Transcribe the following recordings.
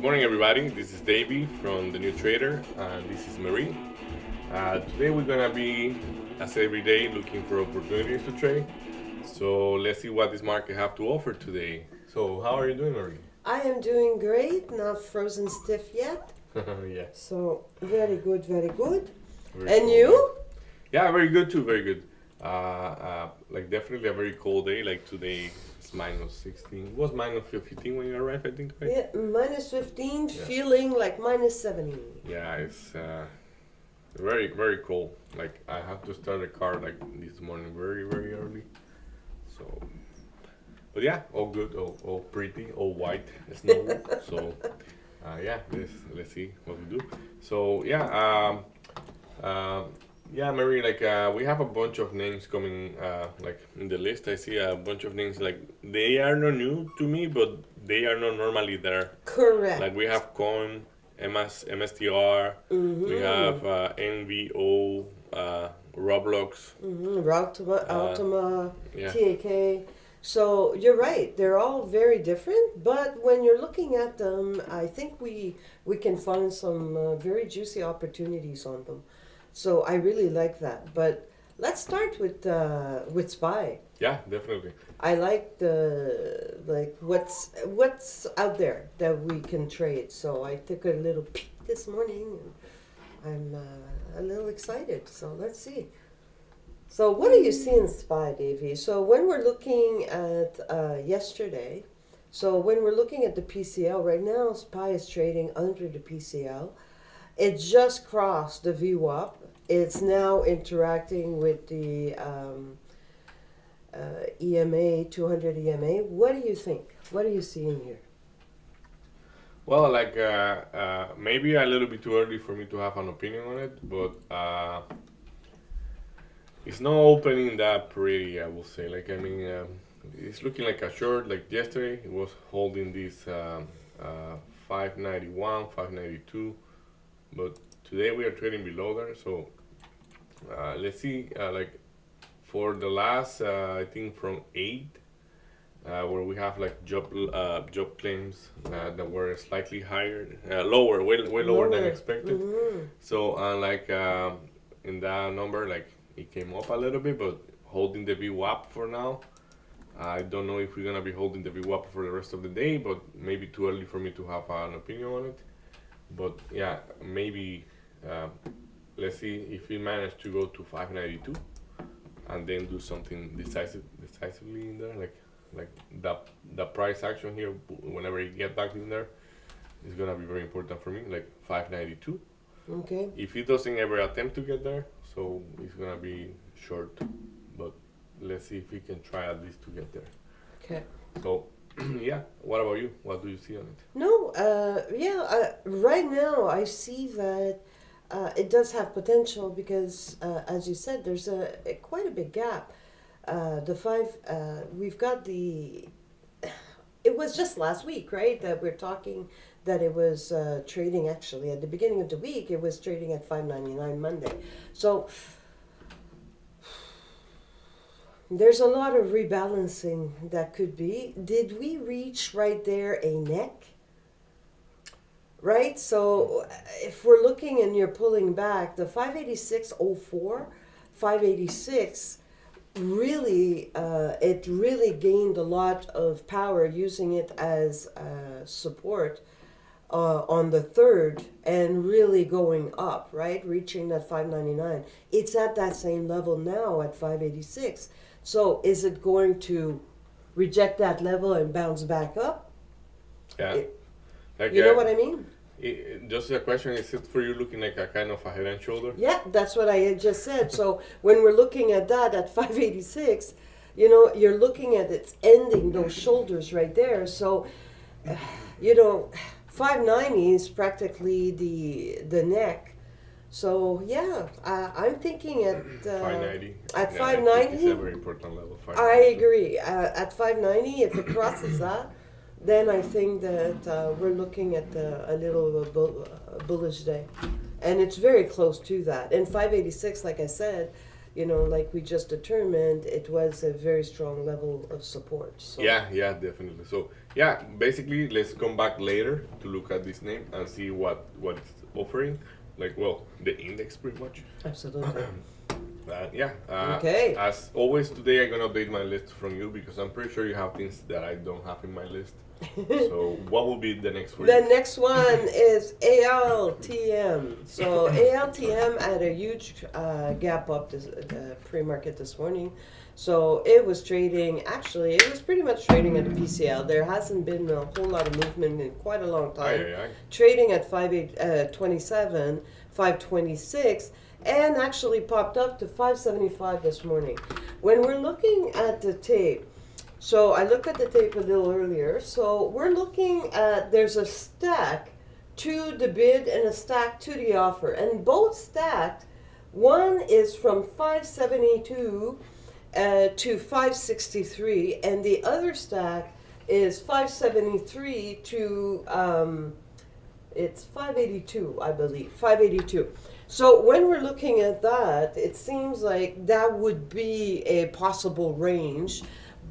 morning, everybody. This is Davey from The New Trader, and this is Marie. Today, we're gonna be, as every day, looking for opportunities to trade. So let's see what this market have to offer today. So, how are you doing, Marie? I am doing great, not frozen stiff yet. Yeah, So, very good, very good. very And cold day. you? Yeah, very good too. Very good. Like definitely a very cold day. Like today, it's minus 16. It was minus 15 when you arrived, I think, right? Yeah, minus 15, Yeah. feeling like minus 17. Yeah, it's very very cold. Like I have to start the car like this morning very early. So, but yeah, all good, all pretty, all white snow. So, yeah, let's see what we do. So yeah, yeah, Mary, like we have a bunch of names coming like in the list. I see a bunch of names like they are not new to me, but they are not normally there. Like we Correct. have Coin, MSTR, we have NVO, Roblox. Ultima, Uh, Ultima, yeah, TAK. So, you're right. They're all very different, but when you're looking at them, I think we can find some very juicy opportunities on them. So, I really like that. But let's start with Spy. yeah, definitely. I like what's out there that we can trade. So I took a little peek this morning, and I'm a little excited. So let's see. So what do you see in Spy, Davey? So when we're looking at yesterday, so when we're looking at the PCL right now, Spy is trading under the PCL. It just crossed the VWAP. It's now interacting with the EMA, 200 EMA. What do you think? What do you see in here? Well, like maybe a little bit too early for me to have an opinion on it, but it's not opening that pretty. I will say. Like I mean, it's looking like a short. Like yesterday, it was holding this 591, 592, but today we are trading below there. So let's see. Like for the last, I think from 8, where we have like job claims that were slightly higher, lower, way lower than Lower. expected. Mm-hmm. So like in that number, like it came up a little bit, but holding the VWAP for now. I don't know if we're gonna be holding the VWAP for the rest of the day, but maybe too early for me to have an opinion on it. But yeah, maybe let's see if we manage to go to 592 and then do something decisively in there, like the price action here whenever you get back in there is gonna be very important for me, like 592. Okay. If he doesn't ever attempt to get there, so it's gonna be short, but let's see if we can try at least to get there. Okay. So yeah, what about you? What do you see on it? No, yeah, right now I see that it does have potential because, as you said, there's a quite a big gap. We've got the, it was just last week, right, that we're talking that it was trading actually at the beginning of the week, it was trading at 599 Monday. So there's a lot of rebalancing that could be. Did we reach right there a neck? Right? So if we're looking and you're pulling back, the 586.04, 586 really, it really gained a lot of power using it as support on the third and really going up, right? Reaching that 599. It's at that same level now at 586. So is it going to reject that level and bounce back up? Yeah, It, like you know what I mean? just a question: is it for you looking like a kind of a head and shoulder? Yeah, that's what I had just said. So when we're looking at that at 586, you know, you're looking at it's ending those shoulders right there. So, you know, 590 is practically the neck. So yeah, I'm thinking at 590. at Yeah, I think it's a 590. very important level. I 590. agree. At 590, if it crosses that, then I think that we're looking at a little bullish day. And it's very close to that. And 586, like I said, like we just determined, it was a very strong level of support. So Yeah, definitely. So yeah, basically, let's come back later to look at this name and see what it's offering. Like, well, the index pretty much. absolutely. Yeah. Okay. As always, today I'm gonna update my list from you because I'm pretty sure you have things that I don't have in my list. So what will be the next for The you? next one is ALTM. So ALTM had a huge gap up the pre-market this morning. So it was trading, actually, it was pretty much trading at a PCL. There hasn't been a whole lot of movement in quite a long time. Aye. Trading at 5.27, 5.26, and actually popped up to 5.75 this morning. When we're looking at the tape, so I looked at the tape a little earlier. So we're looking at, there's a stack to the bid and a stack to the offer. And both stacked. One is from 572 to 563. And the other stack is 573 to, it's 582, I believe. 582. So when we're looking at that, it seems like that would be a possible range.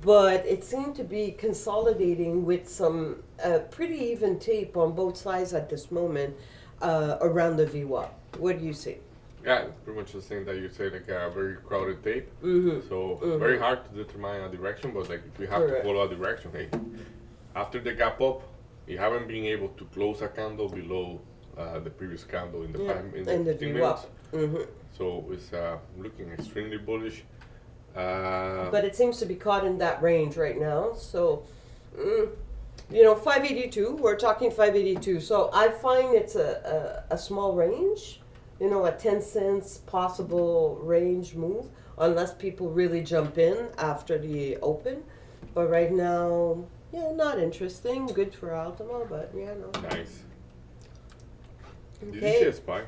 But it seemed to be consolidating with some pretty even tape on both sides at this moment around the VWAP. What do you see? Yeah, pretty much the same that you say, like a very crowded tape. Mm-hmm. So very hard to determine a direction, but like if we have Correct. to follow a direction, hey, after the gap up, you haven't been able to close a candle below the previous candle in the In the 15 VWAP. minutes. Mm-hmm. So it's looking extremely bullish. But it seems to be caught in that range right now. So, 582, we're talking 582. So I find it's a small range, a 10 cents possible range move, unless people really jump in after the open. But right now, not interesting. Good for Altima, but no. Nice. Did you Okay. see a spy?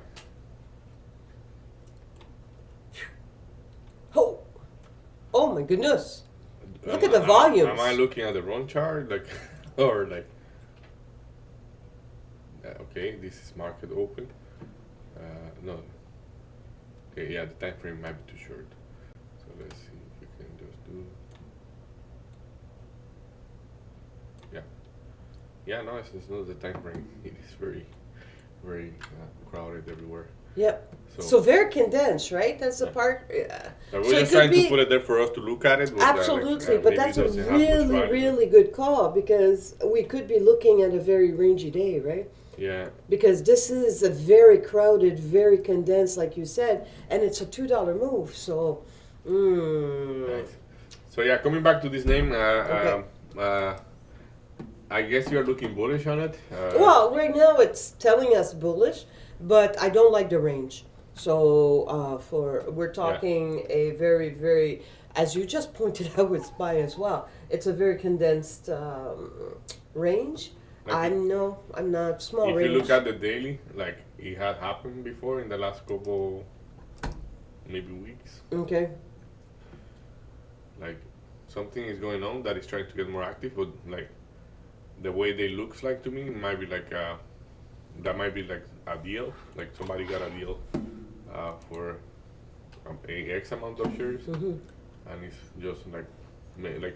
Oh my goodness. Look at the volumes. Am I looking at the wrong chart? Like, or like, okay, this is market open. No. Okay, yeah, the time frame might be too short. So let's see if we can just do. Yeah, no, it's not the time frame. It is very, very crowded everywhere. Yep. So very condensed, right? That's the Yeah. part. We're So it just could trying be- to put it there for us to look at it. But, Absolutely, but maybe that's it a doesn't have much really, value. really good call because we could be looking at a very rangy day, right? Yeah. Because this is a very crowded, very condensed, like you said, and it's a $2 move. So, Nice. So yeah, coming back to this name, I guess you're looking bullish on it. well, right now it's telling us bullish, but I don't like the range. So we're talking a very, very, as you just pointed out with SPY as well, it's a very condensed range. Like I'm not small if range. you look at the daily, like it had happened before in the last couple, maybe weeks. Okay. Like something is going on that is trying to get more active, but like the way they looks like to me might be like that might be like a deal. Like somebody got a deal for a X amount of shares, and it's just like maybe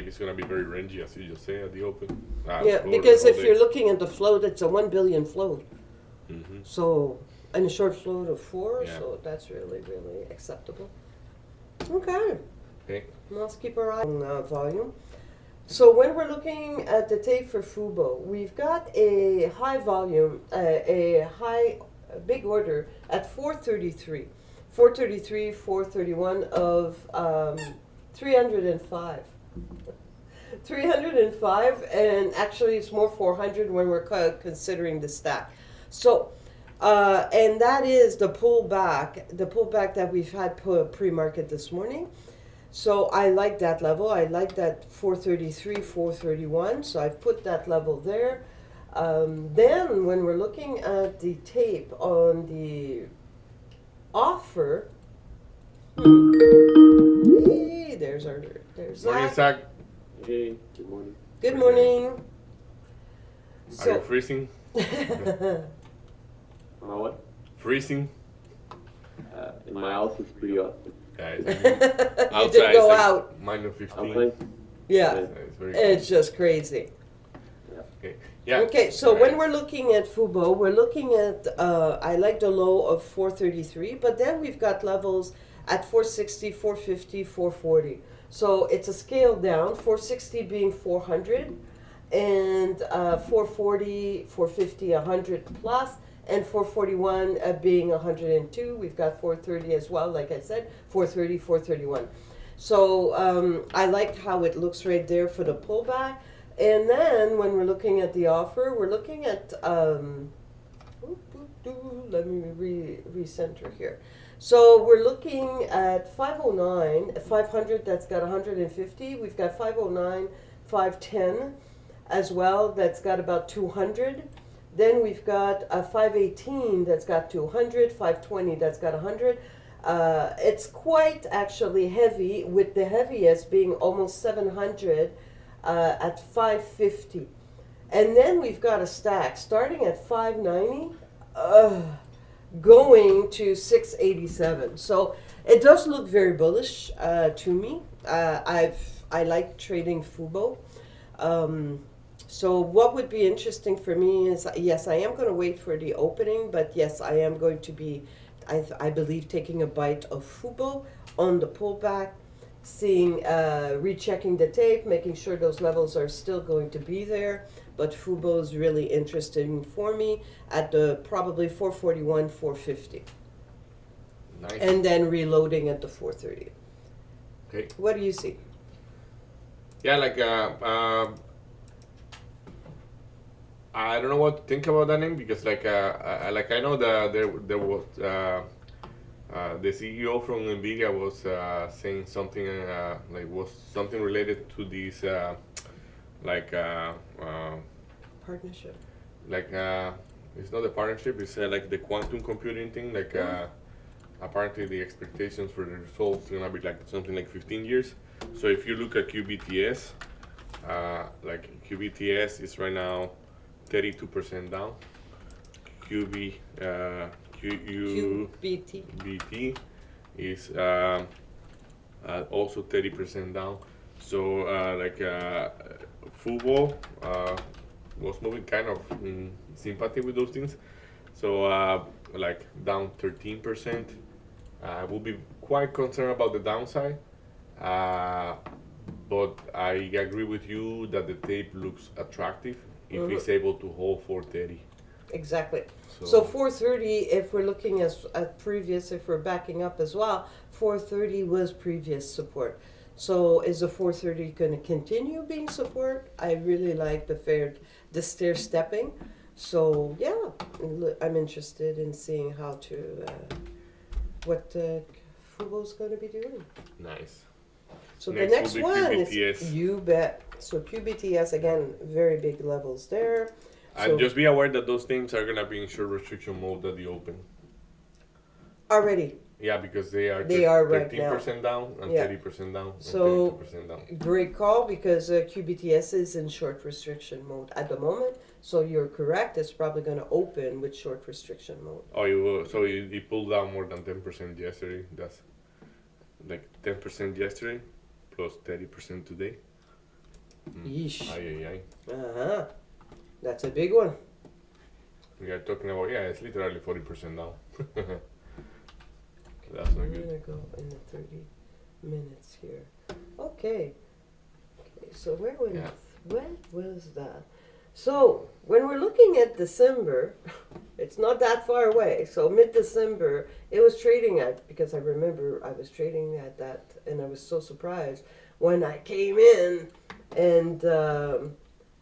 it's gonna be very rangy as you just say at the open. Yeah, because if you're looking at the float, it's a 1 billion float. Mm-hmm. So, and a short float of 4, Yeah. so that's really, really acceptable. Okay. Okay. Let's keep our eye on volume. So when we're looking at the tape for Fubo, we've got a high volume, a big order at 433. 433, 431 of 305. 305, and actually it's more 400 when we're considering the stack. So, and that is the pullback that we've had pre-market this morning. So I like that level. I like that 433, 431. So I've put that level there. Then when we're looking at the tape on the offer, hey, there's Morning, Zach. Zach. Hey, good morning. Good morning. Are you freezing? What? Freezing? In my house, it's pretty awesome. Guys, You outside did it's go like out. minus 15. Outside, Yeah, It's very it's cold. just crazy. Okay. Yeah. Okay, so Right. when we're looking at Fubo, we're looking at, I like the low of 433, but then we've got levels at 460, 450, 440. So it's a scale down, 460 being 400, and 440, 450, 100 plus, and 441 being 102. We've got 430 as well, like I said, 430, 431. So I like how it looks right there for the pullback. And then when we're looking at the offer, we're looking at, let me recenter here. So we're looking at 509, 500 that's got 150. We've got 509, 510 as well that's got about 200. Then we've got a 518 that's got 200, 520 that's got 100. It's quite actually heavy, with the heaviest being almost 700 at 550. And then we've got a stack starting at 590, going to 687. So it does look very bullish to me. I like trading Fubo. So what would be interesting for me is, yes, I am going to wait for the opening, but yes, I am going to be, I believe, taking a bite of Fubo on the pullback, seeing, rechecking the tape, making sure those levels are still going to be there. But Fubo is really interesting for me at the probably 441, 450. Nice. And then reloading at the 430. Okay. What do you see? Yeah, like I don't know what to think about that name, because I know that there was the CEO from Nvidia was saying something was something related to this Partnership. it's not a partnership, it's like the quantum computing thing, apparently the expectations for the results are gonna be like something like 15 years. So if you look at QBTS, QBTS is right now 32% down. QBT. BT is also 30% down. So Fubo was moving kind of in sympathy with those things. So down 13%. I will be quite concerned about the downside. But I agree with you that the tape looks attractive if it's able to hold 430. Exactly. So 430, if we're looking at previous, if we're backing up as well, 430 was previous support. So is the 430 going to continue being support? I really like the stair stepping. So yeah, I'm interested in seeing how to, what Fubo's going to be doing. Nice. So Next the next will be one QBTS. is, you bet. So QBTS, again, very big levels there. And just be aware that those things are gonna be in short restriction mode at the open. Already. Yeah, because they are right now. 13% down and Yeah. 30% down and So 32% down. great call, because QBTS is in short restriction mode at the moment. So you're correct. It's probably going to open with short restriction mode. Oh, you will, so it pulled down more than 10% yesterday. That's like 10% yesterday plus 30% today. Yeesh. Ay. Uh-huh. That's a big one. We are talking about, it's literally 40% down. That's not I'm good. going to go in the 30 minutes here. Okay. So where was that? So when we're looking at December, it's not that far away. So mid-December, it was trading at, because I remember I was trading at that, and I was so surprised when I came in and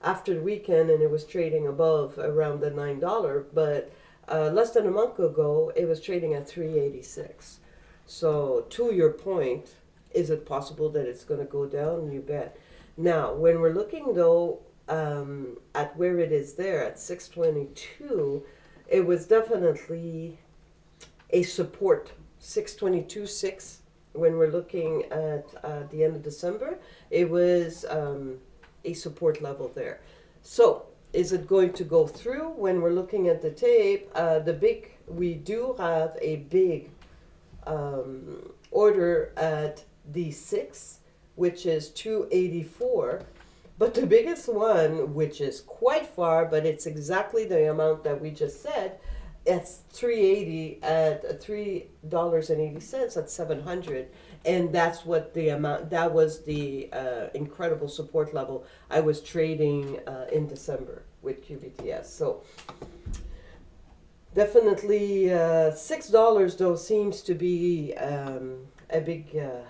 after the weekend, and it was trading above around the $9, but less than a month ago, it was trading at $3.86. So to your point, is it possible that it's going to go down? You bet. Now, when we're looking though at where it is there at 622, it was definitely a support, 622.6. When we're looking at the end of December, it was a support level there. So is it going to go through? When we're looking at the tape, we do have a big order at D6, which is 284. But the biggest one, which is quite far, but it's exactly the amount that we just said, it's 380 at $3.80 at 700, and that's what the amount. That was the incredible support level I was trading in December with QBTS. So definitely $6 though seems to be a big a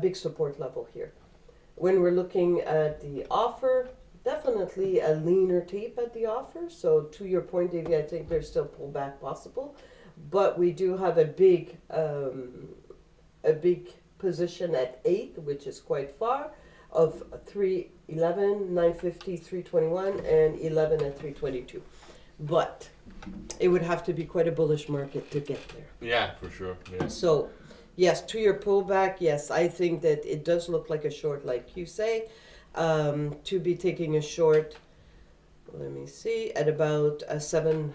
big support level here. When we're looking at the offer, definitely a leaner tape at the offer. So to your point, Davey, I think there's still pullback possible, but we do have a big position at 8, which is quite far, of 311, 950, 321, and 11 at 322. But it would have to be quite a bullish market to get there. Yeah, for sure. Yeah. So, yes, to your pullback, yes, I think that it does look like a short, like you say. To be taking a short, let me see, at about $7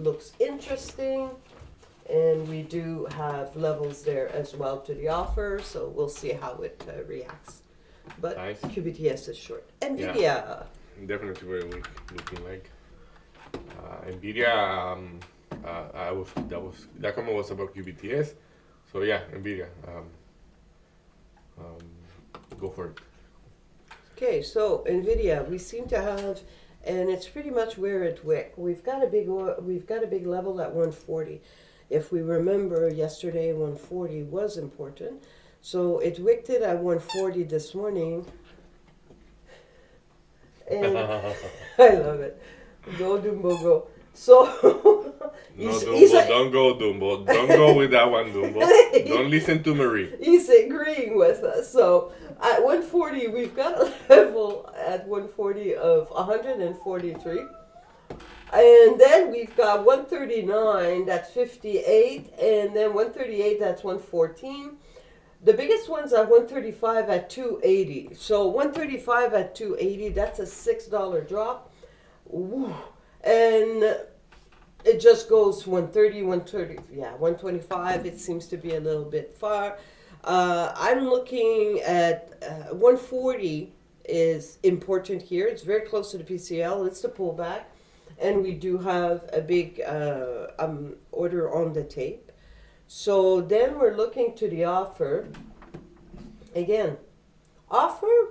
looks interesting. And we do have levels there as well to the offer, so we'll see how it reacts. But Nice. QBTS is short. NVIDIA. Yeah. Definitely very weak looking like. Nvidia, that comment was about QBTS, so yeah, Nvidia, go for it. Okay, so NVIDIA, we seem to have, and it's pretty much where it wick. We've got a big level at 140. If we remember yesterday, 140 was important, so it wicked it at 140 this morning, and I love it. Go Dumbo, go. So No, Dumbo, don't go, Dumbo. Don't go with that one, Dumbo. Don't listen to Marie. He's agreeing with us. So at 140, we've got a level at 140 of 143. And then we've got 139, that's 58. And then 138, that's 114. The biggest one's at 135 at 280. So 135 at 280, that's a $6 drop. Ooh. And it just goes 130, 130, yeah, 125. It seems to be a little bit far. I'm looking at 140 is important here. It's very close to the PCL. It's the pullback. And we do have a big order on the tape. So then we're looking to the offer. Again, offer?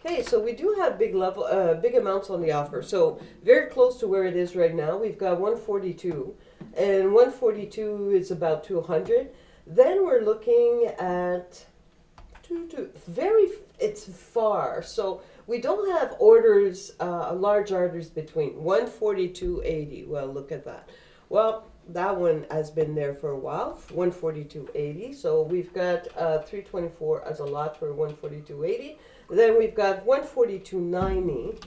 Okay, so we do have big amounts on the offer. So very close to where it is right now. We've got 142, and 142 is about 200. Then we're looking at it's far. So we don't have orders, large orders between 142.80. Well, look at that. Well, that one has been there for a while, 142.80. So we've got 324 as a lot for 142.80. Then we've got 142.90,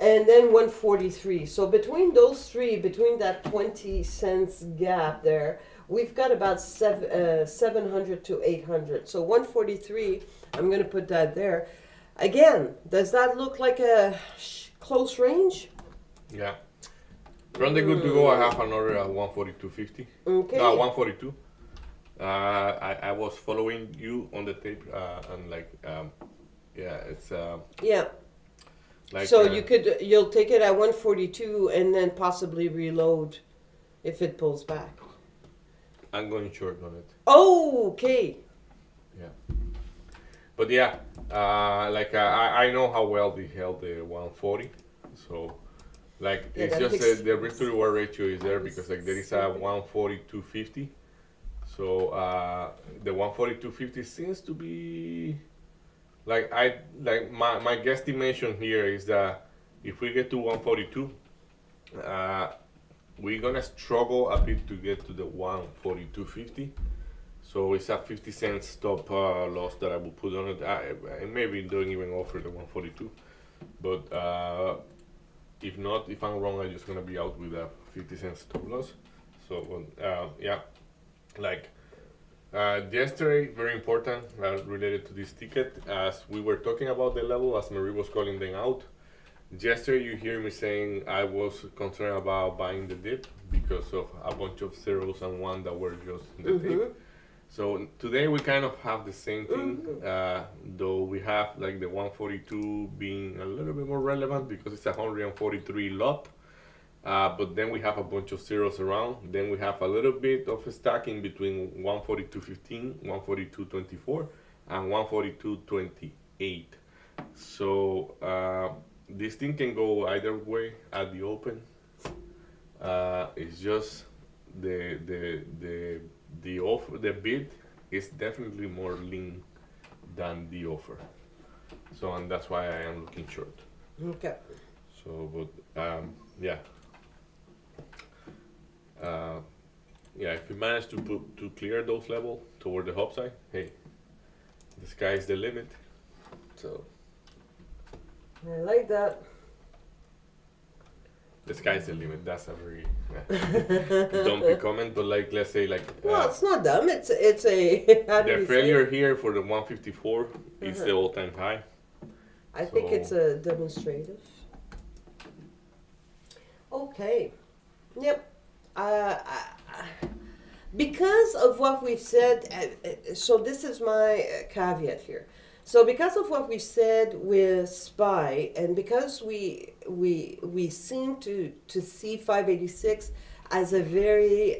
and then 143. So between those three, between that 20 cents gap there, we've got about 700 to 800. So 143, I'm going to put that there. Again, does that look like a close range? Yeah. Probably good to go. I have another at 142.50. Okay. No, 142. I was following you on the tape and like. Yeah, it's yeah. Like so you'll take it at 142 and then possibly reload if it pulls back. I'm going short on it. Oh, okay. Yeah. But yeah, I know how well they held the 140, so like Yeah, it's that just makes- the risk to reward ratio is there because like there is a 142.50, so the 142.50 seems to be. My guesstimation here is that if we get to 142, we're gonna struggle a bit to get to the 142.50. So it's a 50 cent stop loss that I will put on it. I maybe don't even offer the 142, but if not, if I'm wrong, I'm just gonna be out with a 50 cent stop loss. So yeah, like. Yesterday, very important, related to this ticket, as we were talking about the level, as Marie was calling them out, yesterday you hear me saying I was concerned about buying the dip because of a bunch of zeros and one that were just in the tape. So today we kind of have the same thing, though we have like the 142 being a little bit more relevant because it's a 143 lot. But then we have a bunch of zeros around. Then we have a little bit of a stacking between 142.15, 142.24, and 142.28. So this thing can go either way at the open. It's just the offer, the bid is definitely more lean than the offer. So and that's why I am looking short. Okay. So, but yeah. Yeah, if you manage to clear those levels toward the upside, hey, the sky's the limit. So I like that. the sky's the limit. That's a very dumpy comment, but like let's say like Well, it's not dumb. It's a how do the you failure say? here for the 154 is the all-time high. I think it's So- a demonstrative. Okay. Yep. Because of what we've said, so this is my caveat here. So because of what we've said with SPY, and because we seem to see 586 as a very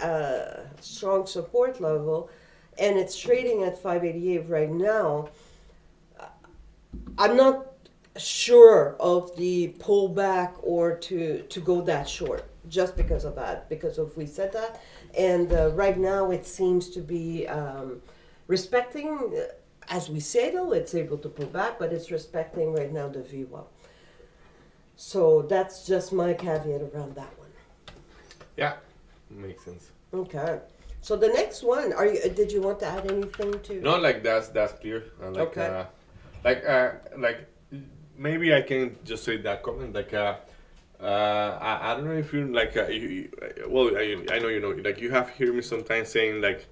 strong support level, and it's trading at 588 right now, I'm not sure of the pullback or to go that short just because of that, because of we said that. And right now it seems to be respecting, as we say though, it's able to pull back, but it's respecting right now the VWAP. So that's just my caveat around that one. Yeah, makes sense. Okay. So the next one, did you want to add anything to? No, like that's clear. Like Okay. like maybe I can just say that comment. Like I don't know if you like well I know you know like you have heard me sometimes saying like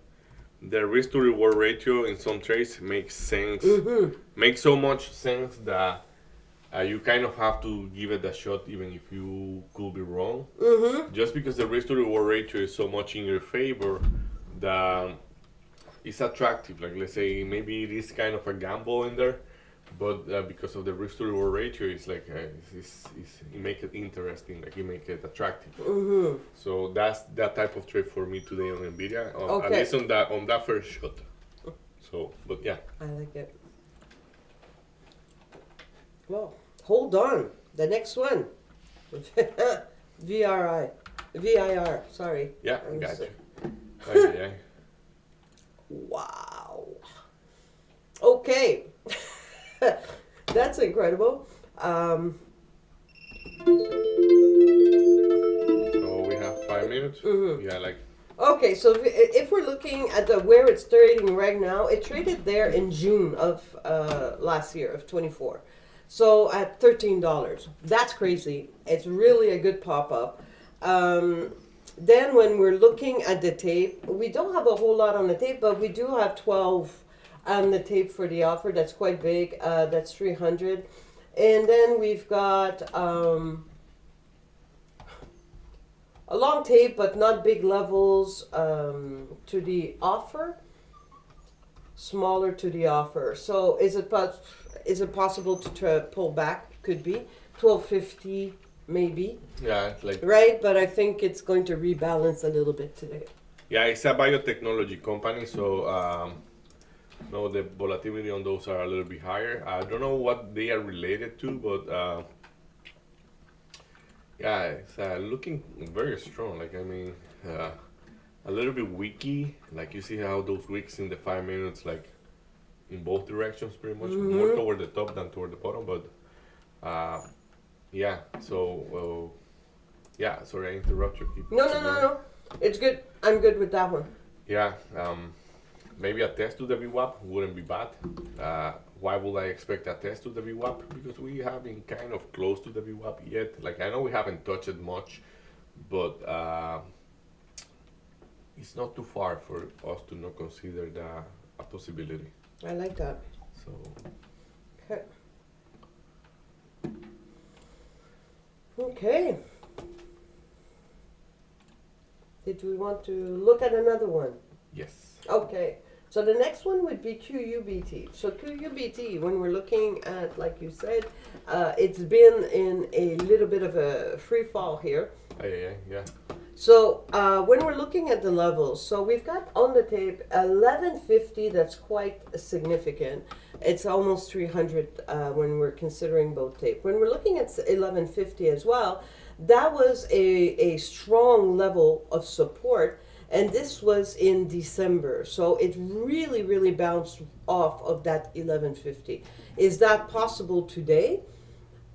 the risk to reward ratio in some trades makes sense, makes so much sense that you kind of have to give it a shot even if you could be wrong. Just because the risk to reward ratio is so much in your favor that it's attractive. Like let's say maybe it is kind of a gamble in there, but because of the risk to reward ratio, it's like it make it interesting. Like it make it attractive. So that's that type of trade for me today on Nvidia. At Okay. least on that first shot. So, but yeah, I like it. Well, hold on. The next one. VIR, sorry. yeah, I'm gotcha. sick. Yeah. Wow. Okay. That's incredible. So we have 5 minutes. Yeah, like Okay, so if we're looking at where it's trading right now, it traded there in June of last year, of 24. So at $13. That's crazy. It's really a good pop-up. Then when we're looking at the tape, we don't have a whole lot on the tape, but we do have 12 on the tape for the offer. That's quite big. That's 300. And then we've got a long tape, but not big levels to the offer. Smaller to the offer. So is it possible to pull back? Could be 1250 maybe. yeah, it's like Right, but I think it's going to rebalance a little bit today. yeah, it's a biotechnology company, so no, the volatility on those are a little bit higher. I don't know what they are related to, but yeah, it's looking very strong. Like I mean, a little bit wicky. Like you see how those wicks in the 5 minutes, like in both directions, pretty much more toward the top than toward the bottom. But yeah, so yeah. Sorry, I interrupt you. Keep No. It's good. I'm good with that one. Yeah, maybe a test to the VWAP wouldn't be bad. Why would I expect a test to the VWAP? Because we haven't kind of close to the VWAP yet. Like I know we haven't touched it much, but it's not too far for us to not consider that a possibility. I like that. So Okay. Okay. Did we want to look at another one? Yes. Okay. So the next one would be QUBT. So QUBT, when we're looking at, like you said, it's been in a little bit of a free fall here. Yeah. So when we're looking at the levels, so we've got on the tape 1150. That's quite significant. It's almost 300 when we're considering both tape. When we're looking at 1150 as well, that was a strong level of support, and this was in December. So it really, really bounced off of that 1150. Is that possible today?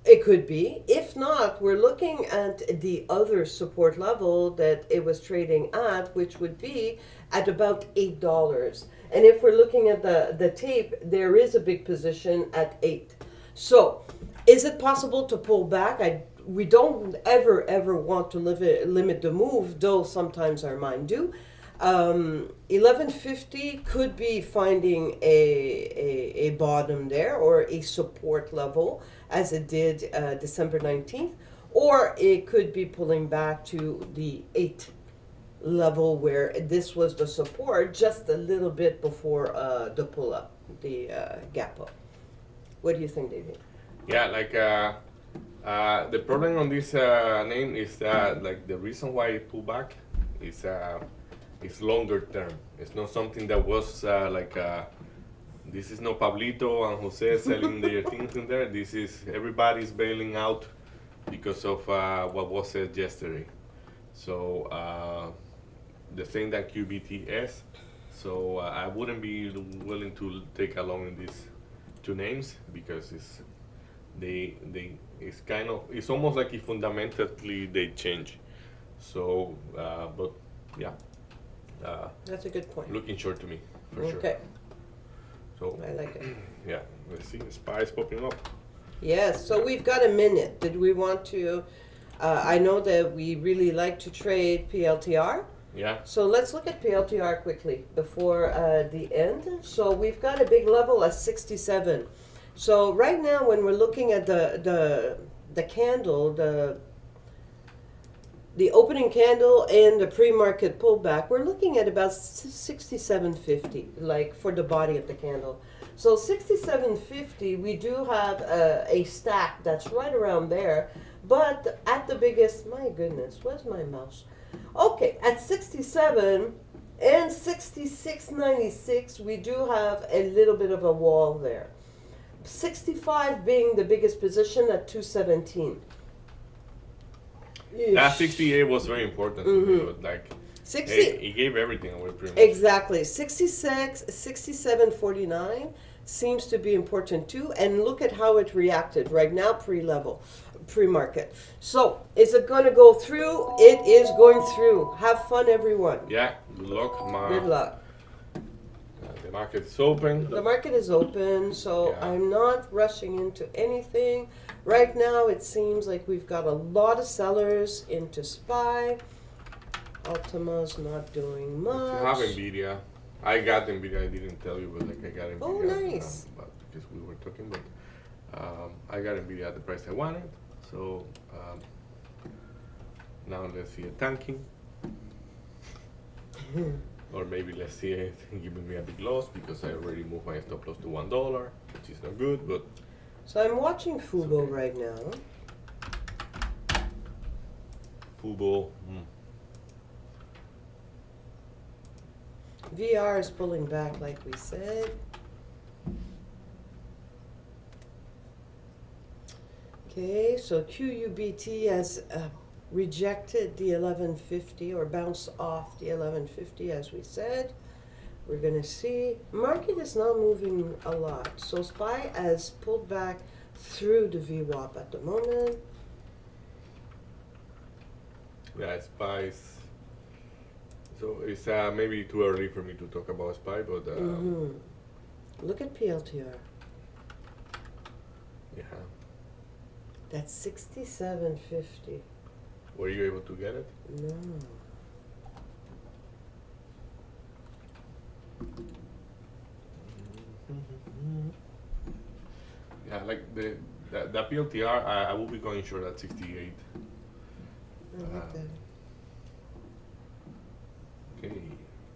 It could be. If not, we're looking at the other support level that it was trading at, which would be at about $8. And if we're looking at the tape, there is a big position at 8. So, is it possible to pull back? We don't ever want to limit the move, though sometimes our mind do. 1150 could be finding a bottom there, or a support level, as it did December 19th, or it could be pulling back to the 8 level where this was the support just a little bit before the pull up, the gap up. What do you think, David? Yeah, like the problem on this name is that like the reason why it pulled back is it's longer term. It's not something that was this is not Pablito and Jose selling their things in there. This is everybody's bailing out because of what was said yesterday. So the same that QBT is. So I wouldn't be willing to take along in these two names because it's it's almost like if fundamentally they change. So but yeah. That's a good point. Looking short to me, for sure. Okay, So I like it. yeah, let's see. SPY is popping up. Yes, so we've got a minute. Did we want to? I know that we really like to trade PLTR. Yeah. So let's look at PLTR quickly before the end. So we've got a big level at 67. So right now, when we're looking at the candle, the opening candle and the pre-market pullback, we're looking at about 67.50, like for the body of the candle. So 67.50, we do have a stack that's right around there, but at the biggest, my goodness, where's my mouse? Okay, at 67 and 66.96, we do have a little bit of a wall there. 65 being the biggest position at 217. That 68 was very important. Mm-hmm. Like 60. he gave everything away pretty much. Exactly. 66, 67.49 seems to be important too. And look at how it reacted right now, pre-market. So, is it going to go through? It is going through. Have fun, everyone. Yeah. Good luck. Good luck. The market is open. The market is open, so Yeah. I'm not rushing into anything. Right now, it seems like we've got a lot of sellers into SPY. Ultima's not doing much. If you have NVIDIA, I got NVIDIA. I didn't tell you, but like I got NVIDIA. Oh, nice. But because we were talking, but I got NVIDIA at the price I wanted. So now let's see it tanking. Or maybe let's see it giving me a big loss because I already moved my stop loss to $1, which is not good, but So I'm watching Fubo right now. Fubo. VR is pulling back, like we said. Okay, so QUBT has rejected the 1150 or bounced off the 1150, as we said. We're going to see. Market is not moving a lot. So SPY has pulled back through the VWAP at the moment. Yeah, SPY's. So it's maybe too early for me to talk about SPY, but Look at PLTR. yeah. That's 67.50. Were you able to get it? No. Yeah, like that PLTR, I will be going short at 68. I like that. Okay,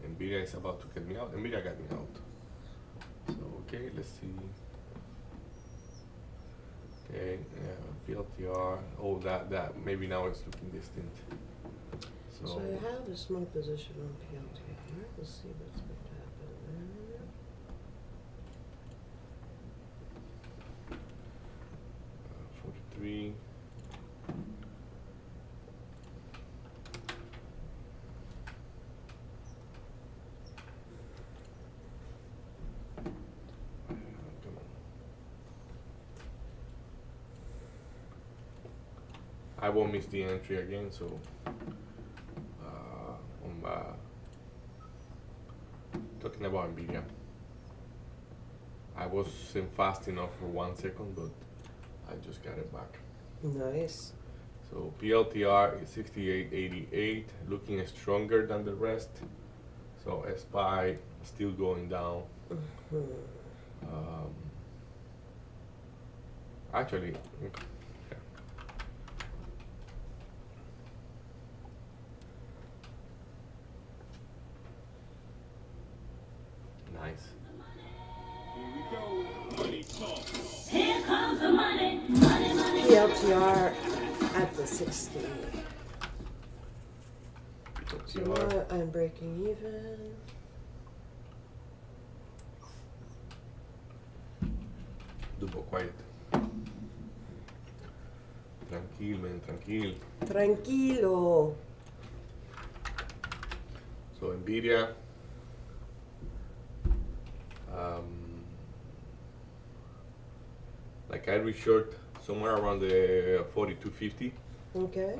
Nvidia is about to get me out. Nvidia got me out. So okay, let's see. Okay, PLTR. Oh, that maybe now it's looking distant. So I have a small position on PLTR. We'll see what's going to happen there. 43. Come on. I won't miss the entry again, so I'm talking about Nvidia. I wasn't fast enough for 1 second, but I just got it back. Nice. So PLTR is 68.88, looking stronger than the rest. So SPY still going down. Actually, okay. Nice. Here comes the money, money, money. PLTR at the 60. So PLTR. now I'm breaking even. Double quiet. Tranquil, man, tranquil. Tranquilo. So Nvidia, like I read short somewhere around the 42.50. Okay.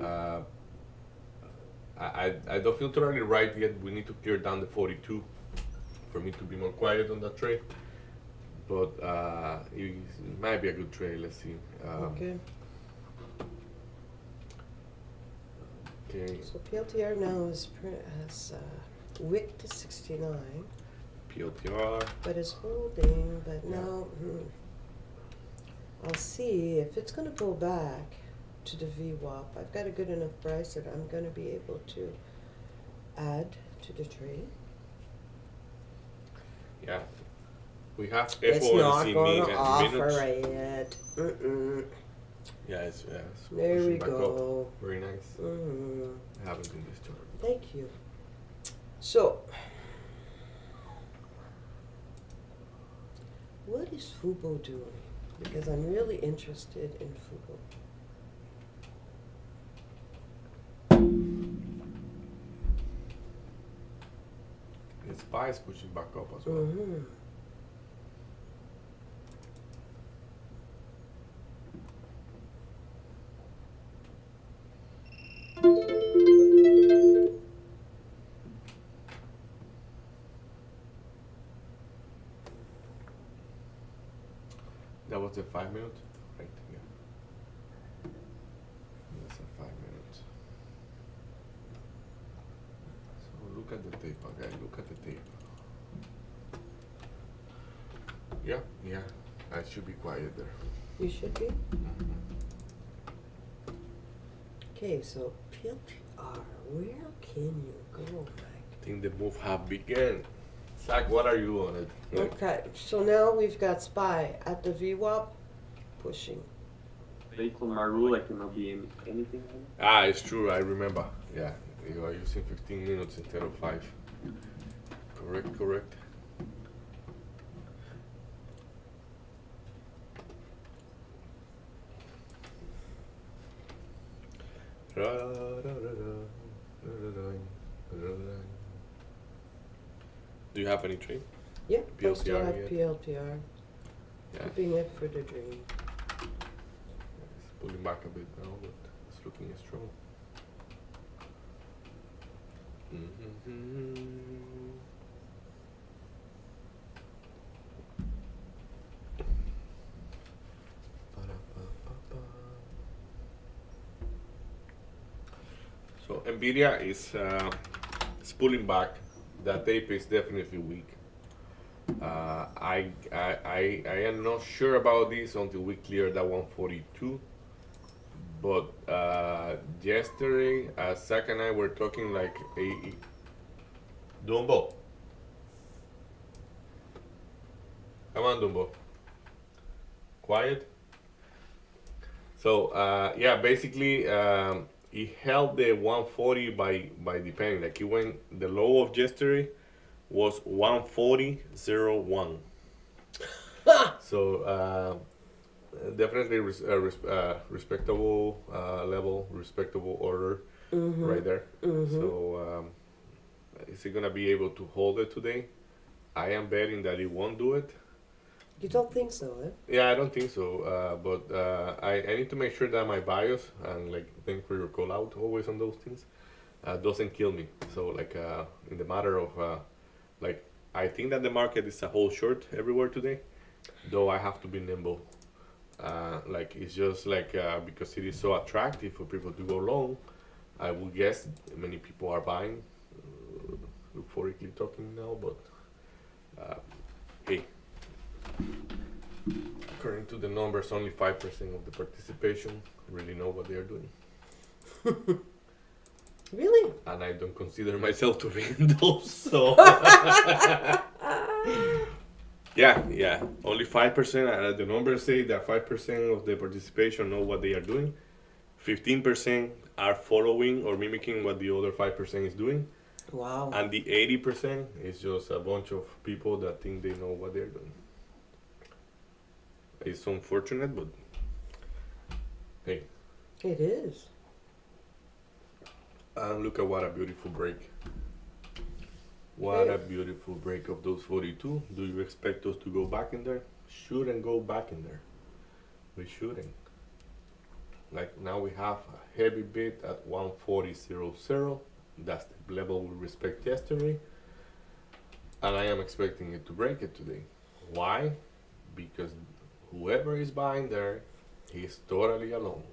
I don't feel totally right yet. We need to clear down the 42 for me to be more quiet on that trade. But it might be a good trade. Let's see. Okay. Okay. So PLTR now has wick to 69, PLTR. but is holding. But now I'll see if it's going to go back to the VWAP. I've got a good enough price that I'm going to be able to add to the trade. Yeah. We have It's not FOMC going to minutes. offer it. Yeah, it's There we pushing back go. up. Very nice. I haven't been this chart. Thank you. So, what is Fubo doing? Because I'm really interested in Fubo. The SPY is pushing back up as well. That was the 5 minutes, right? Yeah. That's a 5 minutes. So look at the tape, okay? Look at the tape. Yeah. I should be quiet there. You should be. Okay, so PLTR, where can you go, Mike? I think the move have begun. Zach, what are you on it? Like, Okay, so now we've got SPY at the VWAP pushing. Based on my rule, I cannot be in anything. it's true, I remember. Yeah, you are using 15 minutes instead of 5. Correct. Do you have any trade? Yeah, I still PLTR have yet? PLTR. Yeah. Keeping it for the dream. It's pulling back a bit now, but it's looking strong. So Nvidia is pulling back. That tape is definitely weak. I am not sure about this until we clear that 142. But yesterday, Zach and I were talking like a Dumbo. Come on, Dumbo. Quiet. So yeah, basically, it held the 140 by depending. Like it went, the low of yesterday was 140.01. So definitely respectable level, respectable order right there. So is it gonna be able to hold it today? I am betting that it won't do it. You don't think so, eh? Yeah, I don't think so. But I need to make sure that my bias and like thank for your call out always on those things doesn't kill me. So like in the matter of like I think that the market is a whole short everywhere today, though I have to be nimble. Like it's just like because it is so attractive for people to go long. I would guess many people are buying. Euphorically talking now, but hey, according to the numbers, only 5% of the participation really know what they are doing. Really? And I don't consider myself to be in those, so. Yeah, only 5%. The numbers say that 5% of the participation know what they are doing. 15% are following or mimicking what the other 5% is doing. Wow. And the 80% is just a bunch of people that think they know what they're doing. It's unfortunate, but hey. It is. And look at what a beautiful break. What a beautiful break of those 42. Do you expect us to go back in there? Shouldn't go back in there. We shouldn't. Like now we have a heavy bid at 140.00. That's the level we respect yesterday. And I am expecting it to break it today. Why? Because whoever is buying there, he's totally alone.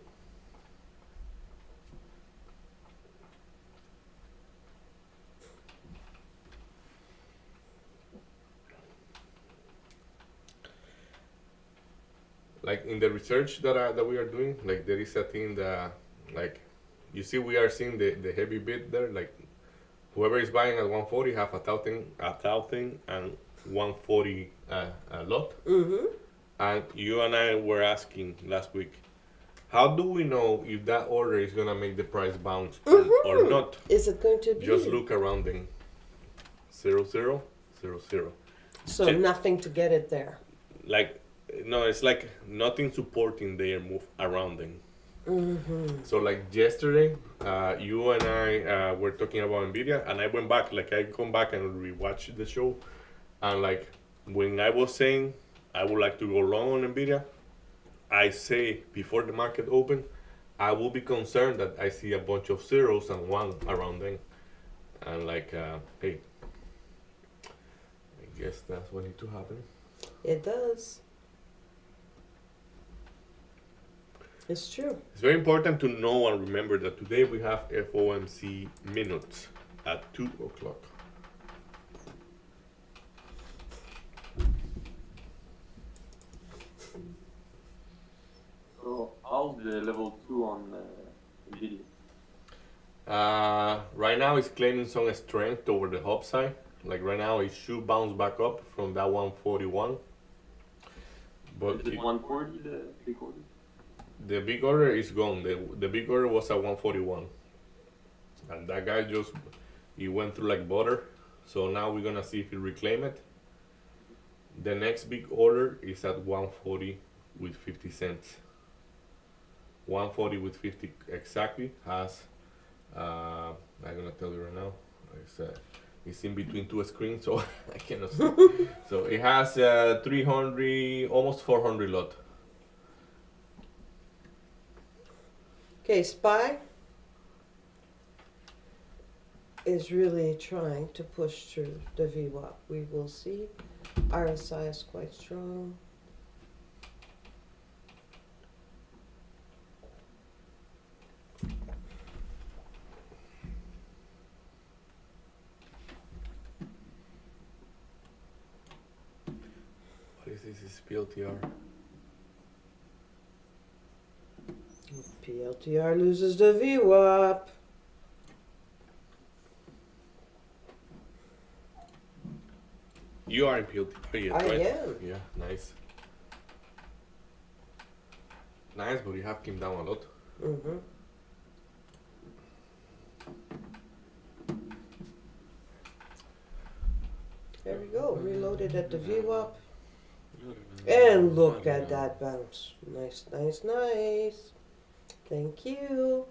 Like in the research that we are doing, like there is a thing that, like, you see, we are seeing the heavy bid there. Like whoever is buying at 140 have a thousand and 140 lot. And you and I were asking last week, how do we know if that order is gonna make the price bounce or not? Is it going to be? Just look around them. 0000. So Check. nothing to get it there. Like, no, it's like nothing supporting their move around them. So like yesterday, you and I were talking about Nvidia, and I went back, like I come back and rewatch the show, and like when I was saying I would like to go long on Nvidia, I say before the market open, I will be concerned that I see a bunch of zeros and one around them, and like hey, I guess that's what needs to happen. It does. It's true. It's very important to know and remember that today we have FOMC minutes at 2 o'clock. So how's the level 2 on Nvidia? Right now it's claiming some strength over the upside. Like right now it should bounce back up from that 141. But Is it 140 the big order? the big order is gone. The big order was at 141. And that guy just, he went through like butter. So now we're gonna see if he reclaim it. The next big order is at 140 with 50 cents. 140 with 50 exactly has, I'm gonna tell you right now, it's in between two screens, so I cannot see. So it has 300, almost 400 lot. Okay, SPY is really trying to push through the VWAP. We will see. RSI is quite strong. This is PLTR. PLTR loses the VWAP. You are in PLTR yet, I right? am. Yeah, nice. Nice, but you have came down a lot. Mm-hmm. There we go. Reloaded at the VWAP. And look at that bounce. Nice, nice, nice. Thank you.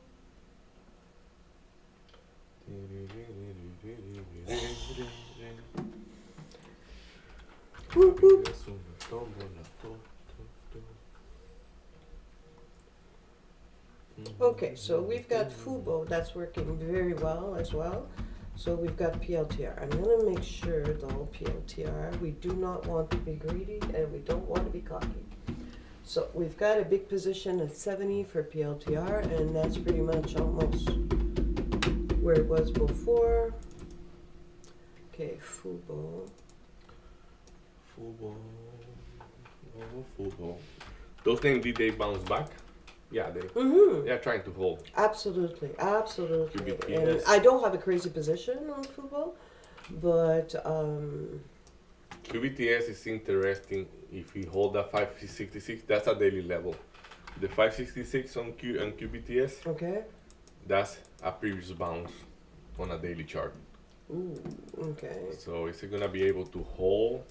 Whoop, whoop. Okay, so we've got Fubo that's working very well as well. So we've got PLTR. I'm gonna make sure though, PLTR, we do not want to be greedy and we don't want to be cocky. So we've got a big position at 70 for PLTR, and that's pretty much almost where it was before. Okay, Fubo. Football. Oh, football. Those things, did they bounce back? Yeah, they're trying to hold. Absolutely, absolutely. QBTS. And I don't have a crazy position on Fubo, but QBTS is interesting. If we hold that 566, that's a daily level. The 566 on QBTS, okay. that's a previous bounce on a daily chart. Ooh, okay. So is it gonna be able to hold?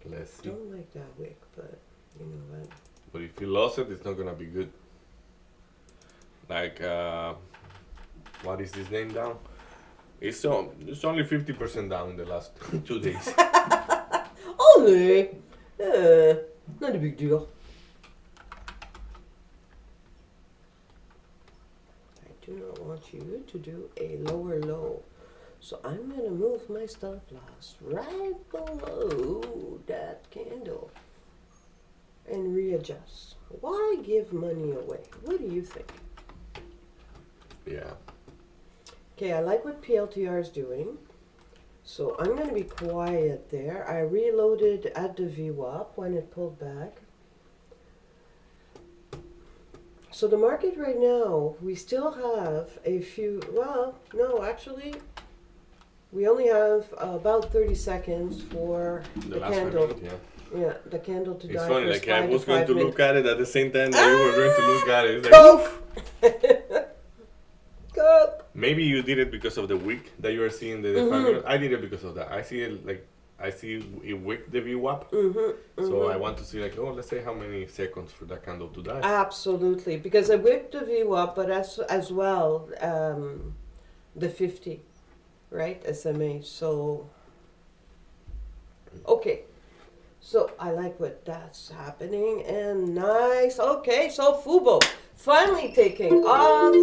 Let's see. Don't like that wick, but you know what? But if you lost it, it's not gonna be good. Like, what is this name down? It's only 50% down in the last 2 days. Only, not a big deal. I do not want you to do a lower low. So I'm gonna move my stop loss right below that candle and readjust. Why give money away? What do you think? Yeah. Okay, I like what PLTR is doing. So I'm going to be quiet there. I reloaded at the VWAP when it pulled back. So the market right now, we still have a few, well, no, actually, we only have about 30 seconds for the last candle. minute, yeah. Yeah, the candle to It's die funny, for like I 5 was to going 5 to minutes. look at it at the same time that you were going to look at it. It's like, Go! Go! maybe you did it because of the wick that you are seeing the 5 minutes. I did it because of that. I see it like I see it wick the VWAP. So I want to see like, oh, let's say how many seconds for that candle to die. Absolutely, because I whipped the VWAP, but as well the 50, right, SMA. So okay, so I like what that's happening, and nice. Okay, so Fubo finally taking off.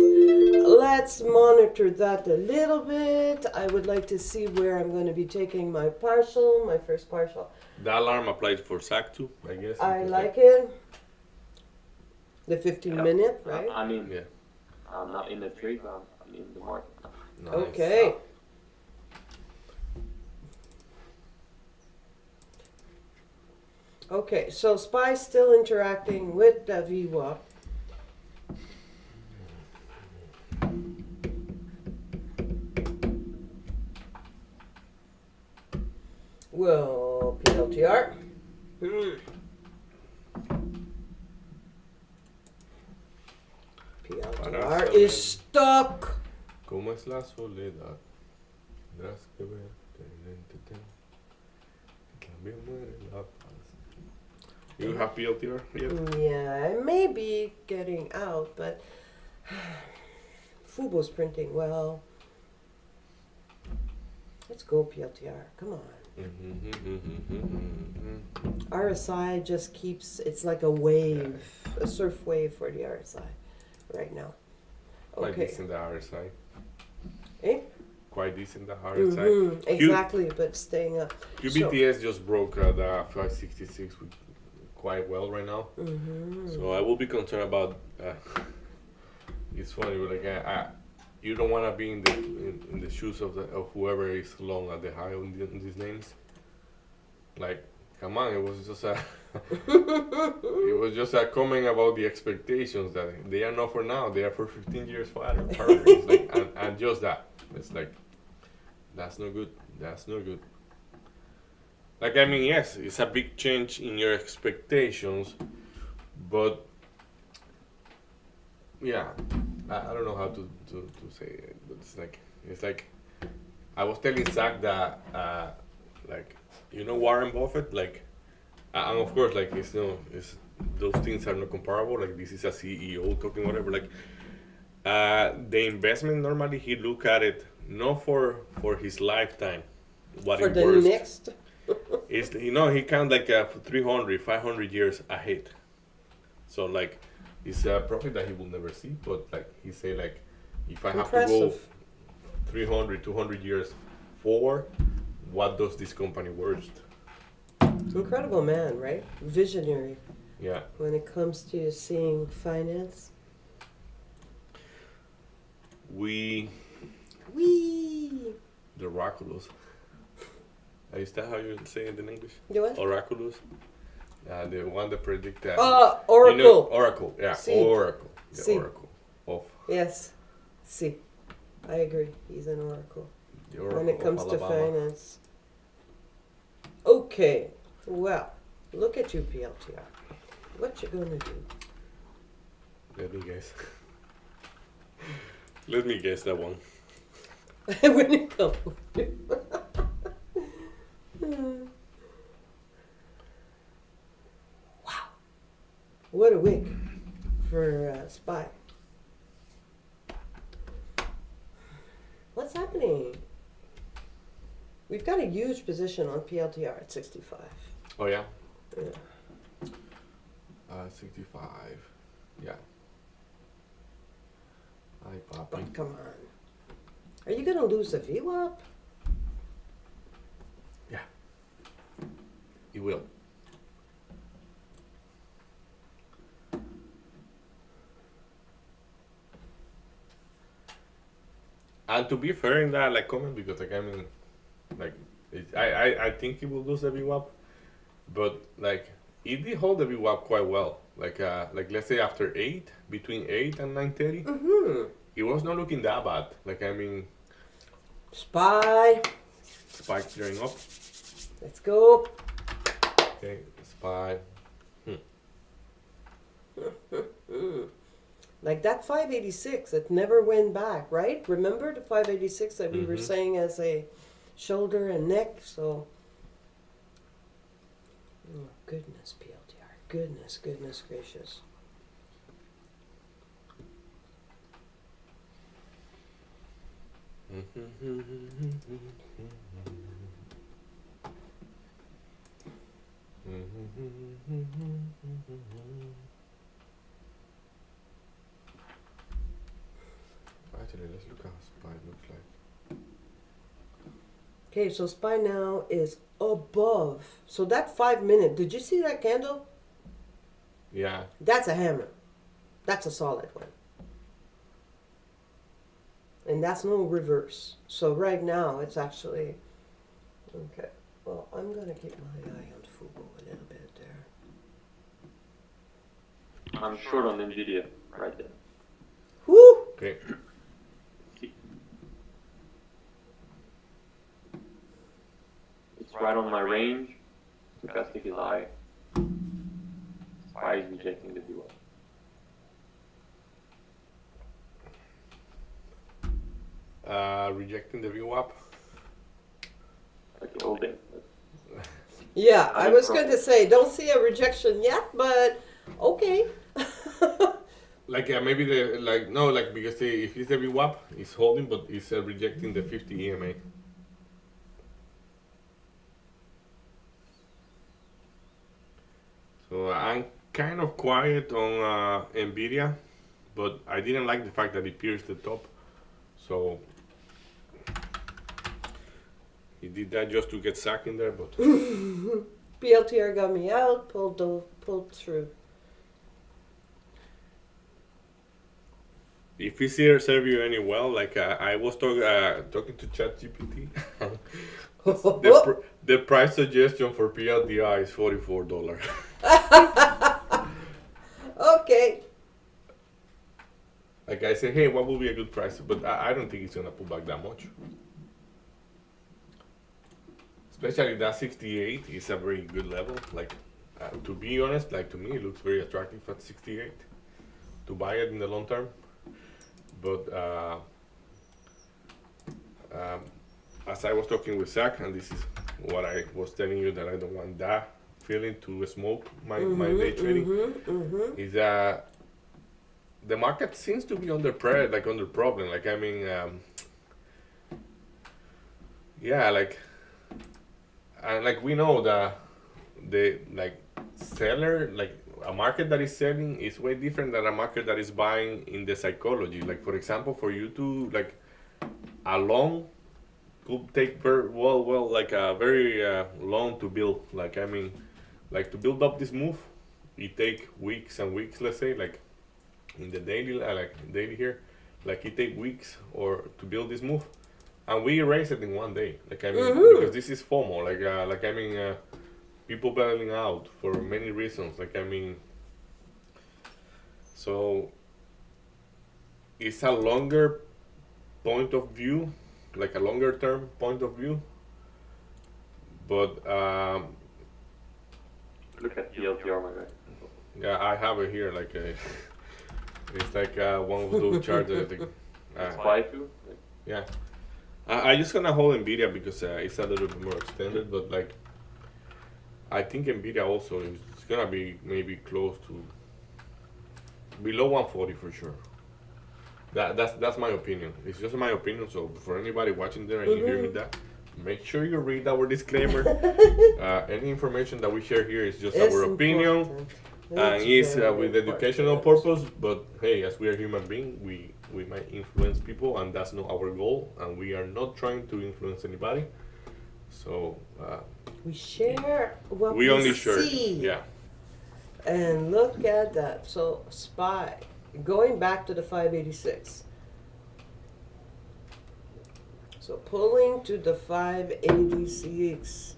Let's monitor that a little bit. I would like to see where I'm going to be taking my partial, my first partial. The alarm applied for SAC too, I guess. I because, like it. The 15-minute, Yeah. right? I mean, Yeah. I'm not in the trade, but I'm in the market. Nice. Okay. Okay, so SPY's still interacting with the VWAP. Well, PLTR. PLTR is stuck. ¿Cómo es la soledad? Tendrás que verte lente, también muere la paz. You have PLTR yet? Yeah, I may be getting out, but Fubo's printing well. Let's go PLTR. Come on. RSI just keeps, it's like a wave, a surf wave for the RSI right now. Quite Okay. decent the RSI. Eh? Quite decent the RSI. Exactly, but staying up. QBTS just broke the 566 quite well right now. So I will be concerned about. It's funny, but like you don't want to be in the shoes of whoever is long at the high on these names. Like come on, it was just a it was just a comment about the expectations that they are not for now. They are for 15 years farther. It's like, and just that. It's like that's no good. That's no good. Like I mean, yes, it's a big change in your expectations, but yeah, I don't know how to say it, but it's like I was telling Zach that like Warren Buffett, like and of course like it's those things are not comparable. Like this is a CEO talking whatever. Like the investment normally he look at it not for his lifetime, what For it the worth. next. It's he count like 300, 500 years ahead. So like it's a profit that he will never see, but like he say like if I have to go Impressive. 300, 200 years forward, what does this company worth? Incredible man, right? Visionary Yeah. when it comes to seeing finance. We Wee. the oraculous. Is that how you say it in English? You what? Oraculous. The one that predict that. Oracle. Oracle. Yeah. Si. Oracle. The Si. oracle of Yes. See, I agree. He's an oracle the oracle when it comes of to Alabama. finance. Okay. Well, look at you, PLTR. What you gonna do? Let me guess. Let me guess that one. When it comes. Wow. What a week for SPY. What's happening? We've got a huge position on PLTR at 65. Oh yeah. Yeah. 65. Yeah. Hi, Papa. But come on. Are you going to lose a VWAP? Yeah. You will. And to be fair in that like comment, because like I mean, like I think he will lose the VWAP, but like he did hold the VWAP quite well. Like let's say after 8, between 8 and 9:30, Mm-hmm. it was not looking that bad. Like I mean, SPY. spike clearing up. Let's go. Okay, spy. Like that 586, it never went back, right? Remember the 586 that we were Mhm. saying as a shoulder and neck? So, oh, goodness, PLTR. Goodness, goodness gracious. Actually, let's look how spy looks like. Okay, so SPY now is above. So that 5 minute, did you see that candle? Yeah. That's a hammer. That's a solid one. And that's no reverse. So right now it's actually, okay. Well, I'm going to keep my eye on Fubo a little bit there. I'm short on Nvidia right there. Whoo! Okay. It's right on my range. Stochastic is high. SPY is rejecting the VWAP. Rejecting the VWAP. Like all day. Yeah, I Other was going to problems. say, don't see a rejection yet, but okay. Like maybe the like no like because if it's the VWAP, it's holding, but it's rejecting the 50 EMA. So I'm kind of quiet on Nvidia, but I didn't like the fact that it pierced the top. So he did that just to get Zach in there, but PLTR got me out, pulled through. if if it serve you any well, like I was talking to ChatGPT. The price suggestion for PLDI is $44. Okay. Like I say, hey, what would be a good price? But I don't think it's gonna pull back that much. Especially that 68 is a very good level. Like to be honest, like to me, it looks very attractive at 68 to buy it in the long term. But as I was talking with Zach, and this is what I was telling you that I don't want that feeling to smoke my day trading, is that the market seems to be under pressure, like under problem. Like I mean, yeah, like, and like we know that the like seller, like a market that is selling is way different than a market that is buying in the psychology. Like for example, for you to like a long could take very well like a very long to build. Like I mean, like to build up this move, it take weeks and weeks. Let's say like in the daily like daily here, like it take weeks or to build this move, and we erase it in one day. Like I mean, because this is FOMO. Like I mean, people bailing out for many reasons. Like I mean, so it's a longer point of view, like a longer term point of view. But Look at the LTR, my guy. yeah, I have it here. Like it's like one of those charts that I think. Spy too? Like, Yeah, I just gonna hold Nvidia because it's a little bit more extended. But like, I think Nvidia also is gonna be maybe close to below 140 for sure. That's my opinion. It's just my opinion. So for anybody watching there and you hear me that, make sure you read our disclaimer. Any information that we share here is just our opinion and is with educational purpose. But hey, as we are human beings, we might influence people, and that's not our goal. And we are not trying to influence anybody. So We share what we only share. see. Yeah. And look at that. So SPY, going back to the 586. So pulling to the 586.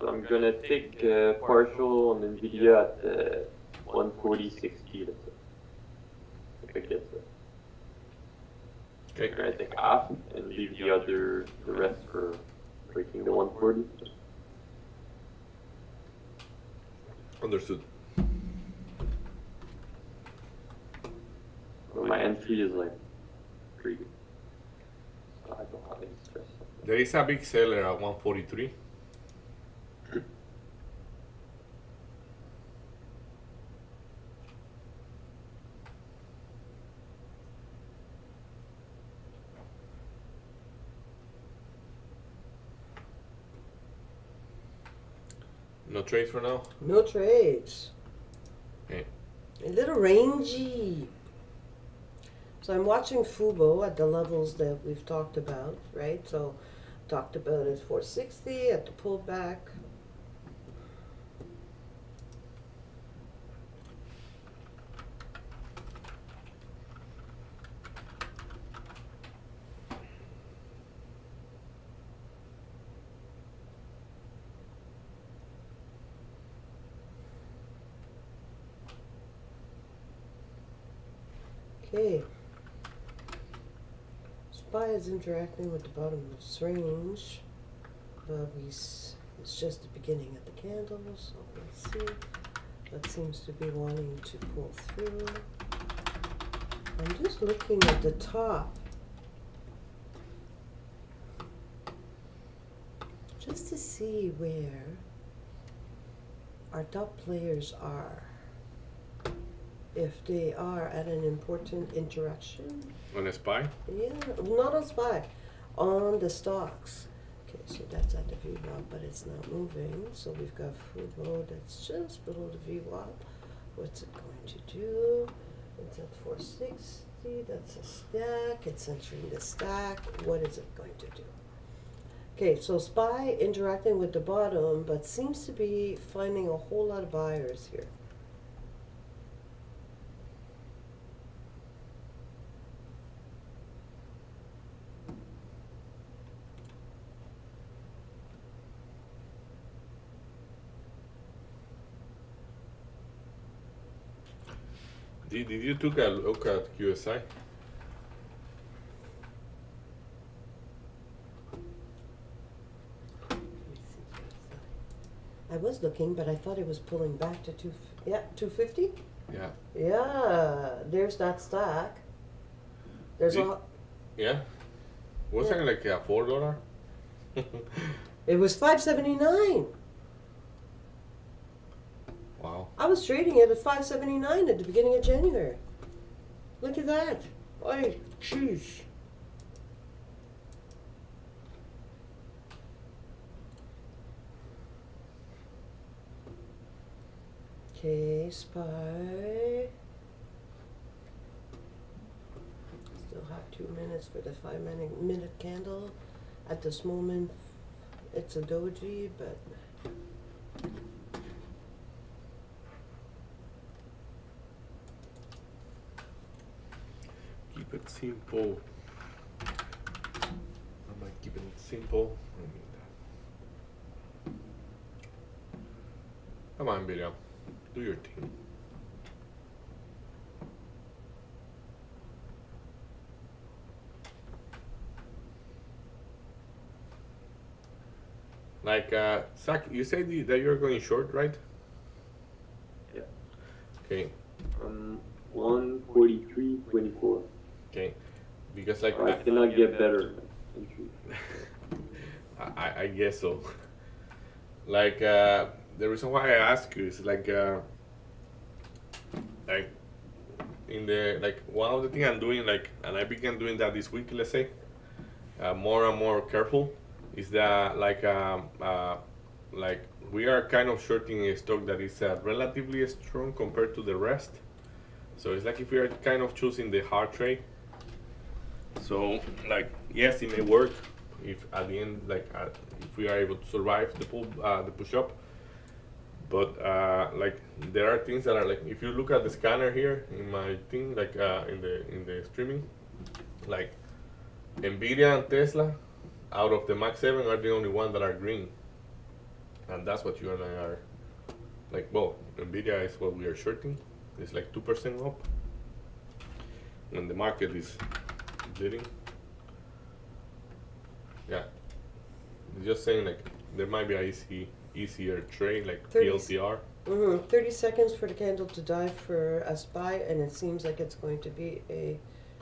so I'm gonna take partial on Nvidia at 140.60. Let's say. If I get that. Okay. I'm gonna take half and leave the rest for breaking the 140. Understood. Well, my entry is like pretty good. So I don't have any stress. There is a big seller at 143. No trades for now. No trades. Okay. A little rangy. So I'm watching Fubo at the levels that we've talked about, right? So talked about it 460 at the pullback. Okay. SPY is interacting with the bottom of its range, but it's just the beginning of the candle, so let's see. That seems to be wanting to pull through. I'm just looking at the top, just to see where our top players are. If they are at an important interaction. On a SPY. Yeah, not on SPY, on the stocks. Okay, so that's at the VWAP, but it's not moving. So we've got Fubo that's just below the VWAP. What's it going to do? It's at 460. That's a stack. It's entering the stack. What is it going to do? Okay, so SPY interacting with the bottom, but seems to be finding a whole lot of buyers here. Did you took a look at QSI? I was looking, but I thought it was pulling back to 250. Yeah. Yeah, there's that stack. There's Did- a. Yeah. Wasn't it like $4? It was 579. Wow. I was trading it at 579 at the beginning of January. Look at that. Oh, jeez. Okay, SPY. Still have 2 minutes for the 5 minute candle. At this moment, it's a doji, but Keep it simple. I'm like keeping it simple. I mean that. Come on, Miriam. Do your thing. Like, Zach, you said that you're going short, right? Yeah. Okay, 143.24. okay. Because like, I cannot get better. Entry. I guess so. Like, the reason why I ask you is like in the like one of the things I'm doing, like, and I began doing that this week, let's say, more and more careful, is that like we are kind of shorting a stock that is relatively strong compared to the rest. So it's like if we are kind of choosing the hard trade. So like, yes, it may work if at the end, like if we are able to survive the push up. But like there are things that are like, if you look at the scanner here in my thing, like in the streaming, like Nvidia and Tesla out of the Max 7 are the only one that are green, and that's what you and I are like. Well, Nvidia is what we are shorting. It's like 2% up, and the market is bleeding. Yeah, just saying, like there might be a easier trade, like 30 PLTR. 30 seconds for the candle to die for a SPY, and it seems like it's going to be a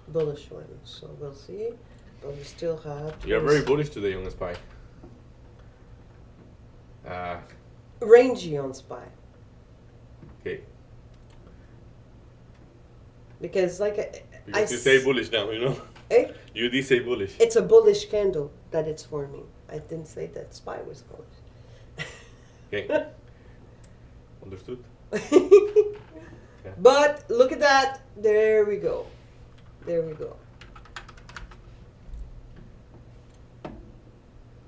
bullish one. So we'll see. But we still have. You're very bullish today on SPY. Rangy on SPY. Okay. Because, like, Because you say bullish now, you know? Eh? You did say bullish. It's a bullish candle that it's forming. I didn't say that SPY was bullish. Okay. Understood? But look at that. There we go. There we go.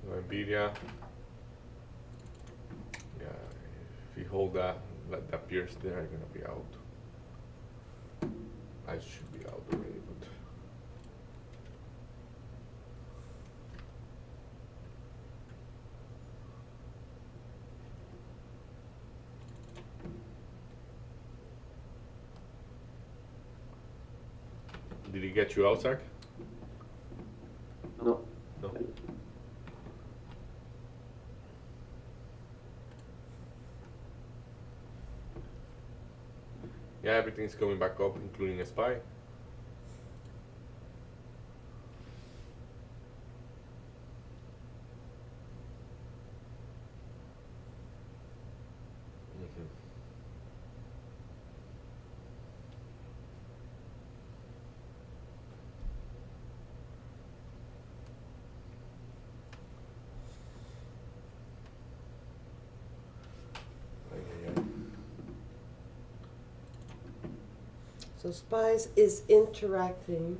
Nvidia. Yeah, if you hold that pierce there, I'm gonna be out. I should be out already, but did he get you out, Zach? No. No. Yeah, everything's coming back up, including a SPY. Mhm. Ay, ay, ay. So SPYs is interacting.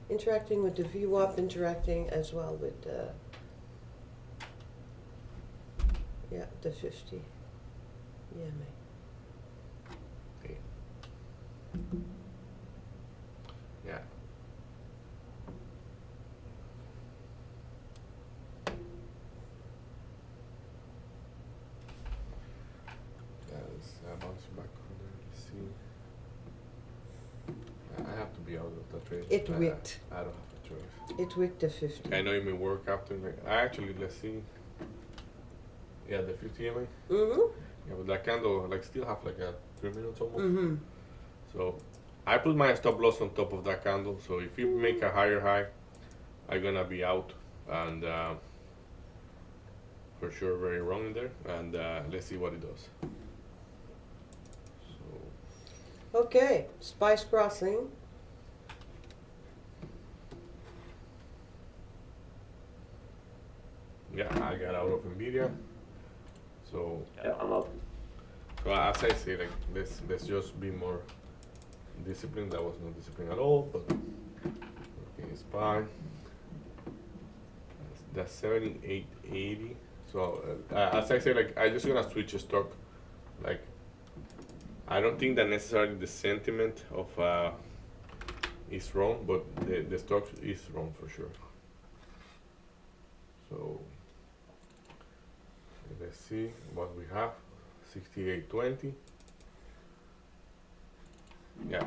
Interacting with the VWAP, interacting as well with the, yeah, the 50 EMA. Okay. Yeah. be out of the trade. It wicked. I don't have a choice. It wicked the 50. I know it may work after. Like, actually, let's see. Yeah, the 50 MA. Mm-hmm. Yeah, but that candle like still have like a 3 minutes almost. Mm-hmm. So I put my stop loss on top of that candle. So if you make a higher high, I'm gonna be out, and for sure very wrong in there. And let's see what it does. So Okay, Spice Crossing. yeah, I got out of Nvidia. So Yeah, I'm up. so as I say, like let's just be more disciplined. That was not discipline at all, but okay, it's fine. That's 78.80. So as I say, like I just gonna switch a stock. Like I don't think that necessarily the sentiment of is wrong, but the stock is wrong for sure. So let's see what we have. 68.20. Yeah.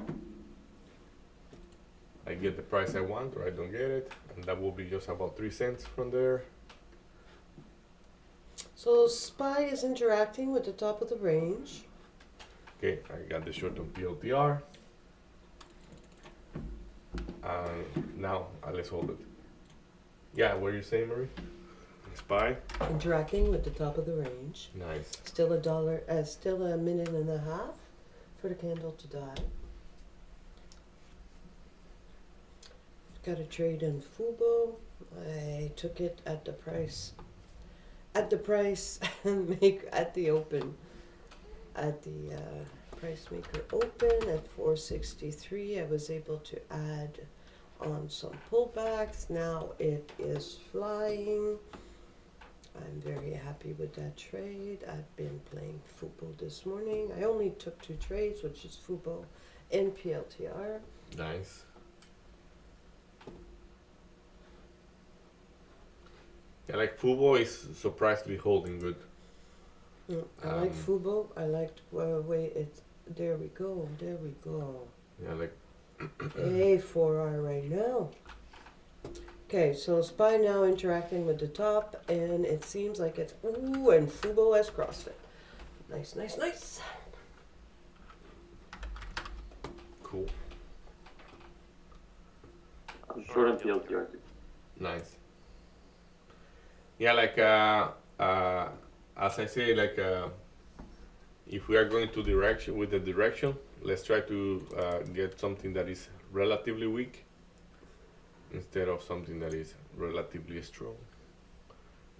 I get the price I want or I don't get it, and that will be just about 3 cents from there. So SPY is interacting with the top of the range. Okay, I got the short on PLTR. Now let's hold it. Yeah, what are you saying, Marie? SPY? Interacting with the top of the range. Nice. Still still a minute and a half for the candle to die. Got a trade in Fubo. I took it at the price. At the price at the open. At the price maker open at 463. I was able to add on some pullbacks. Now it is flying. I'm very happy with that trade. I've been playing Fubo this morning. I only took 2 trades, which is Fubo and PLTR. Nice. Yeah, like Fubo is surprisingly holding good. I like Fubo. I liked way it. There we go. There we go. Yeah, like A4R right now. Okay, so SPY now interacting with the top, and it seems like it's ooh, and Fubo has crossed it. Nice, nice, nice. cool. I'm short on PLTR. Nice. Yeah, like as I say, like if we are going to direction with the direction, let's try to get something that is relatively weak instead of something that is relatively strong.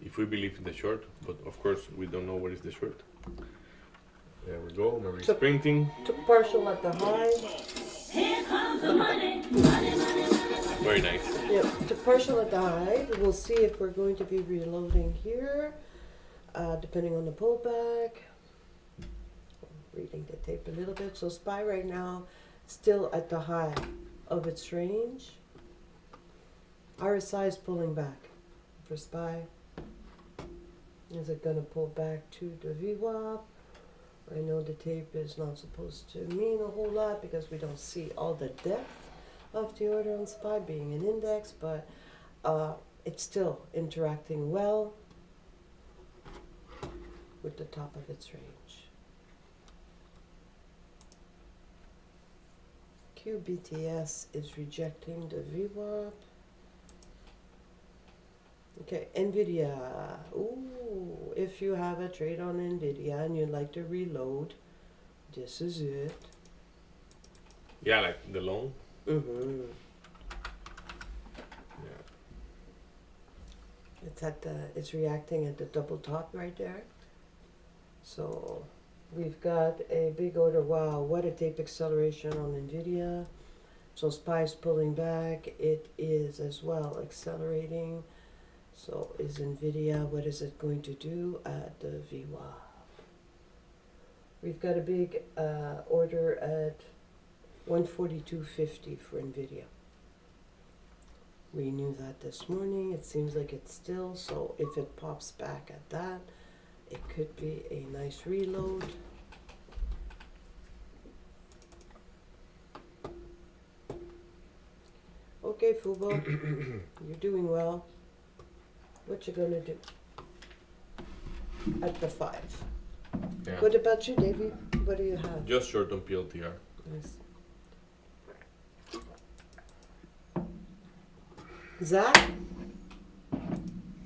If we believe in the short, but of course we don't know where is the short. There we go. Mary's printing. Took partial at the high. Here comes the money, money, money, money. Very nice. Yeah, took partial at the high. We'll see if we're going to be reloading here, depending on the pullback. Reading the tape a little bit. So SPY right now, still at the high of its range. RSI is pulling back for SPY. Is it going to pull back to the VWAP? I know the tape is not supposed to mean a whole lot because we don't see all the depth of the order on SPY being an index, but it's still interacting well with the top of its range. QBTS is rejecting the VWAP. Okay, NVIDIA. Ooh, if you have a trade on NVIDIA and you'd like to reload, this is it. Yeah, like the long. Mm-hmm. Yeah. It's reacting at the double top right there. So we've got a big order. Wow, what a tape acceleration on NVIDIA. So SPY's pulling back. It is as well accelerating. So is NVIDIA, what is it going to do at the VWAP? We've got a big order at 142.50 for NVIDIA. We knew that this morning. It seems like it's still, so if it pops back at that, it could be a nice reload. Okay, Fubo. You're doing well. What you gonna do? At the 5. Yeah. What about you, Davey? What do you have? Just short on PLTR. Nice. Zach?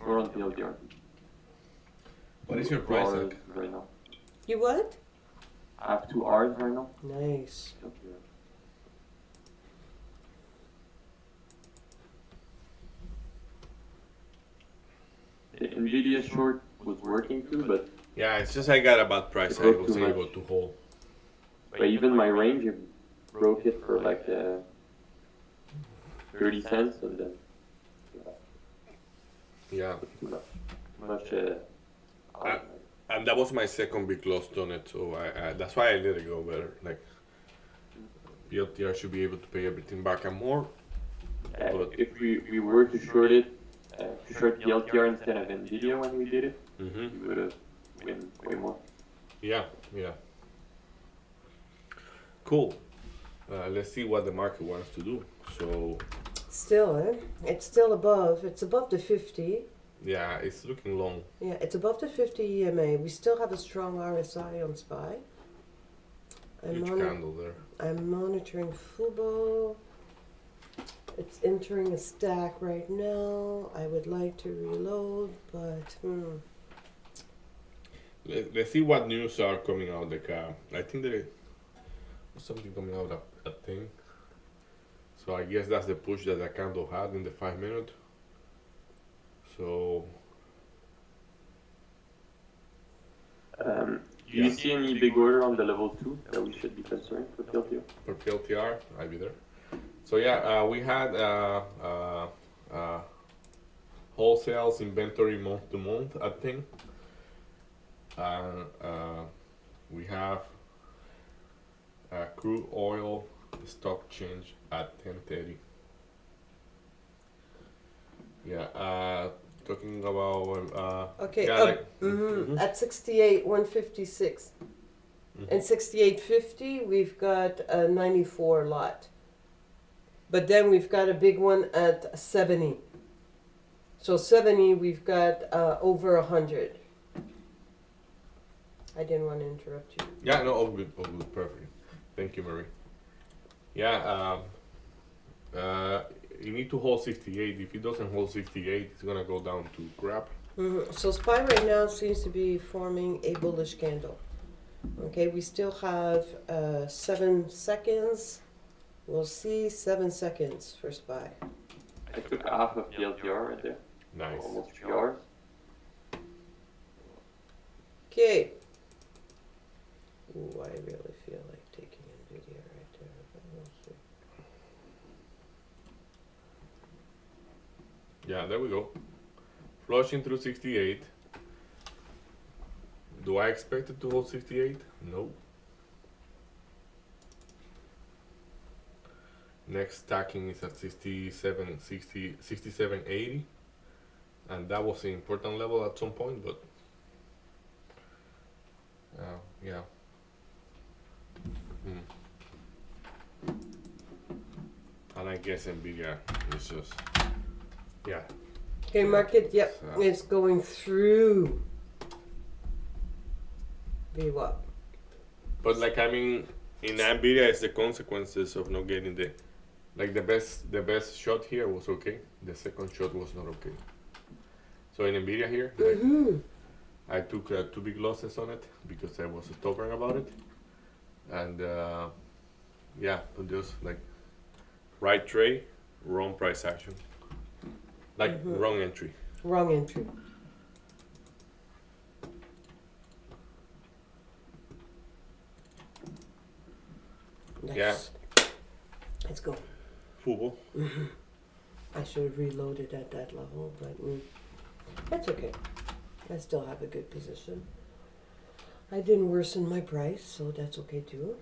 We're on PLDR. What is your 2 price hours tag? right now. You what? I have 2 hours right now. Nice. PLDR. The Nvidia short was working too, but Yeah, it's just I got a bad price. I Broke was too much. able to hold. even my range, it broke it for like 30 cents, and then Yeah. too much. And that was my second big loss on it, so I that's why I let it go better. Like PLTR should be able to pay everything back and more. If we were to short it, to short the LTR instead of Nvidia when we did it, Mm-hmm. we would have win way more. Yeah, yeah. Cool. Let's see what the market wants to do. So Still, it's still above. It's above the 50. yeah, it's looking long. Yeah, it's above the 50 EMA. We still have a strong RSI on SPY. Huge candle there. I'm monitoring Fubo. It's entering a stack right now. I would like to reload, but Let's see what news are coming out. Like I think there is something coming out of a thing. So I guess that's the push that the candle had in the 5 minute. So Do you see any big order on the level 2 that we should be concerned for PLTO? for PLTR, I'll be there. So yeah, we had wholesales inventory month to month, I think. We have crude oil stock change at 10:30. Yeah, talking about okay. yeah, At 68, 156. And 68.50, we've got a 94 lot. But then we've got a big one at 70. So 70, we've got over 100. I didn't want to interrupt you. yeah, no, all good, perfect. Thank you, Marie. Yeah, you need to hold 68. If it doesn't hold 68, it's gonna go down to crap. So SPY right now seems to be forming a bullish candle. Okay, we still have 7 seconds. We'll see 7 seconds for SPY. I took half of PLTR right there. Nice. Almost 3 hours. Okay. Ooh, I really feel like taking Nvidia right there. But we'll see. Yeah, there we go. Flushing through 68. Do I expect it to hold 68? No. Next stacking is at 67.80. And that was an important level at some point, but yeah. And I guess Nvidia is just, yeah. Okay, market, yep, So- it's going through VWAP. But like I mean, in Nvidia, it's the consequences of not getting the, like the best shot here was okay. The second shot was not okay. So in Nvidia here, like, I took 2 big losses on it because I was stubborn about it, and yeah, but just like right trade, wrong price action, like wrong entry. Wrong entry. Nice. Yeah. Let's go. Football. I should have reloaded at that level, but that's okay. I still have a good position. I didn't worsen my price, so that's okay too.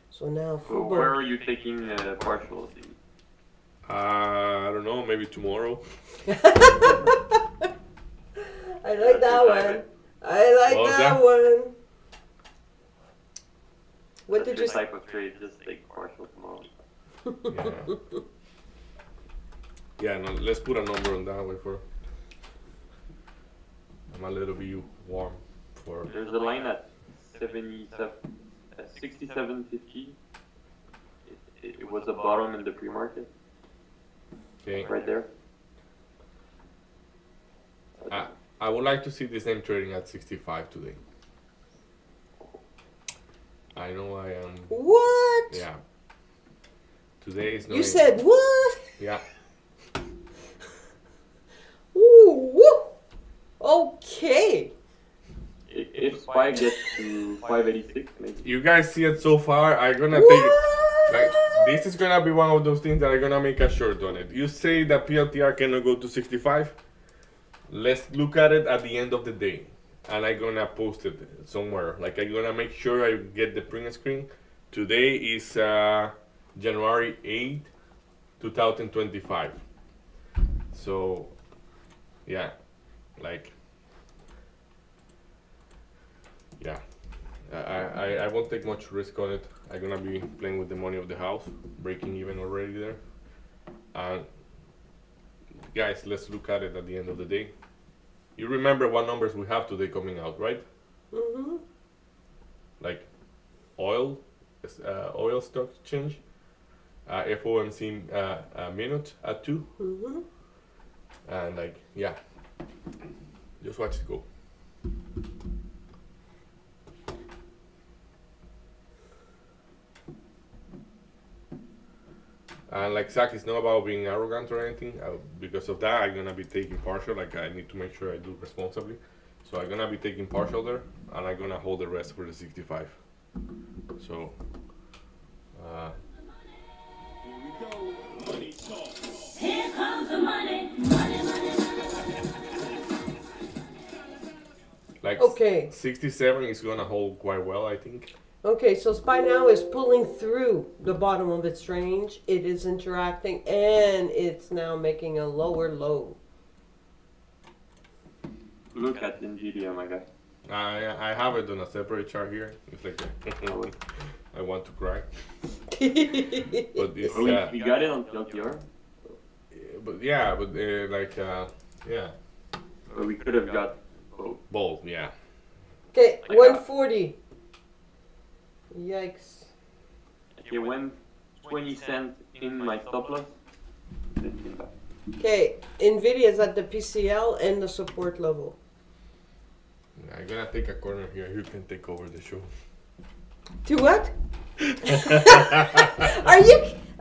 So now So where Fubo. are you taking partial? I don't know, maybe tomorrow. I like that one. I like What was that that? one. What That's did your you say? type of trade, just take partial tomorrow. Yeah. Yeah, no, let's put a number on that way for. I'm a little bit warm for. There's a line at 67.50. It was the bottom in the pre-market, Okay. right there. I would like to see this name trading at 65 today. I know I am. What? Yeah. Today is no. You said what? Yeah. Ooh, woo. Okay. If SPY gets to 586, maybe. You guys see it so far. I'm gonna What? take. Like, this is gonna be one of those things that I'm gonna make a short on it. You say that PLTR cannot go to 65. Let's look at it at the end of the day, and I'm gonna post it somewhere. Like, I'm gonna make sure I get the print screen. Today is January 8th, 2025. So, yeah, like, yeah. I won't take much risk on it. I'm gonna be playing with the money of the house, breaking even already there. And guys, let's look at it at the end of the day. You remember what numbers we have today coming out, right? Mm-hmm. Like oil stock exchange, FOMC minute at 2, Mm-hmm. and like, yeah, just watch it go. And like Zach, it's not about being arrogant or anything. Because of that, I'm gonna be taking partial. Like, I need to make sure I do responsibly. So I'm gonna be taking partial there, and I'm gonna hold the rest for the 65. So, Here comes the money. Money, money, money. like, Okay. 67 is gonna hold quite well, I think. Okay, so SPY now is pulling through the bottom of its range. It is interacting and it's now making a lower low. Look at NVIDIA, my guy. I have it on a separate chart here. It's like I want to cry. But this, We got it on LTR, but yeah, but yeah, but we could have got both. both, yeah. Okay, Like 140. Yikes. It went 20 cents in my stop loss. Then came back. Okay, Nvidia is at the PCL and the support level. I'm gonna take a corner here. You can take over the show. To what? Are you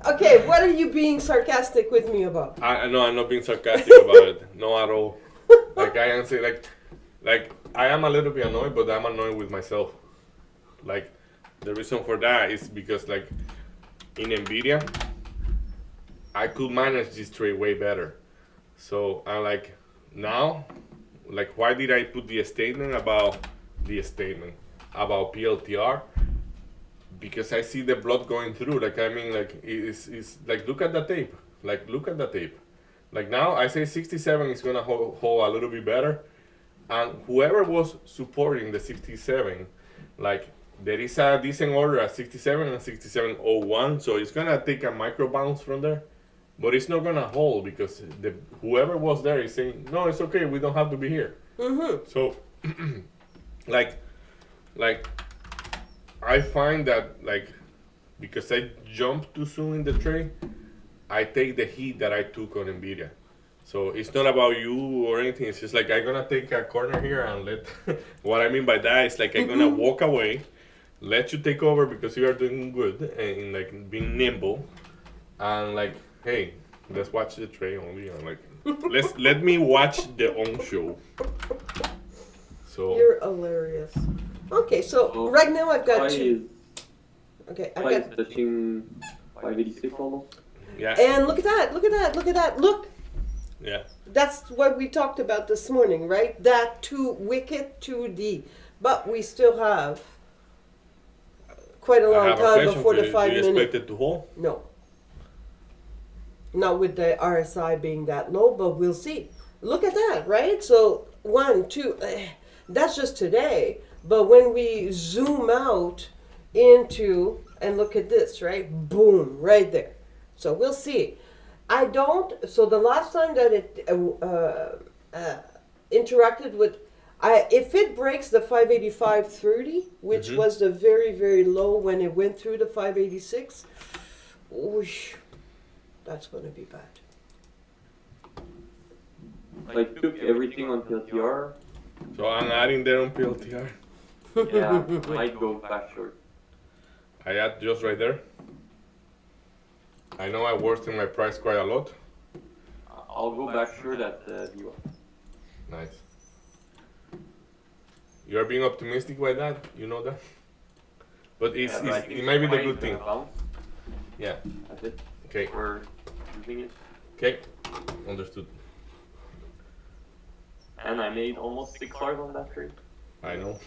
okay? What are you being sarcastic with me about? I know I'm not being sarcastic about it. No, at all. Like, I answer, like I am a little bit annoyed, but I'm annoyed with myself. Like, the reason for that is because, like, in Nvidia, I could manage this trade way better. So I'm like, now, like, why did I put the statement about PLTR? Because I see the blood going through. Like, I mean, like, it's like, look at the tape. Like, look at the tape. Like, now I say 67 is gonna hold a little bit better, and whoever was supporting the 67, like, there is a decent order at 67 and 67.01, so it's gonna take a micro bounce from there, but it's not gonna hold because whoever was there is saying, no, it's okay, we don't have to be here. Mm-hmm. So, like, I find that, like, because I jumped too soon in the trade, I take the heat that I took on Nvidia. So it's not about you or anything. It's just like, I'm gonna take a corner here and let. What I mean by that is, like, I'm gonna walk away, let you take over because you are doing good and like being nimble, and like, hey, let's watch the trade only, and like, let me watch the own show. So You're hilarious. Okay, so right now I've got two. Okay, I've SPY got. is touching 586 almost. yeah, And look at that! Look at that! Look at that! Look. yeah. That's what we talked about this morning, right? That wicket 2D. But we still have quite a I long have a time question before for the you. 5 Do you minute. expect it to hold? No. Not with the RSI being that low, but we'll see. Look at that, right? So 1, 2, that's just today. But when we zoom out into, and look at this, right? Boom, right there. So we'll see. I don't, so the last time that it interacted with, if it breaks the 585.30, which Mhm. was the very, very low when it went through the 586, whoosh, that's going to be bad. So I took everything on TLTR. So I'm adding there on PLTR. Yeah, might go back short. I add just right there. I know I worsened my price quite a lot. I'll go back short at VWAP. Nice. You're being optimistic by that, you know that? But Yeah, but I think it might be the price good thing. gonna bounce. Yeah. That's it. Okay. We're using it. Okay. Understood. And I made almost $6 on that trade. I know.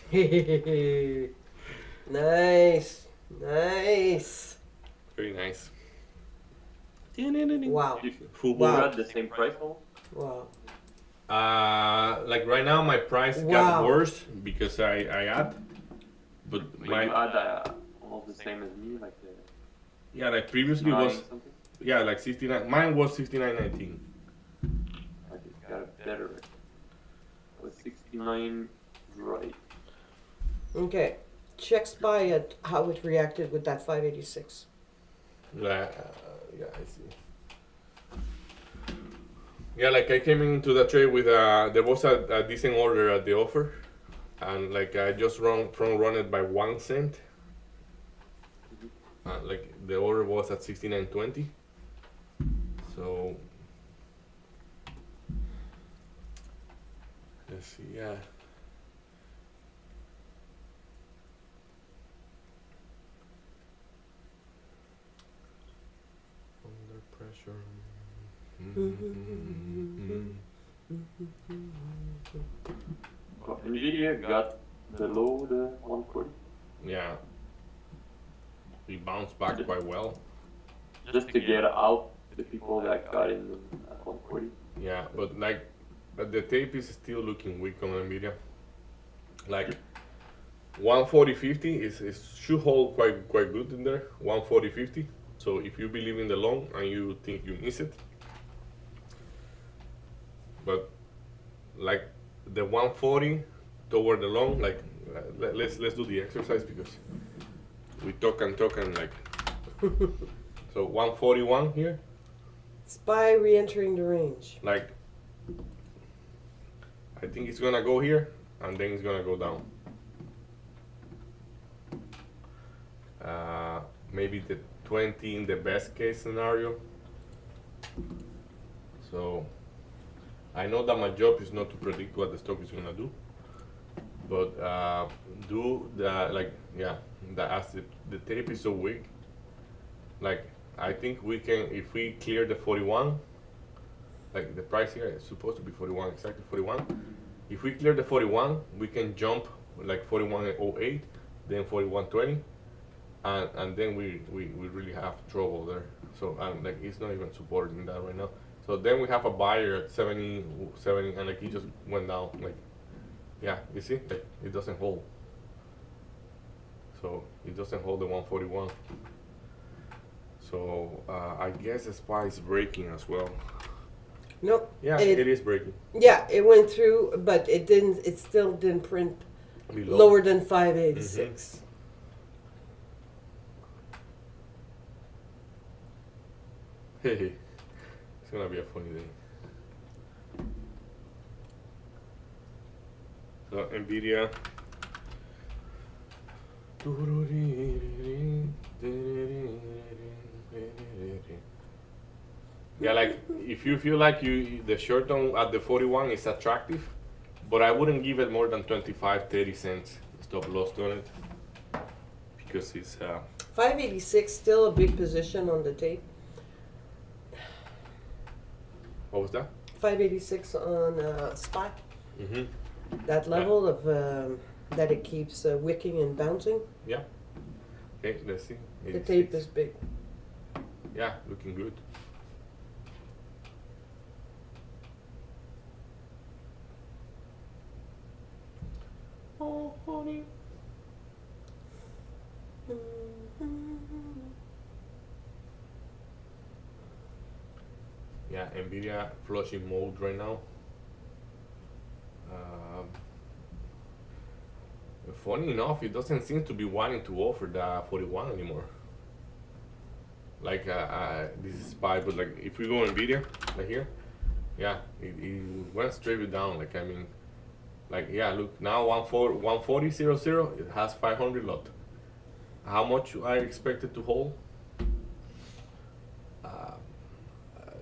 Nice. Nice. Very nice. Wow. Full We're Wow. at the same price almost. Wow. Like right now, my price got Wow. worse because I add. But But my you had almost the same as me, like yeah, like previously 9 was something. yeah like 69. Mine was 69.19. I just got a better. It was 69 right. Okay. Check SPY at how it reacted with that 586. Yeah, I see. Yeah, like I came into the trade with there was a decent order at the offer, and like I just run it by 1 cent. Like the order was at 69.20. So let's see, yeah. Under pressure. Well, Nvidia got below the 140 Yeah. We bounced back quite well. just to get out the people that got in at 140. Yeah, but the tape is still looking weak on Nvidia. Like 140.50 is should hold quite good in there. 140.50. So if you believe in the long and you think you miss it, but like the 140 toward the long, like let's do the exercise because we talk and like so 141 here, SPY re-entering the range. like I think it's gonna go here and then it's gonna go down. Maybe the 20 in the best case scenario. So I know that my job is not to predict what the stock is gonna do, but do the like yeah, as the tape is so weak, like I think we can, if we clear the 41, like the price here is supposed to be 41, exactly 41. If we clear the 41, we can jump like 41.08, then 41.20, and then we really have trouble there. So like it's not even supporting that right now. So then we have a buyer at 70, and like he just went down. Like yeah, you see, like it doesn't hold. So it doesn't hold the 141. So I guess the SPY is breaking as well. Nope. Yeah, it is breaking. Yeah, it went through, but it didn't. It still didn't print Below. lower than 586. Hey, it's gonna be a funny day. So Nvidia. Yeah, like if you feel like the short on at the 41 is attractive, but I wouldn't give it more than 25-30 cents stop loss on it because it's 586 still a big position on the tape. what was that? 586 on SPY. Mm-hmm. That level of that it keeps wicking and bouncing. Yeah. Okay, let's see. The tape 86. is big. Yeah, looking good. Oh, honey. Nvidia flushing mode right now. Funny enough, it doesn't seem to be wanting to offer the 41 anymore. Like this is SPY, but like if we go Nvidia, like here, yeah, it went straight down. Like I mean, like yeah, look now 140.00. It has 500 lot. How much I expected to hold?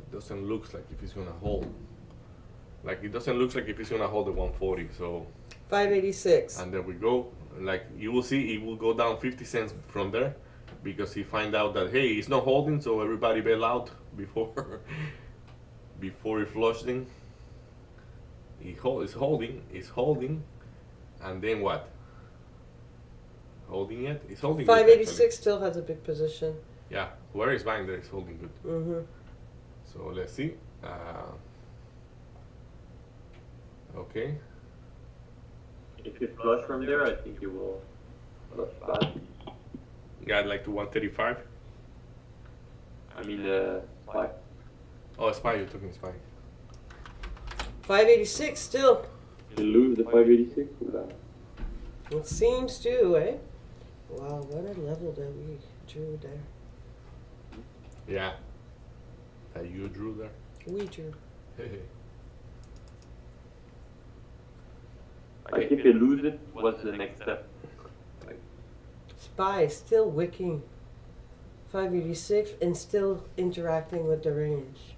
Doesn't look like if it's gonna hold. Like it doesn't look like if it's gonna hold the 140. So 586. and there we go. Like you will see, it will go down 50 cents from there because he find out that hey, it's not holding, so everybody bail out before before it flushing. It's holding, and then what? Holding it? It's holding. 586 still has a big position. Yeah, whoever is buying there is holding good. Mm-hmm. So let's see. Okay. If you flush from there, I think you will flush back. Yeah, I'd like to 135. I mean, SPY. Oh, SPY, you're talking SPY. 586 still. You lose the 586 with that. It seems to, eh? Wow, what a level that we drew there. Yeah. That you drew there. We drew. Like if you lose it, what's the next step? Like, SPY is still wicking 586 and still interacting with the range.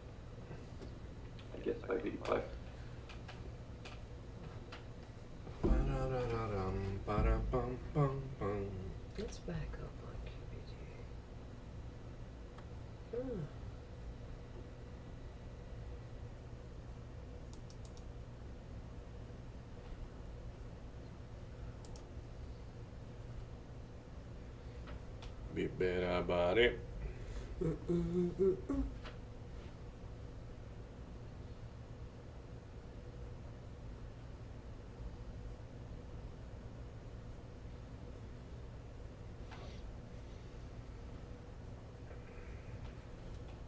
I guess 585. Let's back up on QBD. Hmm. Be better about it.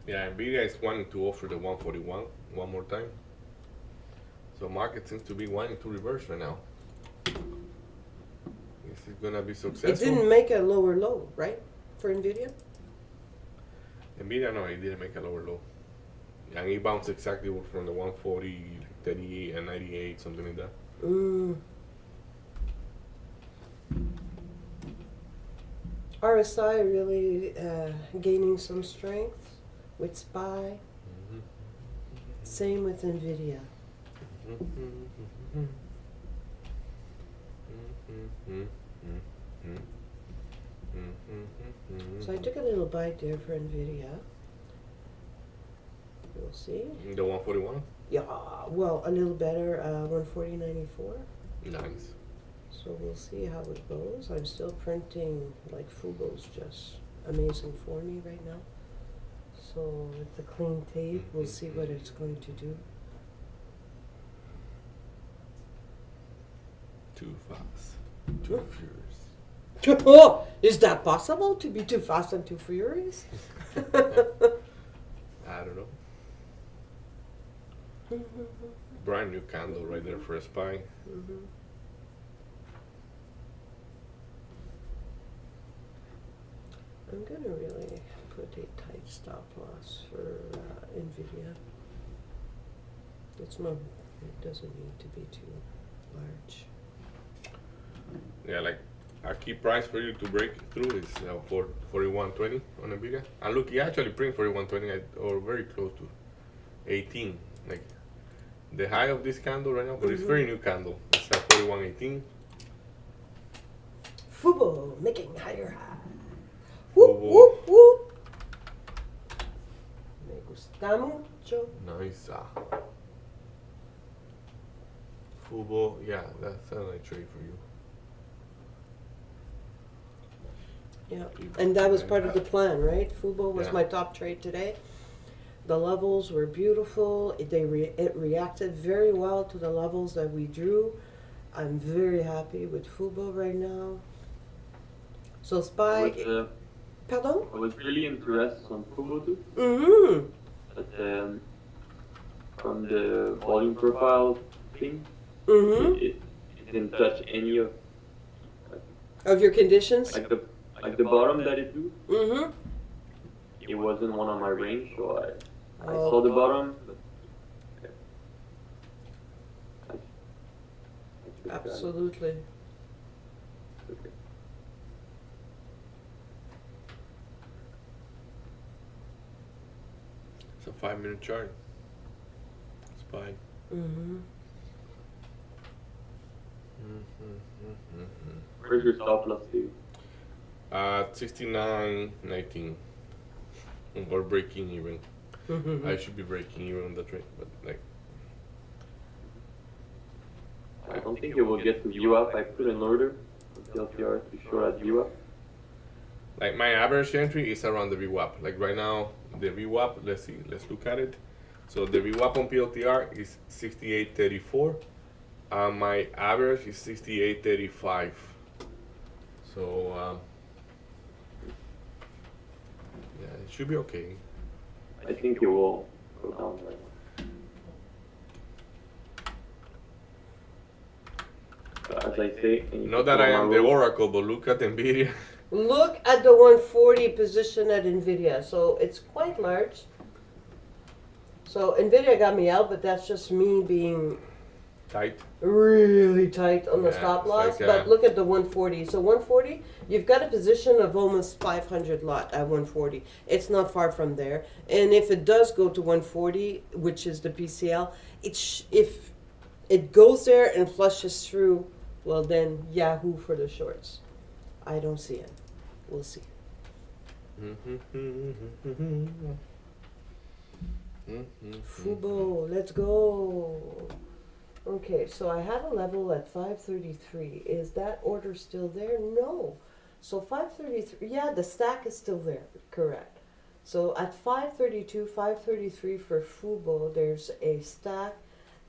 Yeah, Nvidia is wanting to offer the 141 one more time. So market seems to be wanting to reverse right now. Is it gonna be successful? It didn't make a lower low, right? For Nvidia? Nvidia, no, it didn't make a lower low. And it bounced exactly from the 140, 38, and 98, something like that. RSI really gaining some strength with SPY. Same with Nvidia. So I took a little bite there for Nvidia. We'll see. The 141? Yeah, well, a little better, 140.94. Nice. So we'll see how it goes. I'm still printing, like Fubo's just amazing for me right now. So with the clean tape, we'll see what it's going to do. Too fast. Too furious. Oh, is that possible, to be too fast and too furious? I don't know. Brand new candle right there for a SPY. I'm gonna really put a tight stop loss for Nvidia. It's not. It doesn't need to be too large. Yeah, like a key price for you to break through is for 41.20 on Nvidia. And look, you actually print 41.20 or very close to 18. Like the high of this candle right now, but it's very new candle. It's at 41.18. Fubo making higher high. Whoop whoop whoop. Me gusta mucho. Nice. Fubo, yeah, that's a nice trade for you. Yeah, and that was part of the plan, right? Fubo was Yeah. my top trade today. The levels were beautiful. It reacted very well to the levels that we drew. I'm very happy with Fubo right now. So SPY. Pardon? I was really interested on Fubo too, Mm-hmm. but from the volume profile thing. Mm-hmm. It didn't touch any Of your conditions? like the bottom that it do. Mm-hmm. It wasn't one on my range, so I Oh. saw the bottom, but yeah. I took, Absolutely. okay. It's a 5-minute chart. SPY. Mm-hmm. Where's your stop loss, dude? 69.19. Or breaking even. Mm-hmm. I should be breaking even on the trade, but like I don't think it will get to VWAP. I put an order on TLTR to show at VWAP. Like my average entry is around the VWAP. Like right now, the VWAP, let's see, let's look at it. So the VWAP on PLTR is 68.34. My average is 68.35. So yeah, it should be okay. I think it will go down right now. But as I say, Not that I am the oracle, but look at Nvidia. Look at the 140 position at NVIDIA. So it's quite large. So NVIDIA got me out, but that's just me being Tight. really tight on the Yeah, stop it's loss. like, But look at the 140. So 140, you've got a position of almost 500 lot at 140. It's not far from there. And if it does go to 140, which is the PCL, if it goes there and flushes through, well then Yahoo for the shorts. I don't see it. We'll see. Fubo, let's go. Okay, so I have a level at 533. Is that order still there? No. So 533, yeah, the stack is still there, correct. So at 532, 533 for Fubo, there's a stack,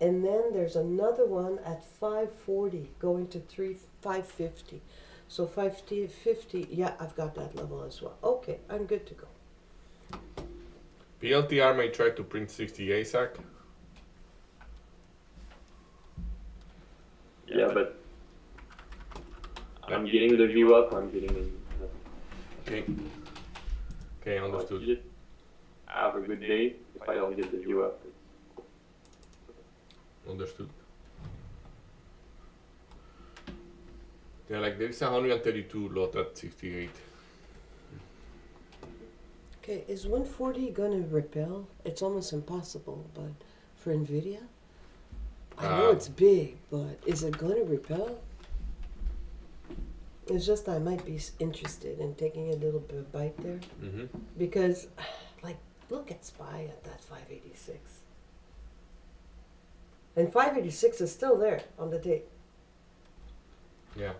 and then there's another one at 540 going to 550. So 550, yeah, I've got that level as well. Okay, I'm good to go. PLTR may try to print 68 SAC. Yeah, but I'm getting the VWAP, I'm getting in. Okay. Okay, understood. Just have a good day if I don't get the VWAP. Understood. Yeah, like there is 132 lot at 68. Okay, is 140 gonna repel? It's almost impossible, but for NVIDIA? I know it's big, but is it gonna repel? It's just I might be interested in taking a little bit of bite there. Mm-hmm. Because, like, look at SPY at that 586. And 586 is still there on the tape. Yeah.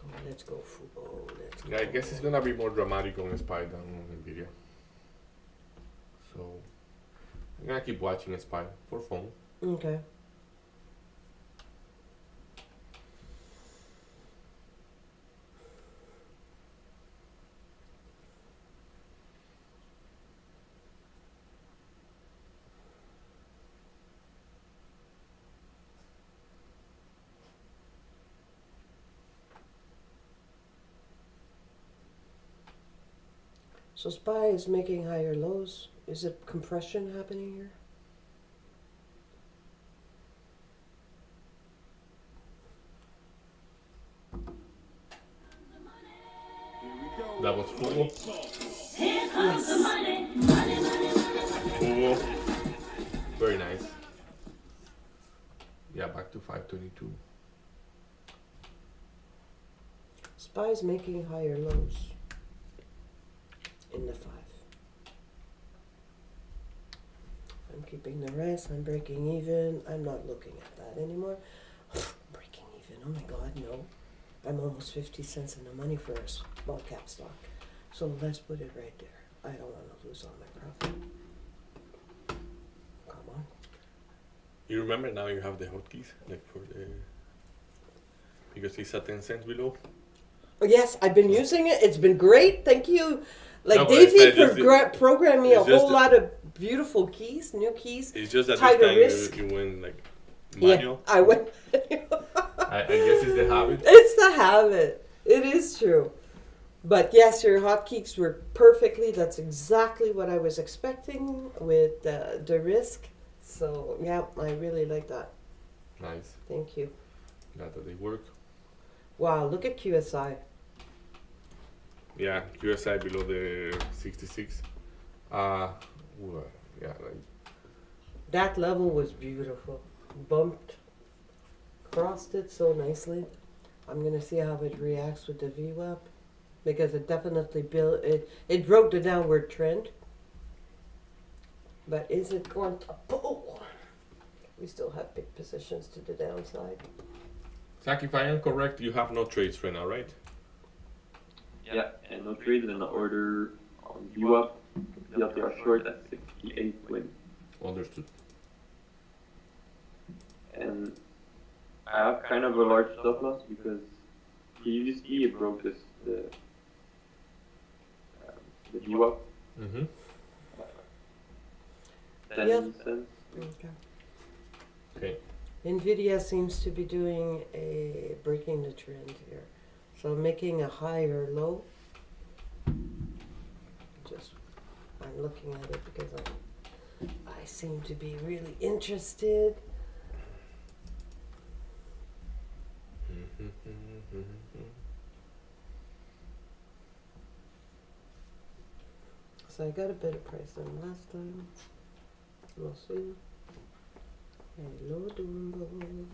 Oh, let's go, Fubo. Let's go. Yeah, I guess it's gonna be more dramatic on SPY than on Nvidia. So I'm gonna keep watching SPY for fun. Okay. So SPY is making higher lows. Is it compression happening here? That was full. Here comes the money, money, money, money. Full. Very nice. Yeah, back to 522. SPY is making higher lows in the 5. I'm keeping the rest. I'm breaking even. I'm not looking at that anymore. Breaking even. Oh my God, no. I'm almost 50 cents in the money for a small cap stock. So let's put it right there. I don't want to lose all my profit. Come on. You remember now you have the hotkeys, like for the, because it's at 10 cents below. Oh, yes, I've been using it. It's been great. Thank you, Like No, but it's Davey not just programmed me a it's just whole the- lot of beautiful keys, new keys. It's just that Tighter this risk. time you went like Yeah, manual. I went. I guess it's the habit. It's the habit. It is true. But yes, your hotkeys were perfectly. That's exactly what I was expecting with the risk. So yeah, I really like that. Nice. Thank you. Glad that they work. Wow, look at QSI. Yeah, QSI below the 66. Well, yeah, like That level was beautiful. Bumped, crossed it so nicely. I'm gonna see how it reacts with the VWAP because it definitely built it. It broke the downward trend. But is it going to pull? We still have big positions to the downside. Zach, if I am correct, you have no trades right now, right? Yeah, and no trades in the order on VWAP. LTR short at 68 win. Understood. And I have kind of a large stop loss because previously it broke the VWAP Mm-hmm. 10 Yeah. cents. Okay. Okay. Nvidia seems to be doing a breaking the trend here. So making a higher low. Just I'm looking at it because I seem to be really interested. So I got a better price than last time. We'll see. Hello, Dumbo.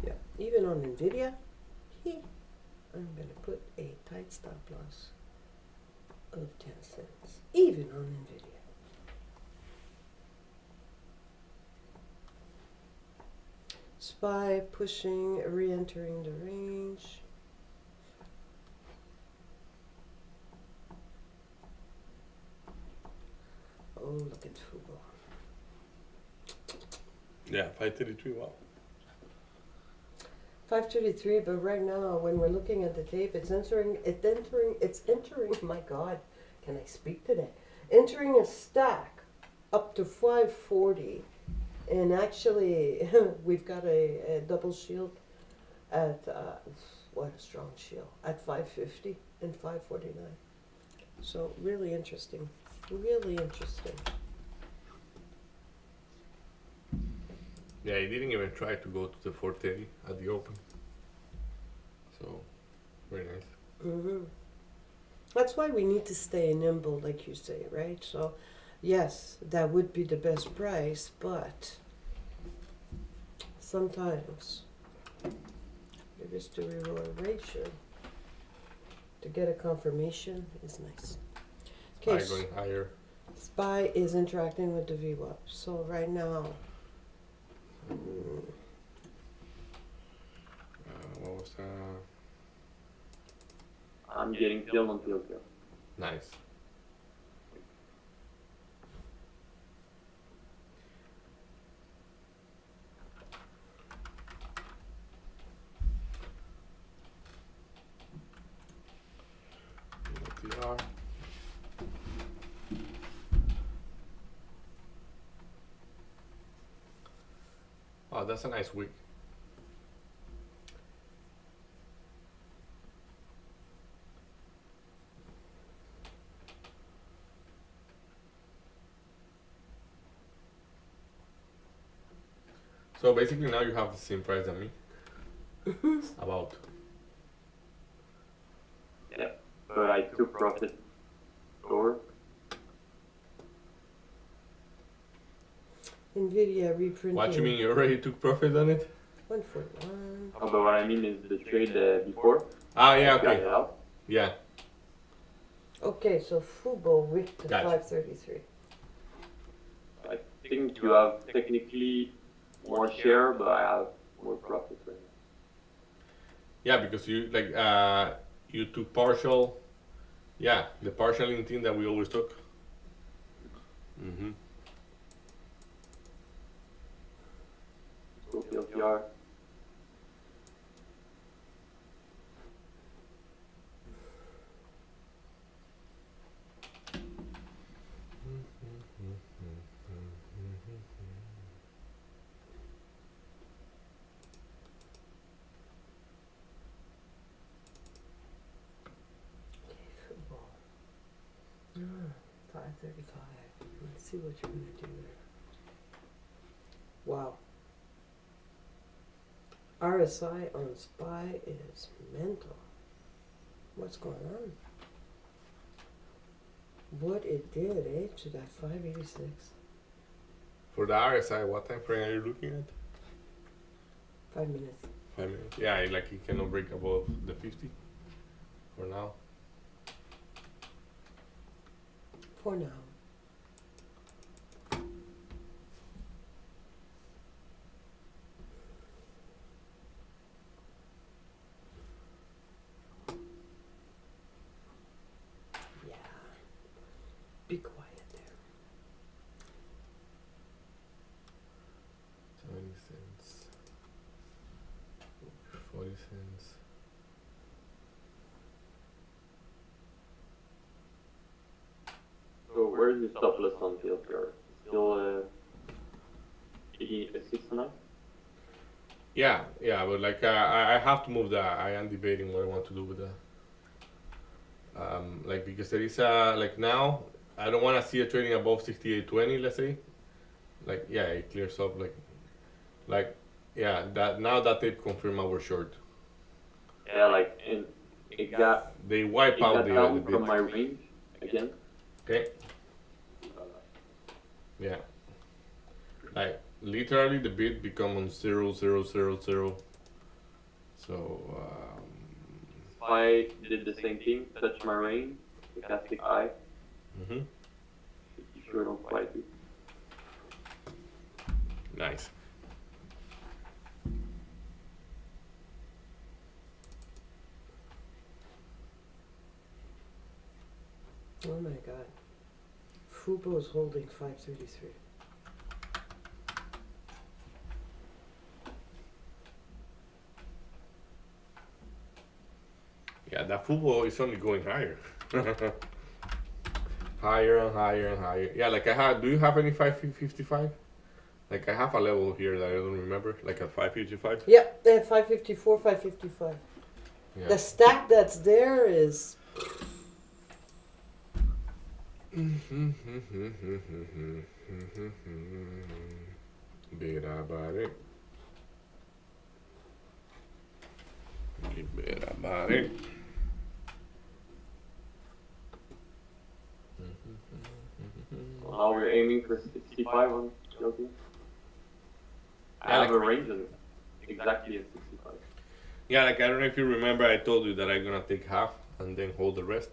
Yeah, even on Nvidia, I'm gonna put a tight stop loss of 10 cents. Even on Nvidia. SPY pushing, re-entering the range. Oh, look at Fubo. Yeah, 533. Wow. 533, but right now, when we're looking at the tape, it's entering, my God, can I speak today? Entering a stack up to 540. And actually, we've got a double shield at, what a strong shield, at 550 and 549. So really interesting, really interesting. Yeah, he didn't even try to go to the 430 at the open. So, very nice. Hmm. That's why we need to stay nimble, like you say, right? So, yes, that would be the best price, but sometimes the risk to reward ratio to get a confirmation is nice. SPY Okay, going higher. SPY is interacting with the VWAP. So right now, What was that? I'm getting filled on TLTR. Nice. LTR. Oh, that's a nice week. So basically now you have the same price than me. About. Yeah, but I took profit lower. Nvidia reprinting. What you mean, you already took profit on it? 141. Oh, but what I mean is the trade before. Ah, yeah, I got it okay. out. Yeah. Okay, so Fubo wicked to Gotcha. 533. I think you have technically more share, but I have more profit right now. Yeah, because you you took partial. Yeah, the partialing thing that we always took. Mm-hmm. So TLTR. 535. Let's see what you're gonna do there. Wow. RSI on SPY is mental. What's going on? What it did, to that 586. For the RSI, what time frame are you looking at? 5 minutes. 5 minutes. Yeah, like it cannot break above the 50 for now. For now. Yeah. Be quiet there. 70 cents. 40 cents. So where's your stop loss on TLPR? Still 69? Yeah, but like I have to move that. I am debating what I want to do with that. Like because there is like now I don't want to see it trading above 68.20. Let's say, like yeah, it clears up like yeah that now that they confirm our short. Yeah, like, and They wipe it out got the down bid. from my range again. Okay. Yeah. Like literally the bid become on 0.0000. So I did the same thing, touched my range, stochastic eye, mhm. sure don't quite do. Nice. Oh my god. Fubo is holding 533. Yeah, that football is only going higher. Higher and higher and higher. Yeah, like I have. Do you have any 555? Like I have a level here that I don't remember, like a 555. Yeah, 554, 555. Yeah. The stack that's there is. Berabare. Berabare. Now we're aiming for 65 on TLT. I Yeah, have a like- range of exactly at 65. Yeah, like I don't know if you remember, I told you that I'm gonna take half and then hold the rest.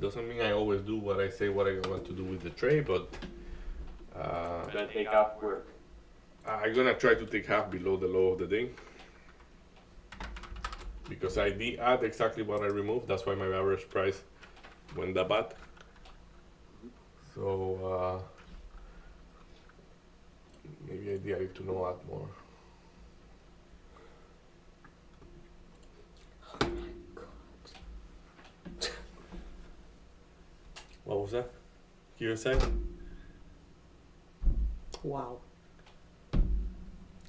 Doesn't mean I always do what I say what I want to do with the trade, but I'm gonna take off where? I'm gonna try to take half below the low of the day. Because I did add exactly what I removed, that's why my average price went that bad. So maybe I need to know add more. Oh my god. What was that? You said? Wow.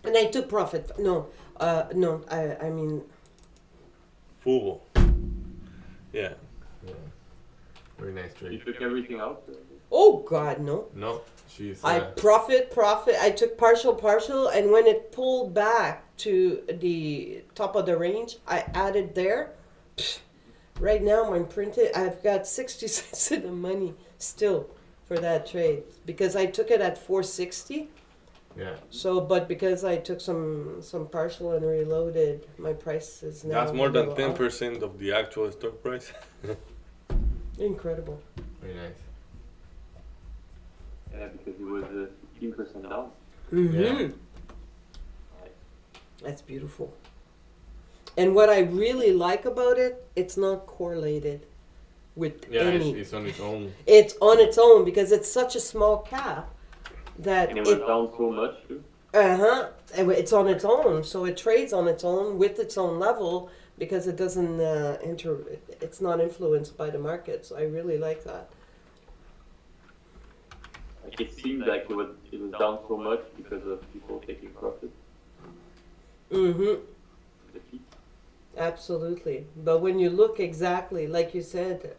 And I took profit. No, I mean. Full. Yeah. Very nice You trade. took everything out? Oh god, no. No, she's. I profit. I took partial, and when it pulled back to the top of the range, I added there. Pfft, right now, I'm printed. I've got 60 cents in the money still for that trade because I took it at 460. Yeah. So, but because I took some partial and reloaded, my price is now. That's more a than little up. 10% of the actual stock price. Incredible. Very nice. Yeah, because it was 15% down. Mm-hmm. Yeah. That's beautiful. And what I really like about it, it's not correlated with Yeah, any. it's on its own. It's on its own because it's such a small cap that And it went down so much too. It's on its own, so it trades on its own with its own level because it doesn't it's not influenced by the market. So I really like that. Like it seemed like it was down so much because of people taking profit. Mm-hmm. The peak. Absolutely. But when you look exactly, like you said,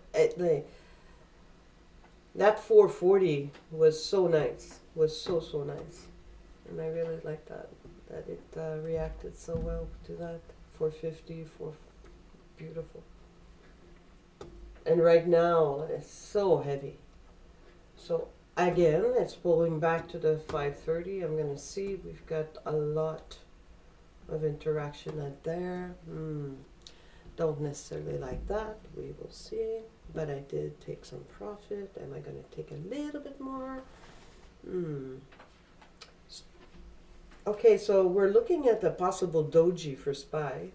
That 440 was so nice. Was so nice, and I really liked that it reacted so well to that 450. Beautiful. And right now it's so heavy. So again, it's pulling back to the 530. I'm gonna see. We've got a lot of interaction out there. Don't necessarily like that. We will see. But I did take some profit. Am I going to take a little bit more? Okay, so we're looking at the possible doji for SPY.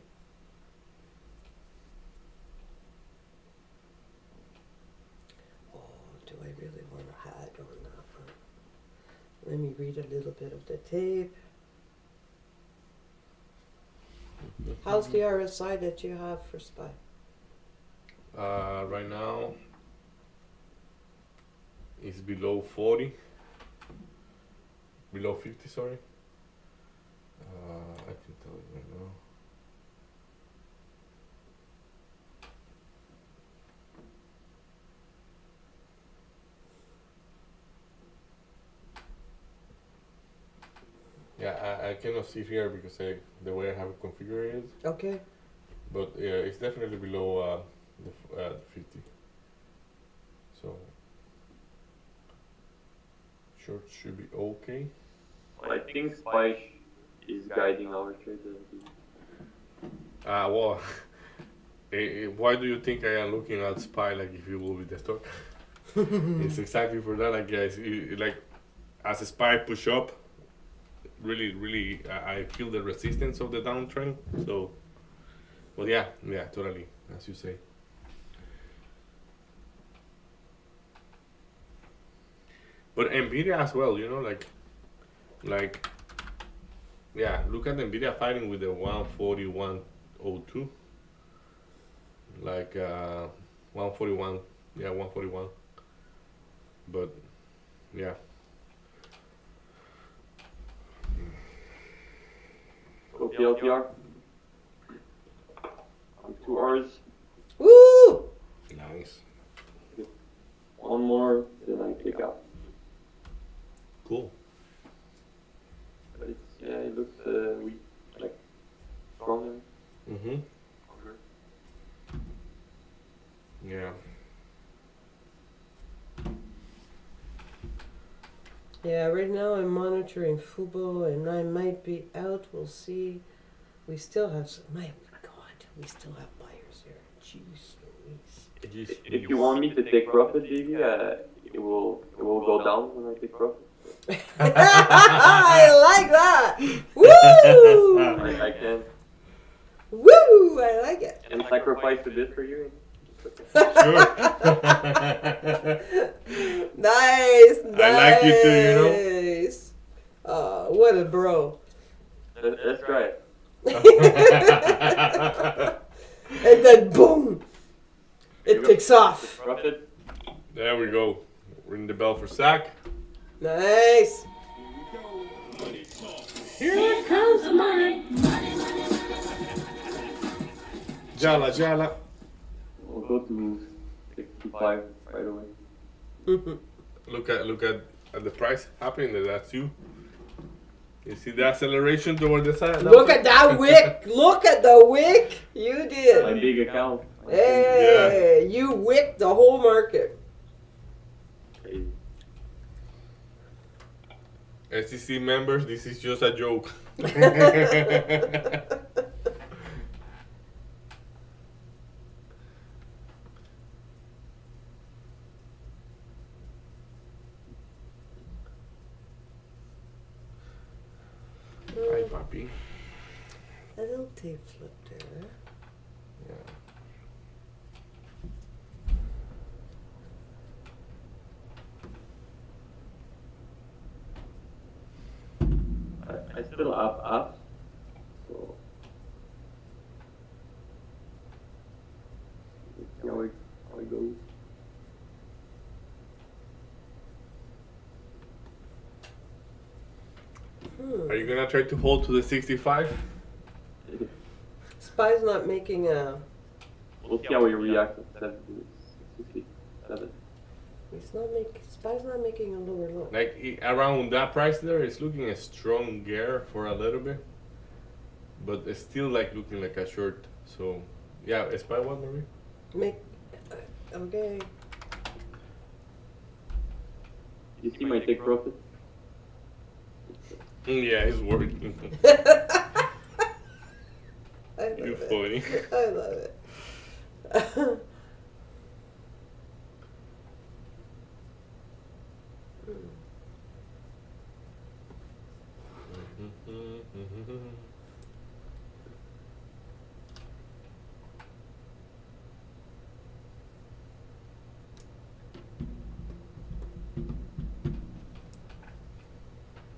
Oh, do I really want to hide on that one? Let me read a little bit of the tape. How's the RSI that you have for SPY? Right now, it's below 40. Below 50, sorry. I can tell you right now. Yeah, I cannot see here because the way I have it configured is. Okay. But yeah, it's definitely below the 50. So short should be okay. I think SPY is guiding our trade. Well, why do you think I am looking at SPY like if you will be the stock? It's exactly for that, I guess. Like as a SPY push up, really, I feel the resistance of the downtrend. So, but yeah, totally, as you say. But Nvidia as well, you know, like, yeah. Look at Nvidia fighting with the 141.02, like 141, yeah, 141. But yeah. Copy LTR. 2 hours. Woo! Nice. One more, then I take out. Cool. But it looks weak, like stronger. Mm-hmm. Yeah. Yeah, right now I'm monitoring Fubo and I might be out. We'll see. We still have some. My God, we still have buyers here. Jeez Louise. If you want me to take profit, JV, it will go down when I take profit. I like that. Woo! I can. Woo! I like it. And sacrifice a bit for you. Nice. I like you too, you know. Nice. What a bro. Let's try it. And then boom, it takes off. Profit. There we go. Ring the bell for sack. Nice. Here comes the money. Jala. We'll go to 65 right away. Look at the price happening. That's you. You see the acceleration toward the side. Look at that wick. Look at the wick. You My did. big account. Hey, you wicked the whole market. Crazy. SEC members, this is just a joke. Hi, papi. A little tape flip there. Yeah. I still up. So let's see how it goes. Are you gonna try to hold to the 65? Spy's not making a. We'll see how we react at 67. We Spy's not making a lower low. Like around that price there, it's looking a stronger for a little bit, but it's still like looking like a short. So yeah, SPY what, Marie? Make okay. You see my take profit? Yeah, it's working. I love You're it. funny. I love it.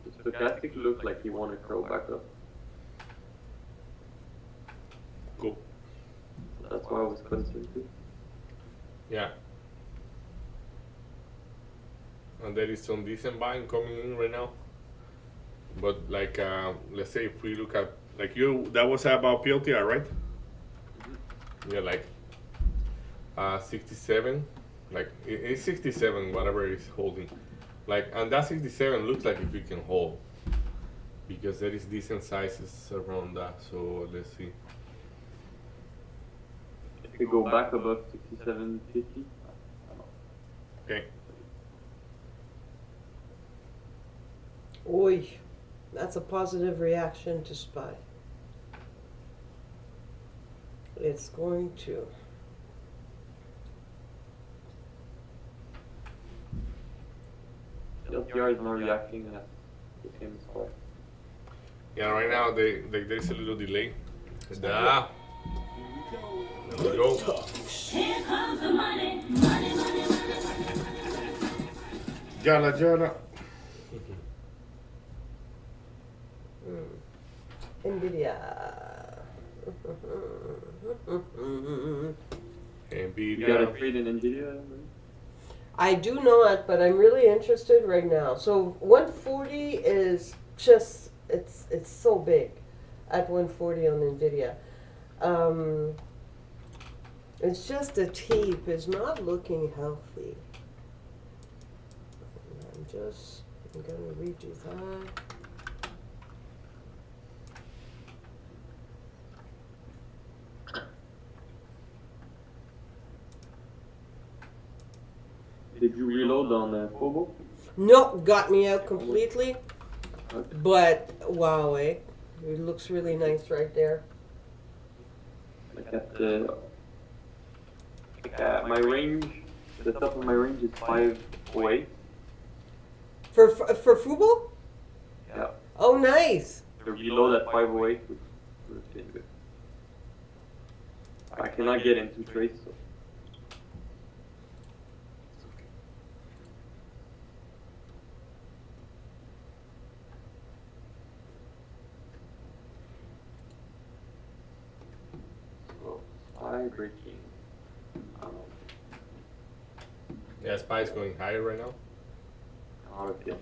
The stochastic looked like he wanted to curl back up. Cool. So that's why I was concerned too. Yeah. And there is some decent buying coming in right now. But like, let's say if we look at, like that was about PLTR, right? Yeah, like 67, like it's 67, whatever it's holding. Like, and that 67 looks like if we can hold, because there is decent sizes around that. So let's see. If we go back above 67.50, Okay. Oi, that's a positive reaction to SPY. It's going to. LTR is not reacting as the same as SPY. Yeah, right now there's a little delay. Da. There we go. Here comes the money, money, money, money. Jala jala. Nvidia. You got a Nvidia. trade in Nvidia? Right? I do not, but I'm really interested right now. So 140 is just it's so big at 140 on Nvidia. It's just the tape is not looking healthy. I'm gonna redo that. Did you reload on Kobo? No, got me out completely. Okay. But wow, it looks really nice right there. Like at my range, the top of my range is 508. For Fubo? Yeah. Oh, nice. The reload at 508 would have been good. I cannot get into trades, so. High breaking. Yeah, SPY is going higher right now. Out of it.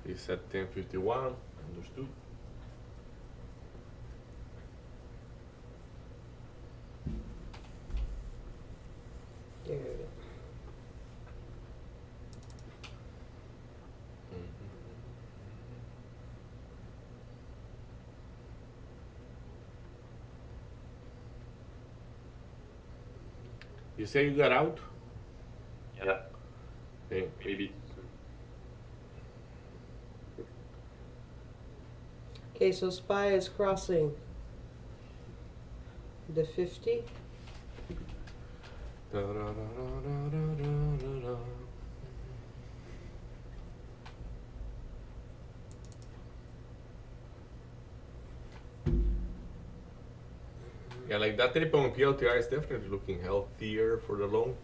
It's at 10:51. Understood. There we go. You say you got out? Yeah. Okay. Maybe. Okay, so SPY is crossing the 50. Da, da, da, da, da, da, da. Yeah, like that tape on PLTR is definitely looking healthier for the long.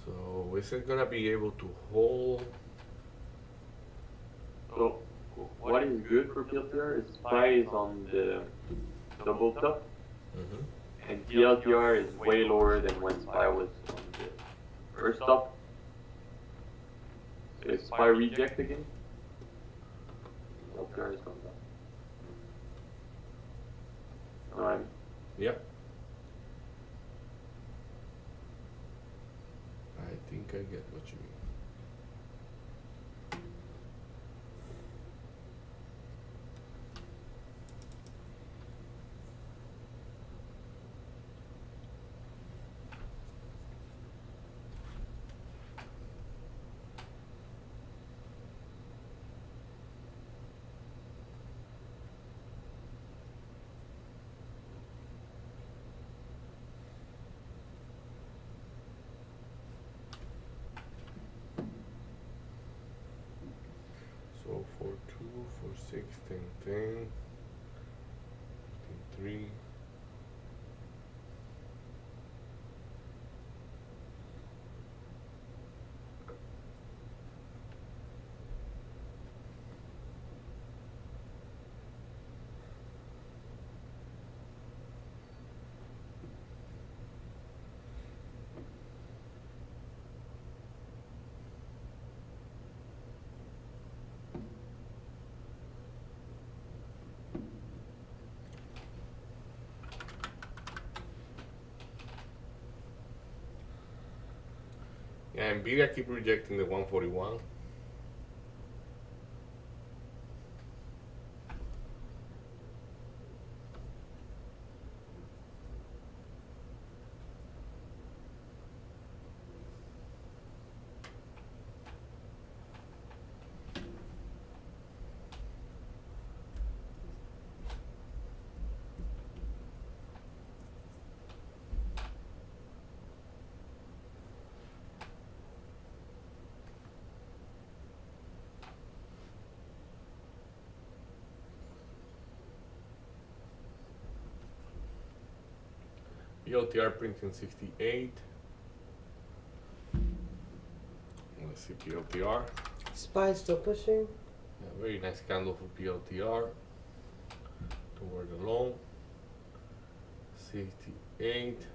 So is it gonna be able to hold? So, what is good for PLTR is SPY is on the double top, and PLTR is way lower than when SPY was on the first top. So if SPY reject again, PLTR is going down. Alright. Yep. I think I get what you mean. So 4, 2, 4, 6, 10, 10, 3. Yeah, Nvidia keep rejecting the 141. PLTR printing 68. Let's see PLTR. SPY still pushing. Yeah, very nice candle for PLTR. Toward the low. 68.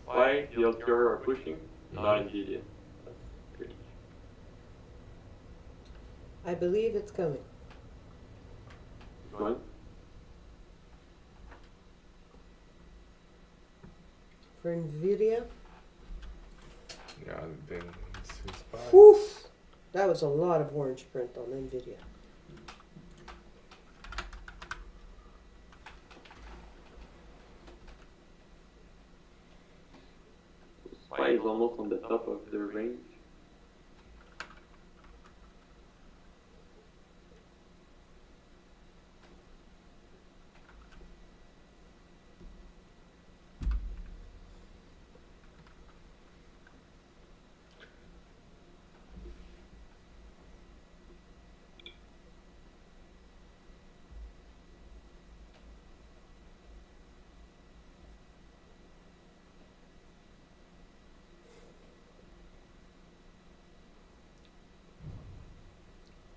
Why PLTR are pushing? Not Nvidia. Good. I believe it's coming. Go ahead. For Nvidia. Yeah, then it's SPY. Whew, that was a lot of orange print on Nvidia. SPY is almost on the top of the range.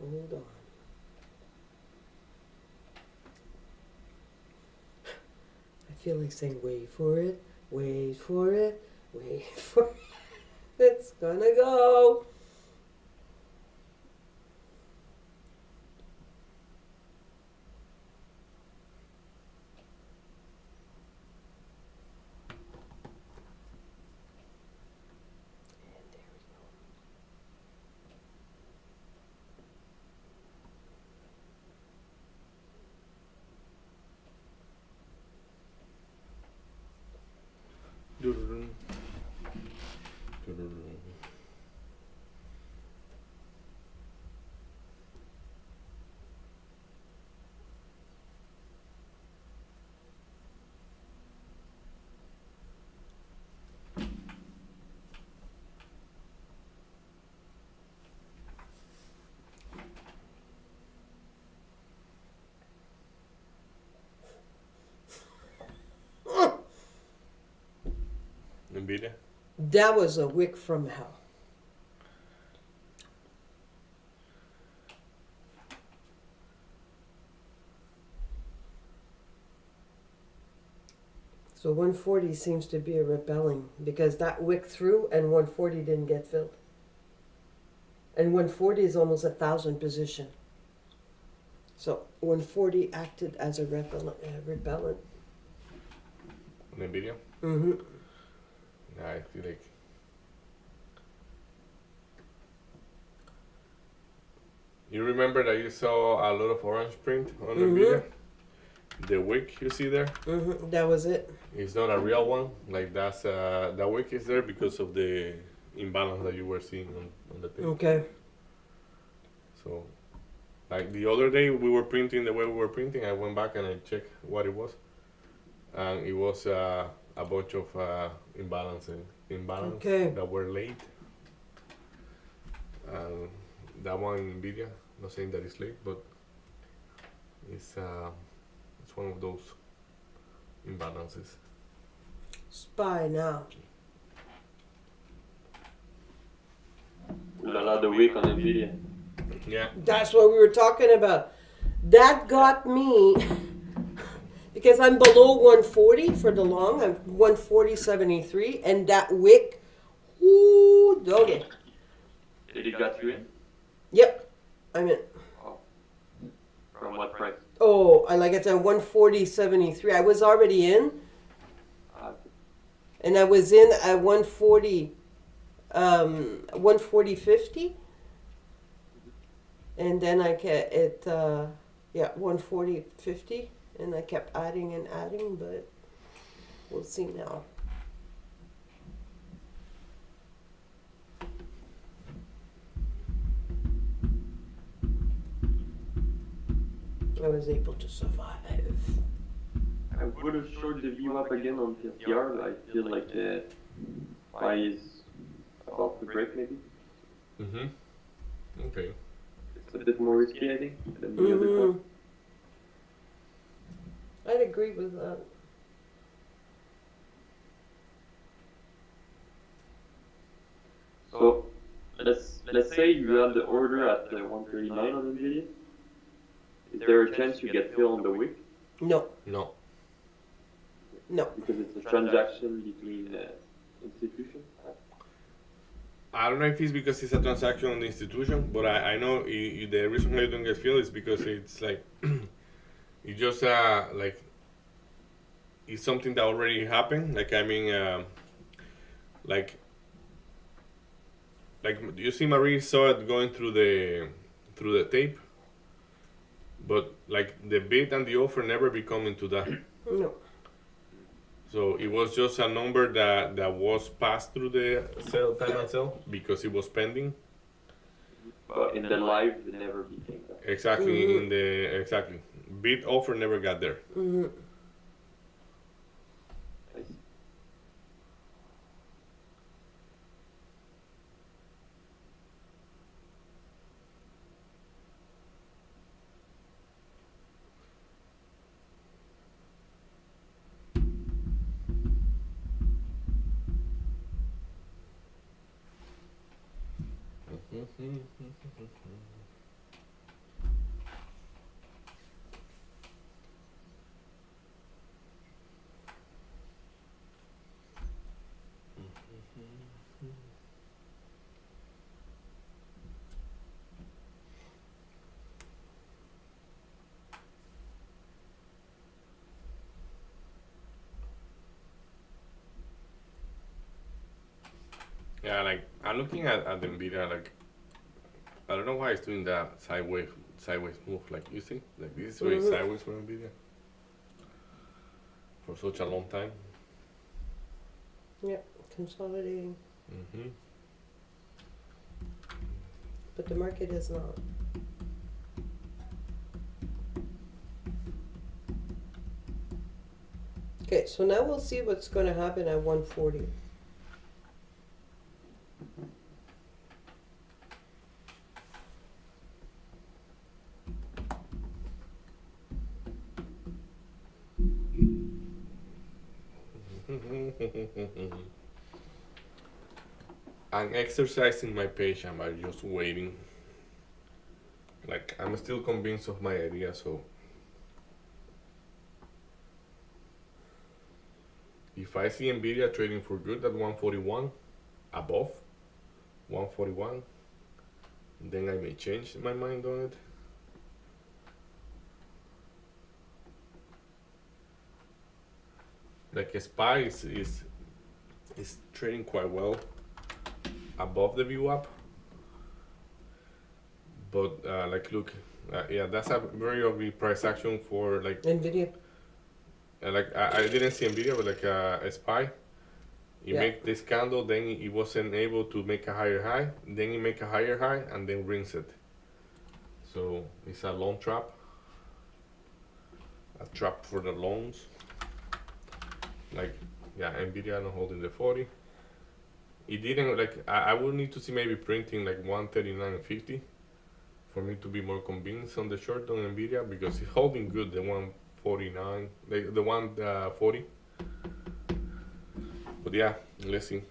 Hold on. I feel like saying, wait for it, wait for it, wait for it. It's gonna go. And there we go. Doo-doo-doo. Doo-doo-doo. Nvidia. That was a wick from hell. So 140 seems to be a rebelling because that wick through and 140 didn't get filled. And 140 is almost 1,000 position. So 140 acted as a repellent. On Nvidia. Mm-hmm. Yeah, I feel like you remember that you saw a lot of orange print on Nvidia. The wick you see there, Mm-hmm. That was it. it's not a real one. Like that's the wick is there because of the imbalance that you were seeing on the tape. Okay. So, like the other day we were printing the way we were printing, I went back and I checked what it was, and it was a bunch of imbalance Okay. that were late. That one in Nvidia, not saying that it's late, but it's one of those imbalances. Spy now. Ooh la la, the week on Nvidia. Yeah. That's what we were talking about. That got me because I'm below 140 for the long. I'm 140.73, and that wick, ooh, doggy. Did it got you in? Yep, I'm in. Oh. From what price? Oh, I like it at 140.73. I was already in, and I was in at 140, 140.50. And then I kept it, 140.50, and I kept adding and adding, but we'll see now. I was able to survive. I would have short the VWAP again on PTR, but I feel like buy is about to break maybe. Mhm. Okay. It's a bit more risky, I think, than the other one. I'd agree with that. So let's say you have the order at 139 on Nvidia. Is there a chance you get filled on the week? No, No. no. Because it's a transaction between institutions. I don't know if it's because it's a transaction on the institution, but I know the reason why you don't get filled is because it's like it just like it's something that already happened. Like I mean, like you see, Marie saw it going through the tape, but like the bid and the offer never become into that. No. So it was just a number that was passed through the sale time and sale because it was pending. But in the live, it never became that. Exactly in the exactly bid offer never got there. Mm-hmm. I see. Yeah, like I'm looking at the Nvidia, like I don't know why it's doing that sideways move. Like you see, like this is very sideways for Nvidia for such a long time. Yeah, consolidating. Mm-hmm. But the market is not. Okay, so now we'll see what's going to happen at 140. I'm exercising my patience by just waiting. Like I'm still convinced of my idea, so if I see Nvidia trading for good at 141, above 141, then I may change my mind on it. like SPY is trading quite well above the VWAP, but like look, yeah, that's a very obvious price action for like NVIDIA. like I didn't see Nvidia, but like a SPY. You Yeah. make this candle, then it wasn't able to make a higher high, then you make a higher high, and then rings it. So it's a long trap, a trap for the loans. Like, yeah, Nvidia not holding the 40. It didn't, like, I would need to see maybe printing like 139.50 for me to be more convinced on the short on Nvidia, because it's holding good, the 149, like the 140. But yeah, let's see.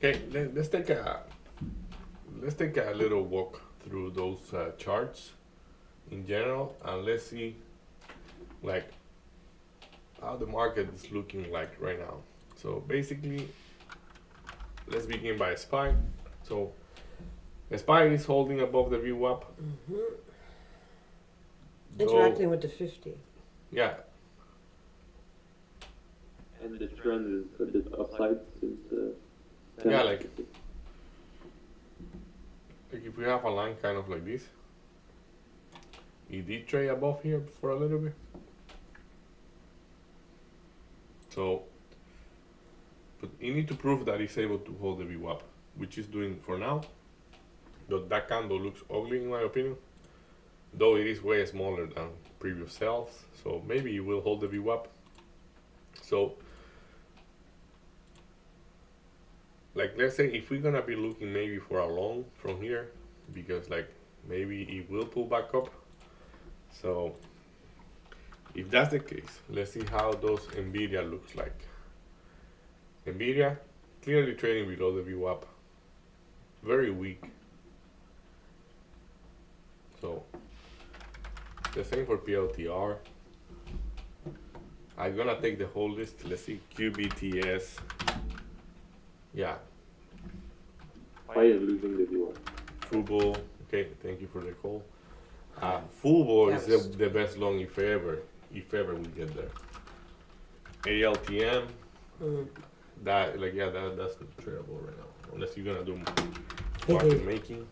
Okay, let's take a little walk through those charts in general, and let's see like how the market is looking like right now. So basically, let's begin by SPY. So SPY is holding above the VWAP. Interacting with the 50. Yeah, And the trend is a bit upside since. yeah, like if we have a line kind of like this, it did trade above here for a little bit. So, but you need to prove that it's able to hold the VWAP, which is doing for now. But that candle looks ugly in my opinion, though it is way smaller than previous sales. So maybe it will hold the VWAP. So, like let's say if we're gonna be looking maybe for a long from here, because like maybe it will pull back up. So if that's the case, let's see how those Nvidia looks like. Nvidia clearly trading below the VWAP, very weak. So the same for PLTR. I'm gonna take the whole list. Let's see QBTS. Yeah, Why is losing the viewer? Fubo. Okay, thank you for the call. Fubo is the best long if ever we get there. ALTM. That like yeah, that's not tradable right now unless you're gonna do market making.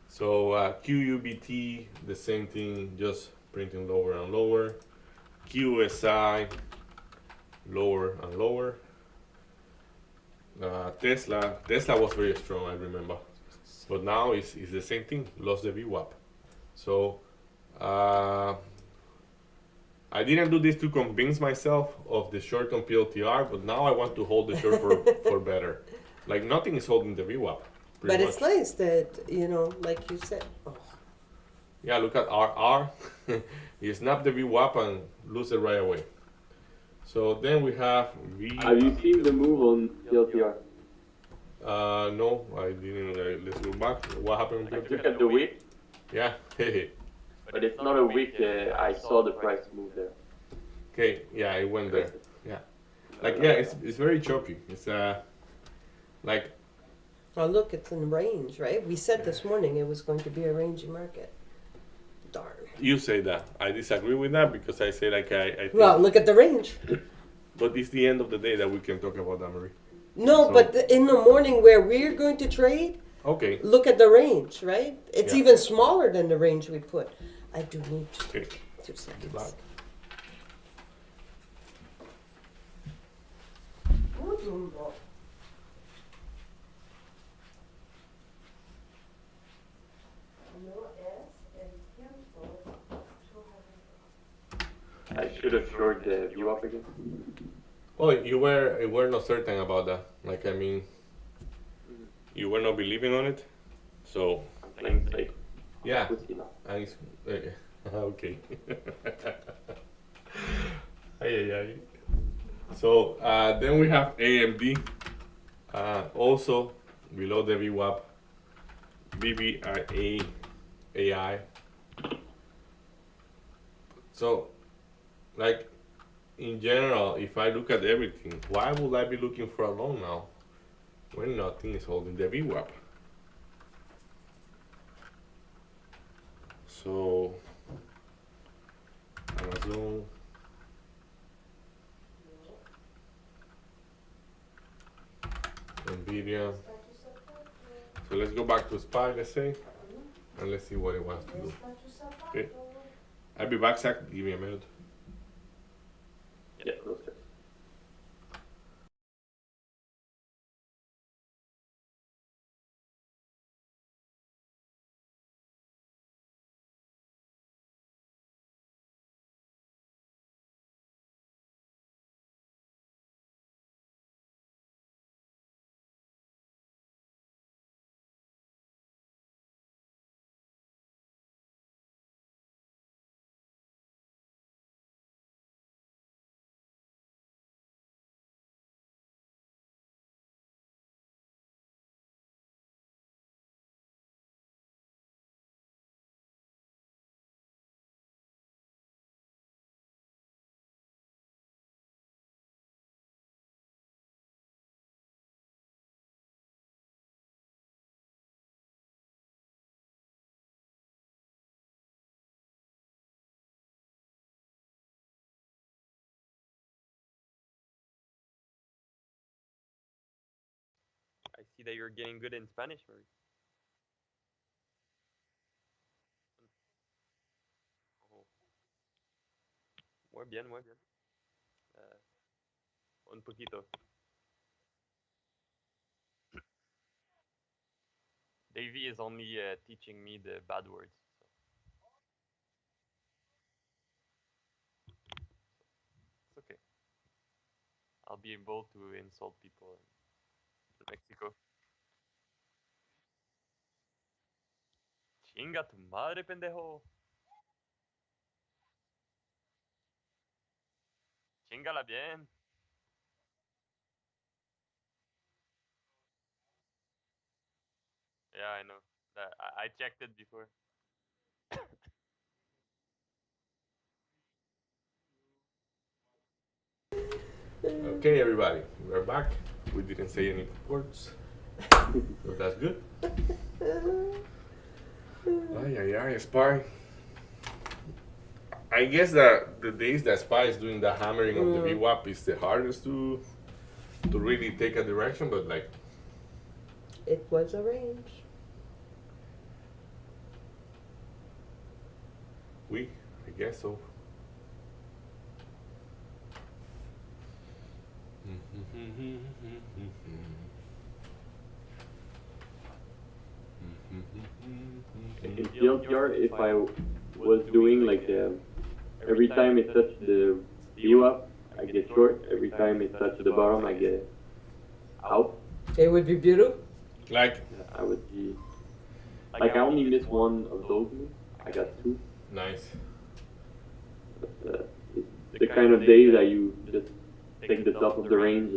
So QUBT, the same thing, just printing lower and lower. QSI, lower and lower. Tesla was very strong, I remember, but now it's the same thing, lost the VWAP. So I didn't do this to convince myself of the short on PLTR, but now I want to hold the short for better. Like nothing is holding the VWAP. But it's nice that, you know, like you said. Oh. Yeah, look at RR. You snap the VWAP and lose it right away. So then we have V. Have you seen the move on PLTR? No, I didn't. Let's go back. What happened with Like, PLTR? look at the wick. Yeah, But But it's not a week I saw the price move there. Okay, yeah, it went there. Yeah, like yeah, it's very choppy. It's like Oh, look, it's in range, right? We said this morning it was going to be a rangy market. Darn. you say that. I disagree with that because I say like I think, Well, look at the range. but it's the end of the day that we can talk about that, Marie. No, So- but in the morning where we're going to trade, Okay, look at the range, right? It's Yeah. even smaller than the range we put. I do need okay. 2 seconds. Good luck. I should have short the view up again. Well, you were not certain about that. Like I mean, you were not believing on it, so I'm playing safe. yeah. Pussy now. And it's, okay. Ay, ay, ay. So then we have AMD, also below the VWAP, BBRA AI. So, like in general, if I look at everything, why would I be looking for a loan now when nothing is holding the VWAP? So, Amazon. Nvidia. So let's go back to SPY, let's say, and let's see what it wants to do. Okay. I'll be back, Zach. Give me a minute. Yeah, closer. I see that you're getting good in Spanish, Marie. Oh. Muy bien, muy bien. Un poquito. Davey is only teaching me the bad words. It's okay. I'll be able to insult people in Mexico. Chinga tu madre, pendejo. Chingala bien. Yeah, I know. I checked it before. Okay, everybody, we're back. We didn't say any words, so that's good. Ay, ay, ay, SPY. I guess that the days that SPY is doing the hammering of the VWAP is the hardest to really take a direction, but like It was a range. I guess so. In TLDR, if I was doing like every time it touched the view up, I get short. Every time it touched the bottom, I get out. It would be beautiful. Like, I would be like I only missed one of those moves. I got two. nice. But, it's the kind of days that you just take the top of the range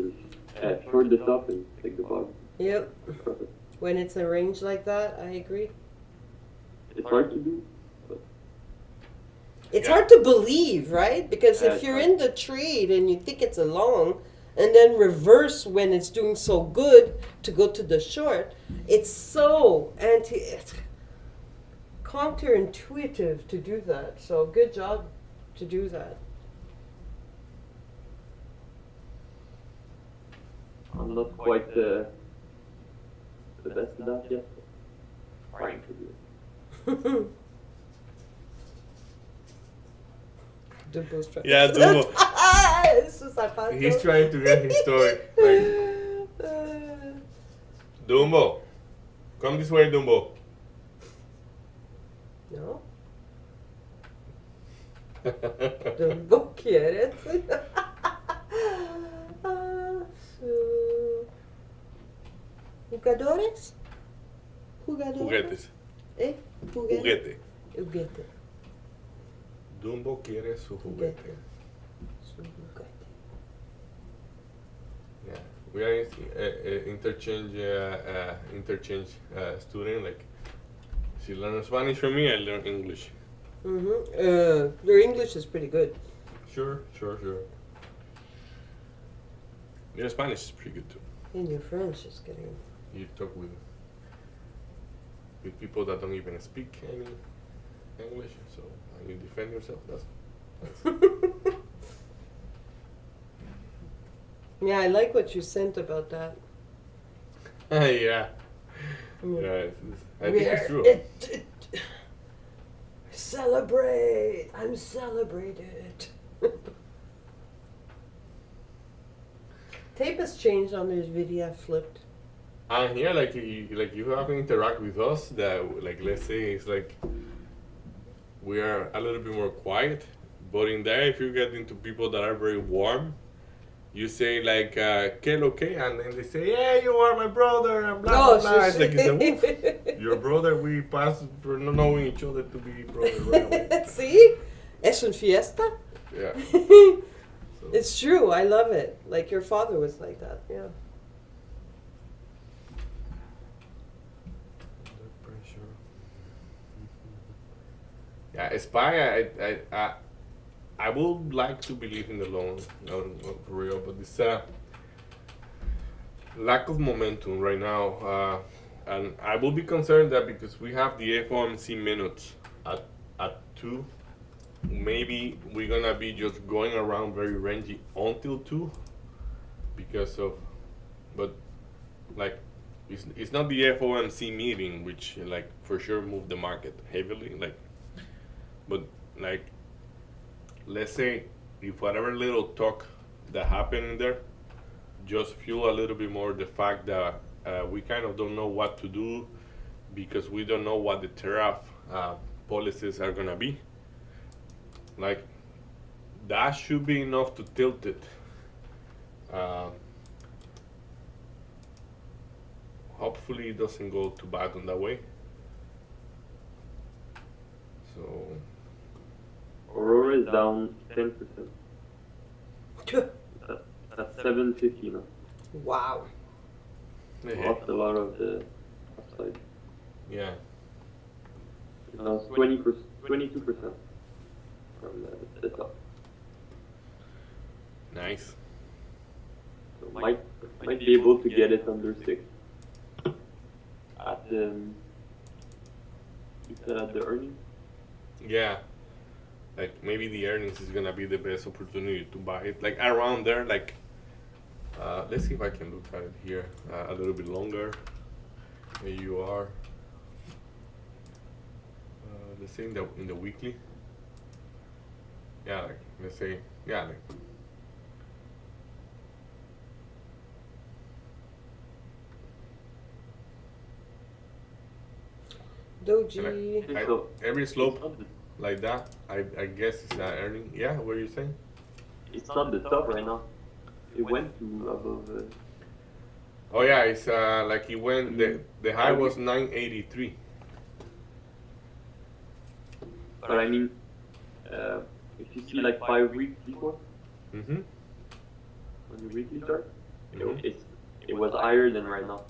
and short the top and take the bottom. Yep. When it's a range like that, I agree. It's hard to do, but It's Yeah. hard to believe, right? Because if That's you're right. in the trade and you think it's a long, and then reverse when it's doing so good to go to the short, it's so it's counterintuitive to do that. So good job to do that. I'm not quite the best at that yet. Trying to do it. Dumbo's trying. Yeah, Dumbo. Eso zapato. He's trying to get his story. Like, Dumbo, come this way, Dumbo. No. Dumbo quieres. Jugadores? Jugadores? Juguetes. ¿Eh? Juguete. Juguete. Juguete. Dumbo quiere su juguete. Juguete. Su juguete. Yeah, we are interchange student. Like, she learns Spanish from me, I learn English. Your English is pretty good. Sure. Your Spanish is pretty good too. And your French is getting. You talk with people that don't even speak any English, so you defend yourself. That's Yeah, I like what you sent about that. yeah. Mm. Yeah, I think it's true. Celebrate! I'm celebrated. Tape has changed on this video, flipped. And here, like you have to interact with us. That, like, let's say it's like we are a little bit more quiet, but in there, if you get into people that are very warm, you say like "que lo que," and then they say, "Yeah, you are my brother," and blah blah blah. It's like, it's your brother. We pass for not knowing each other to be brothers right away. See? Es un fiesta? Yeah. It's true. I love it. Like your father was like that. Yeah. Yeah, Spy. I would like to believe in the loan, no, for real, but it's lack of momentum right now, and I will be concerned that because we have the FOMC minutes at 2, maybe we're gonna be just going around very rangy until 2 because of, but like it's not the FOMC meeting which like for sure moved the market heavily, like, but like, let's say if whatever little talk that happened in there just fuel a little bit more the fact that we kind of don't know what to do because we don't know what the tariff policies are gonna be. Like, that should be enough to tilt it. Hopefully it doesn't go too bad on that way. So Aurora is down 10%. That's 750 now. Wow. Lost a lot of the upside. yeah. Now it's 22% from the top. Nice. So might be able to get it under 6 at the earnings. Yeah. Like, maybe the earnings is gonna be the best opportunity to buy it. Like, around there, like, let's see if I can look at it here a little bit longer. There you are. Let's say in the weekly. Yeah, like, let's say, yeah, like, Doji. every slope like that, I guess it's earning. Yeah, what are you saying? It's not the top right now. It went to above. Oh yeah, it's like it went. The high was 983. But I mean, if you see like 5 weeks before Mm-hmm. on the weekly chart, Mhm. it was higher than right now.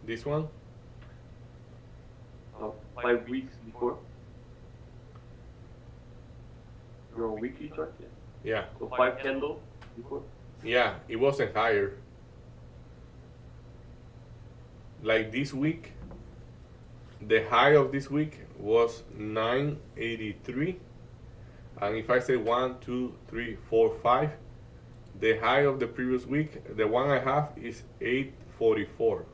This one. 5 weeks before. You're on weekly chart, yeah. Yeah, So 5 candles before. yeah, it wasn't higher. Like this week, the high of this week was 983, and if I say 1, 2, 3, 4, 5, the high of the previous week, the one I have is 844.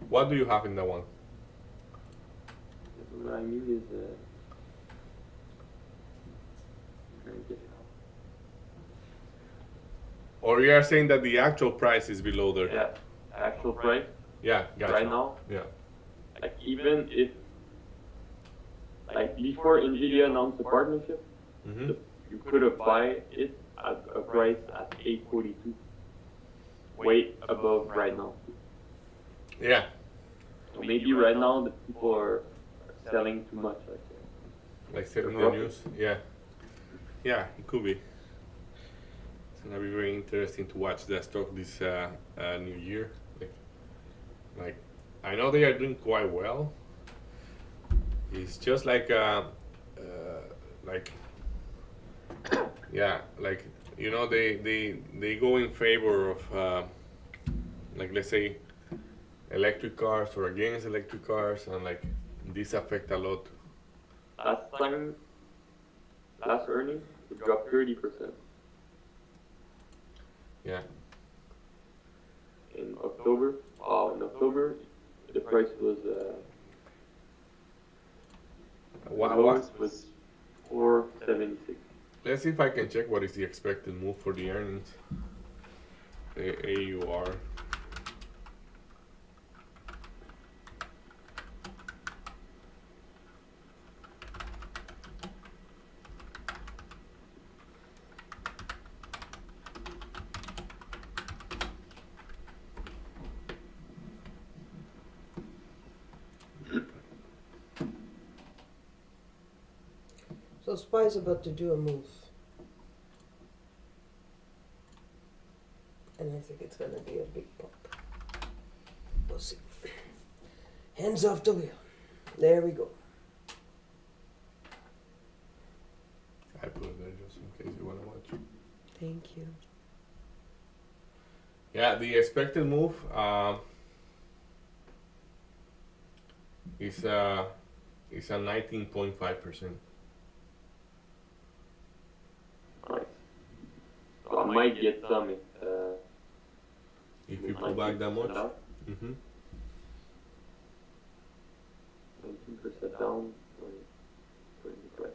What do you have in that one? What I mean is, trying to get it out. Or you are saying that the actual price is below there? Yeah, actual price Yeah, gotcha. right now. Yeah. Like even if, like before Nvidia announced the partnership, Mm-hmm. you could have buy it at a price at 842, way above right now. Yeah. So maybe right now the people are selling too much. Like selling the news. Yeah. Yeah, it could be. It's gonna be very interesting to watch the stock this new year. Like, I know they are doing quite well. It's just like yeah, like they go in favor of like, let's say, electric cars or against electric cars, and like this affect a lot. Last earnings, it dropped 30%. Yeah. In October, the price was What? lowest was 476. Let's see if I can check what is the expected move for the earnings. The AUR. So SPY's about to do a move. And I think it's gonna be a big pop. We'll see. Hands off the wheel. There we go. I put it there just in case you want to watch. Thank you. Yeah, the expected move is a 19.5%. Nice. So I might get some If you pull back that much. Mm-hmm. 19% down. For the price.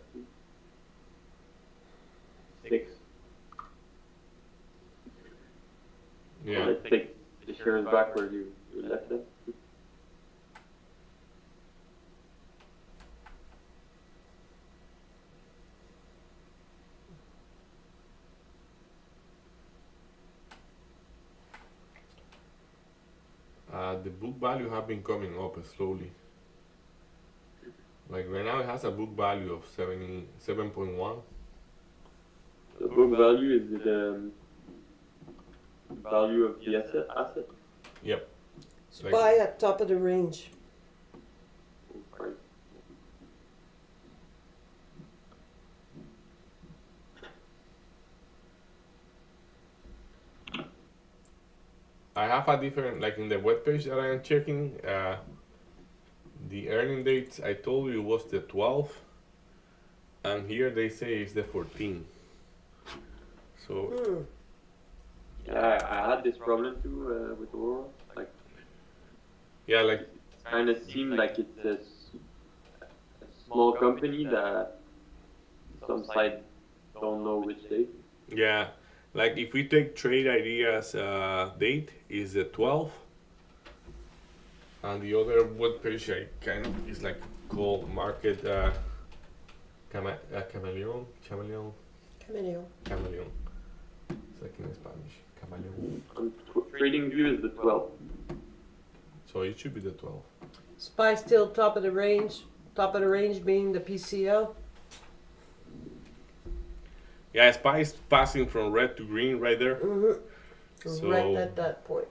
6. Yeah. So let's take the shares back where you left them. The book value have been coming up slowly. Like right now it has a book value of 77.1. The book value is the value of the asset. Yep. SPY at top of the range. Right. I have a different, like in the webpage that I am checking, the earning dates I told you was the 12th, and here they say it's the 14th. So Yeah, I had this problem too with Aurora. Like, yeah, like it kind of seemed like it's a small company that some sites don't know which date. yeah, like if we take Trade Ideas date is the 12th, and the other webpage I kind of is like called Market Chameleon. Cameo. It's like in Spanish, Chameleon. On Trading View is the 12th. So it should be the 12th. SPY still top of the range. Top of the range being the PCL. Yeah, SPY is passing from red to green right there. Mm-hmm. So- Right at that point.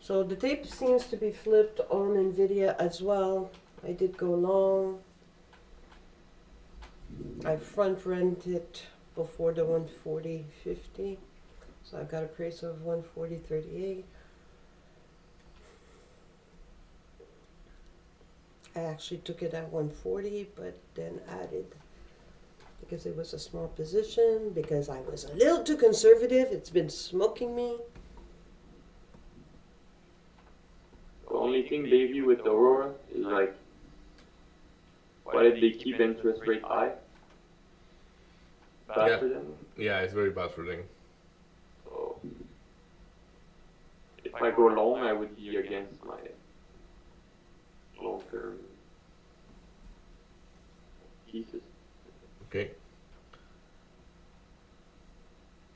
So the tape seems to be flipped on NVIDIA as well. I did go long. I front rented it before the 140.50. So I've got a price of 140.38. I actually took it at 140, but then added because it was a small position, because I was a little too conservative. It's been smoking me. The only thing maybe with Aurora is like, why did they keep interest rate high? Bad Yeah. for them. Yeah, it's very bad for them. So if I go long, I would be against my long-term thesis. Okay.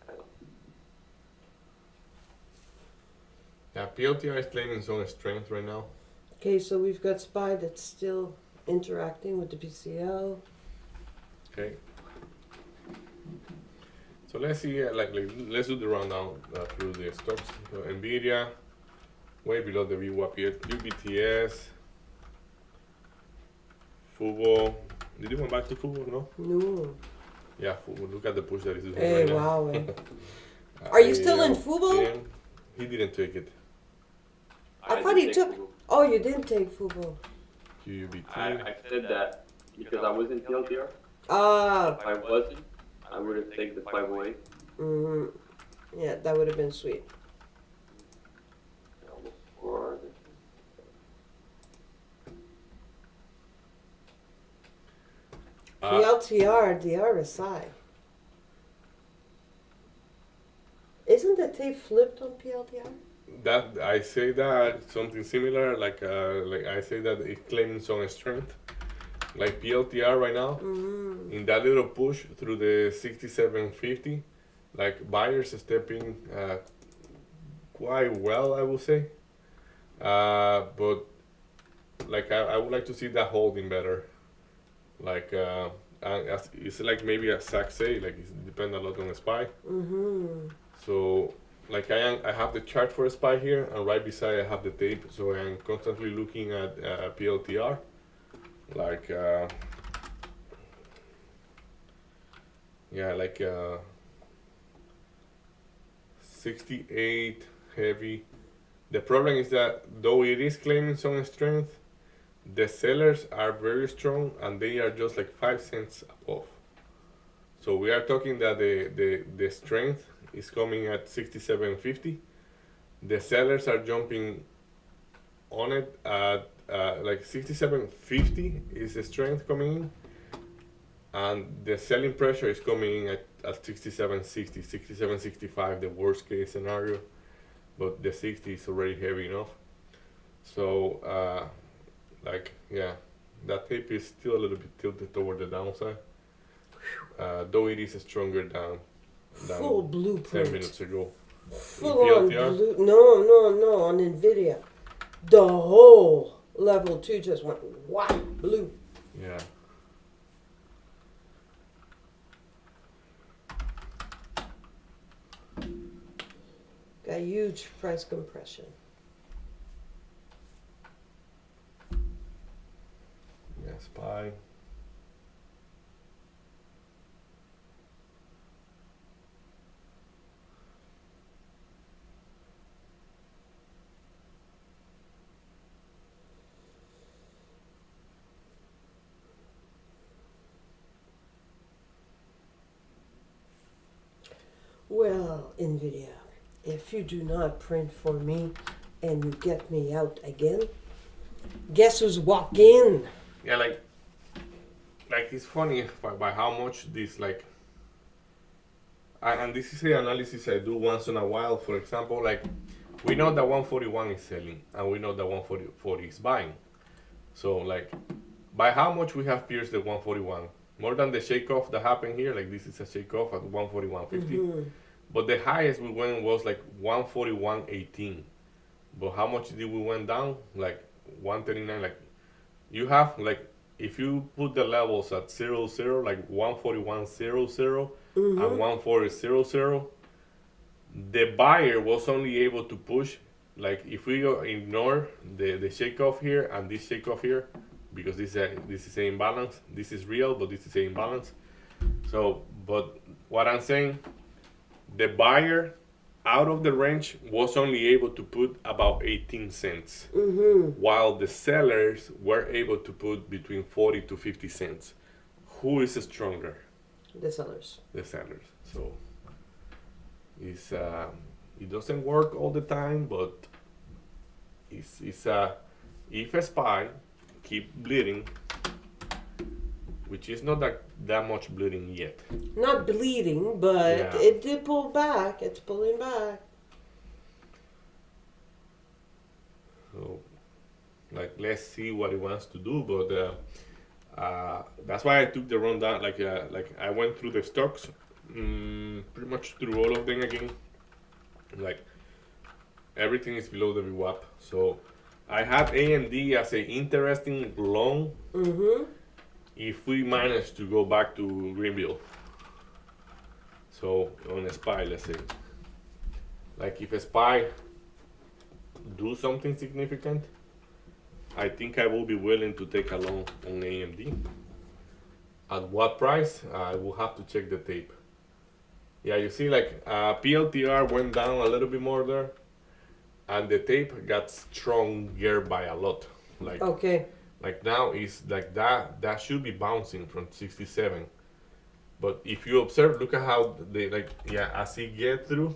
I don't- Yeah, PLTR is claiming some strength right now. Okay, so we've got SPY that's still interacting with the PCL. Okay. So let's see, let's do the rundown through the stocks. So Nvidia, way below the VWAP yet. UBTS, Fubo. Did you go back to Fubo? No. No. Yeah, Fubo. Look at the push that is doing Hey, right wow. now. Are you still in Fubo? Yeah, he didn't take it. I thought did he take took. Fubo. Oh, you didn't take Fubo. QUBT. I said that because I was in TLDR. Ah. If I wasn't, I would have taken the 508. Mm-hmm. Yeah, that would have been sweet. Almost 4 hours. PLTR, the RSI. Isn't the tape flipped on PLTR? That I say that something similar, like I say that it's claiming some strength, like PLTR right now. Mm-hmm. In that little push through the 6750, like buyers stepping quite well, I would say. But like I would like to see that holding better. Like it's like maybe a Zach say, like it depends a lot on the SPY. Mm-hmm. So like I have the chart for a SPY here, and right beside I have the tape. So I'm constantly looking at PLTR, like. Yeah, like 68 heavy. The problem is that though it is claiming some strength, the sellers are very strong and they are just like 5 cents above. So we are talking that the strength is coming at 67.50. The sellers are jumping on it at like 67.50 is the strength coming in. And the selling pressure is coming in at 67.60, 67.65, the worst case scenario, but the 60 is already heavy enough. So, like, yeah, that tape is still a little bit tilted toward the downside, though it is stronger than Full 10 blueprint. minutes ago. Full on PLTR? blue. No, on NVIDIA. The whole level 2 just went whack blue. Yeah. Got huge price compression. Yeah, SPY. Well, NVIDIA, if you do not print for me and you get me out again, guess who's walk in? Yeah, like it's funny by how much this like, and this is the analysis I do once in a while. For example, like we know that 141 is selling and we know that 140 is buying. So like, by how much we have pierced the 141? More than the shake off that happened here. Like this is a shake off at 141.50. But the highest we went was like 141.18. But how much did we went down? Like 139. Like you have like, if you put the levels at 0, like 141.00 and 140.00, the buyer was only able to push like if we ignore the shake off here and this shake off here, because this is an imbalance. This is real, but this is an imbalance. So, but what I'm saying, the buyer out of the range was only able to put about 18 cents, while the sellers were able to put between 40 to 50 cents. Who is stronger? The sellers. The sellers. So it's it doesn't work all the time, but it's if a SPY keep bleeding, which is not that much bleeding yet. Not bleeding, but Yeah. it did pull back. It's pulling back. So, like, let's see what it wants to do. But that's why I took the rundown. Like I went through the stocks, pretty much through all of them again. Like, everything is below the VWAP. So, I have AMD as an interesting long. If we manage to go back to Greenville. So on a SPY, let's say, like if a SPY do something significant, I think I will be willing to take a long on AMD. At what price? I will have to check the tape. Yeah, you see, like PLTR went down a little bit more there, and the tape got stronger by a lot. Like Okay. like now is like that should be bouncing from 67. But if you observe, look at how they like, yeah, as it get through,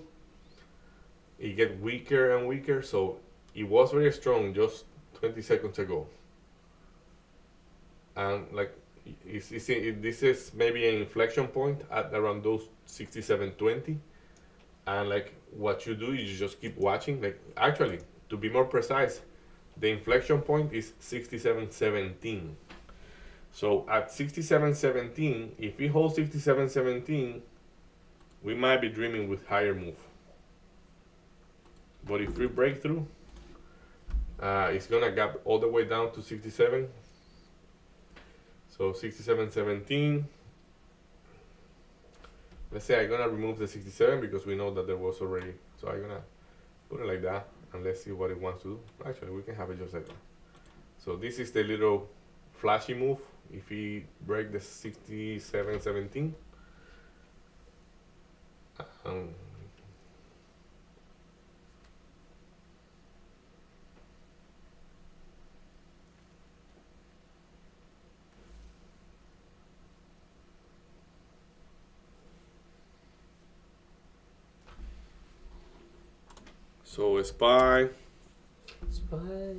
it get weaker and weaker. So it was very strong just 20 seconds ago. And like this is maybe an inflection point at around those 67.20. And like what you do is you just keep watching. Like actually, to be more precise, the inflection point is 67.17. So at 67.17, if we hold 67.17, we might be dreaming with higher move. But if we break through, it's gonna gap all the way down to 67. So 67.17. Let's say I'm gonna remove the 67 because we know that there was already. So I'm gonna put it like that. And let's see what it wants to do. Actually, we can have it just like that. So this is the little flashy move. If we break the 67.17, so a SPY. SPY.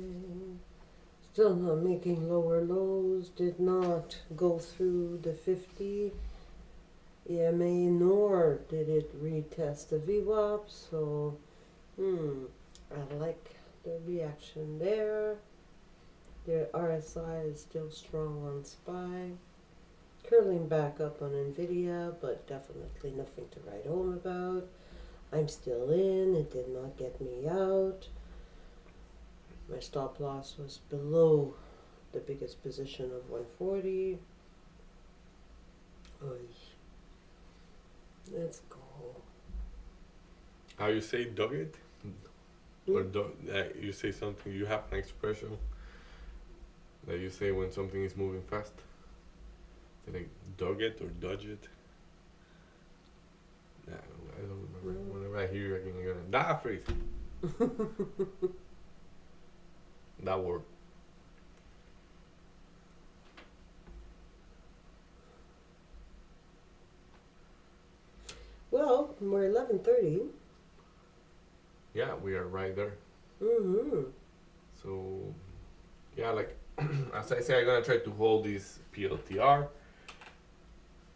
Still not making lower lows. Did not go through the 50 EMA, nor did it retest the VWAP. So, I like the reaction there. The RSI is still strong on SPY. Curling back up on NVIDIA, but definitely nothing to write home about. I'm still in. It did not get me out. My stop loss was below the biggest position of 140. Oy. Let's go. How you say dog it? Or you say something, you have an expression that you say when something is moving fast. Like dog it or dodge it. Yeah, I don't remember. Whenever I hear it, I'm gonna that phrase. That word. Well, we're 11:30. Yeah, we are right there. So, yeah, like as I say, I'm gonna try to hold this PLTR.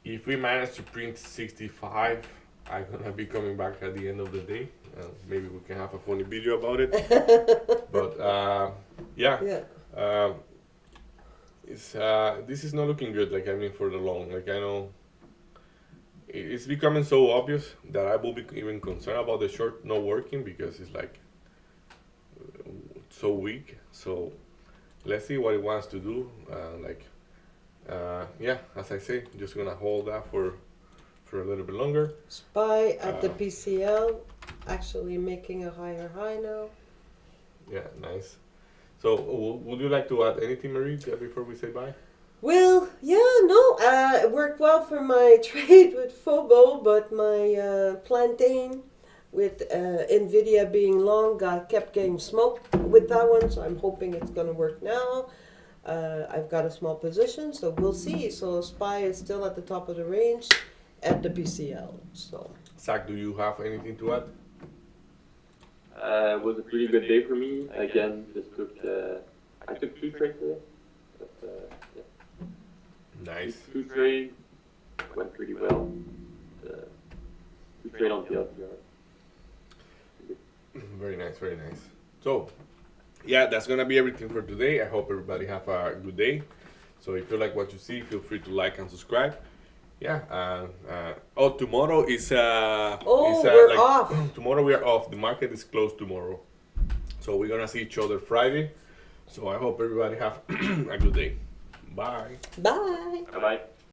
If we manage to print 65, I'm gonna be coming back at the end of the day. Maybe we can have a funny video about it. But yeah. It's this is not looking good. Like I mean, for the long. Like I know it's becoming so obvious that I will be even concerned about the short not working because it's like so weak. So let's see what it wants to do. Yeah, as I say, just gonna hold that for a little bit longer. SPY at the PCL actually making a higher high now. Yeah, nice. So, would you like to add anything, Marie, before we say bye? Well, yeah, no, it worked well for my trade with Fobo, but my plantain with Nvidia being long kept getting smoked with that one, so I'm hoping it's going to work now. I've got a small position, so we'll see. So SPY is still at the top of the range at the BCL. So Zach, do you have anything to add? It was a pretty good day for me. Again, I took 2 trades today. But, yeah. Nice. 2 trades went pretty well. 2 trade on TLDR. Very nice, very nice. So, yeah, that's gonna be everything for today. I hope everybody have a good day. So if you like what you see, feel free to like and subscribe. Yeah. Tomorrow is we're off. Tomorrow we are off. The market is closed tomorrow, so we're gonna see each other Friday. So I hope everybody have a good day. Bye. bye. Bye bye.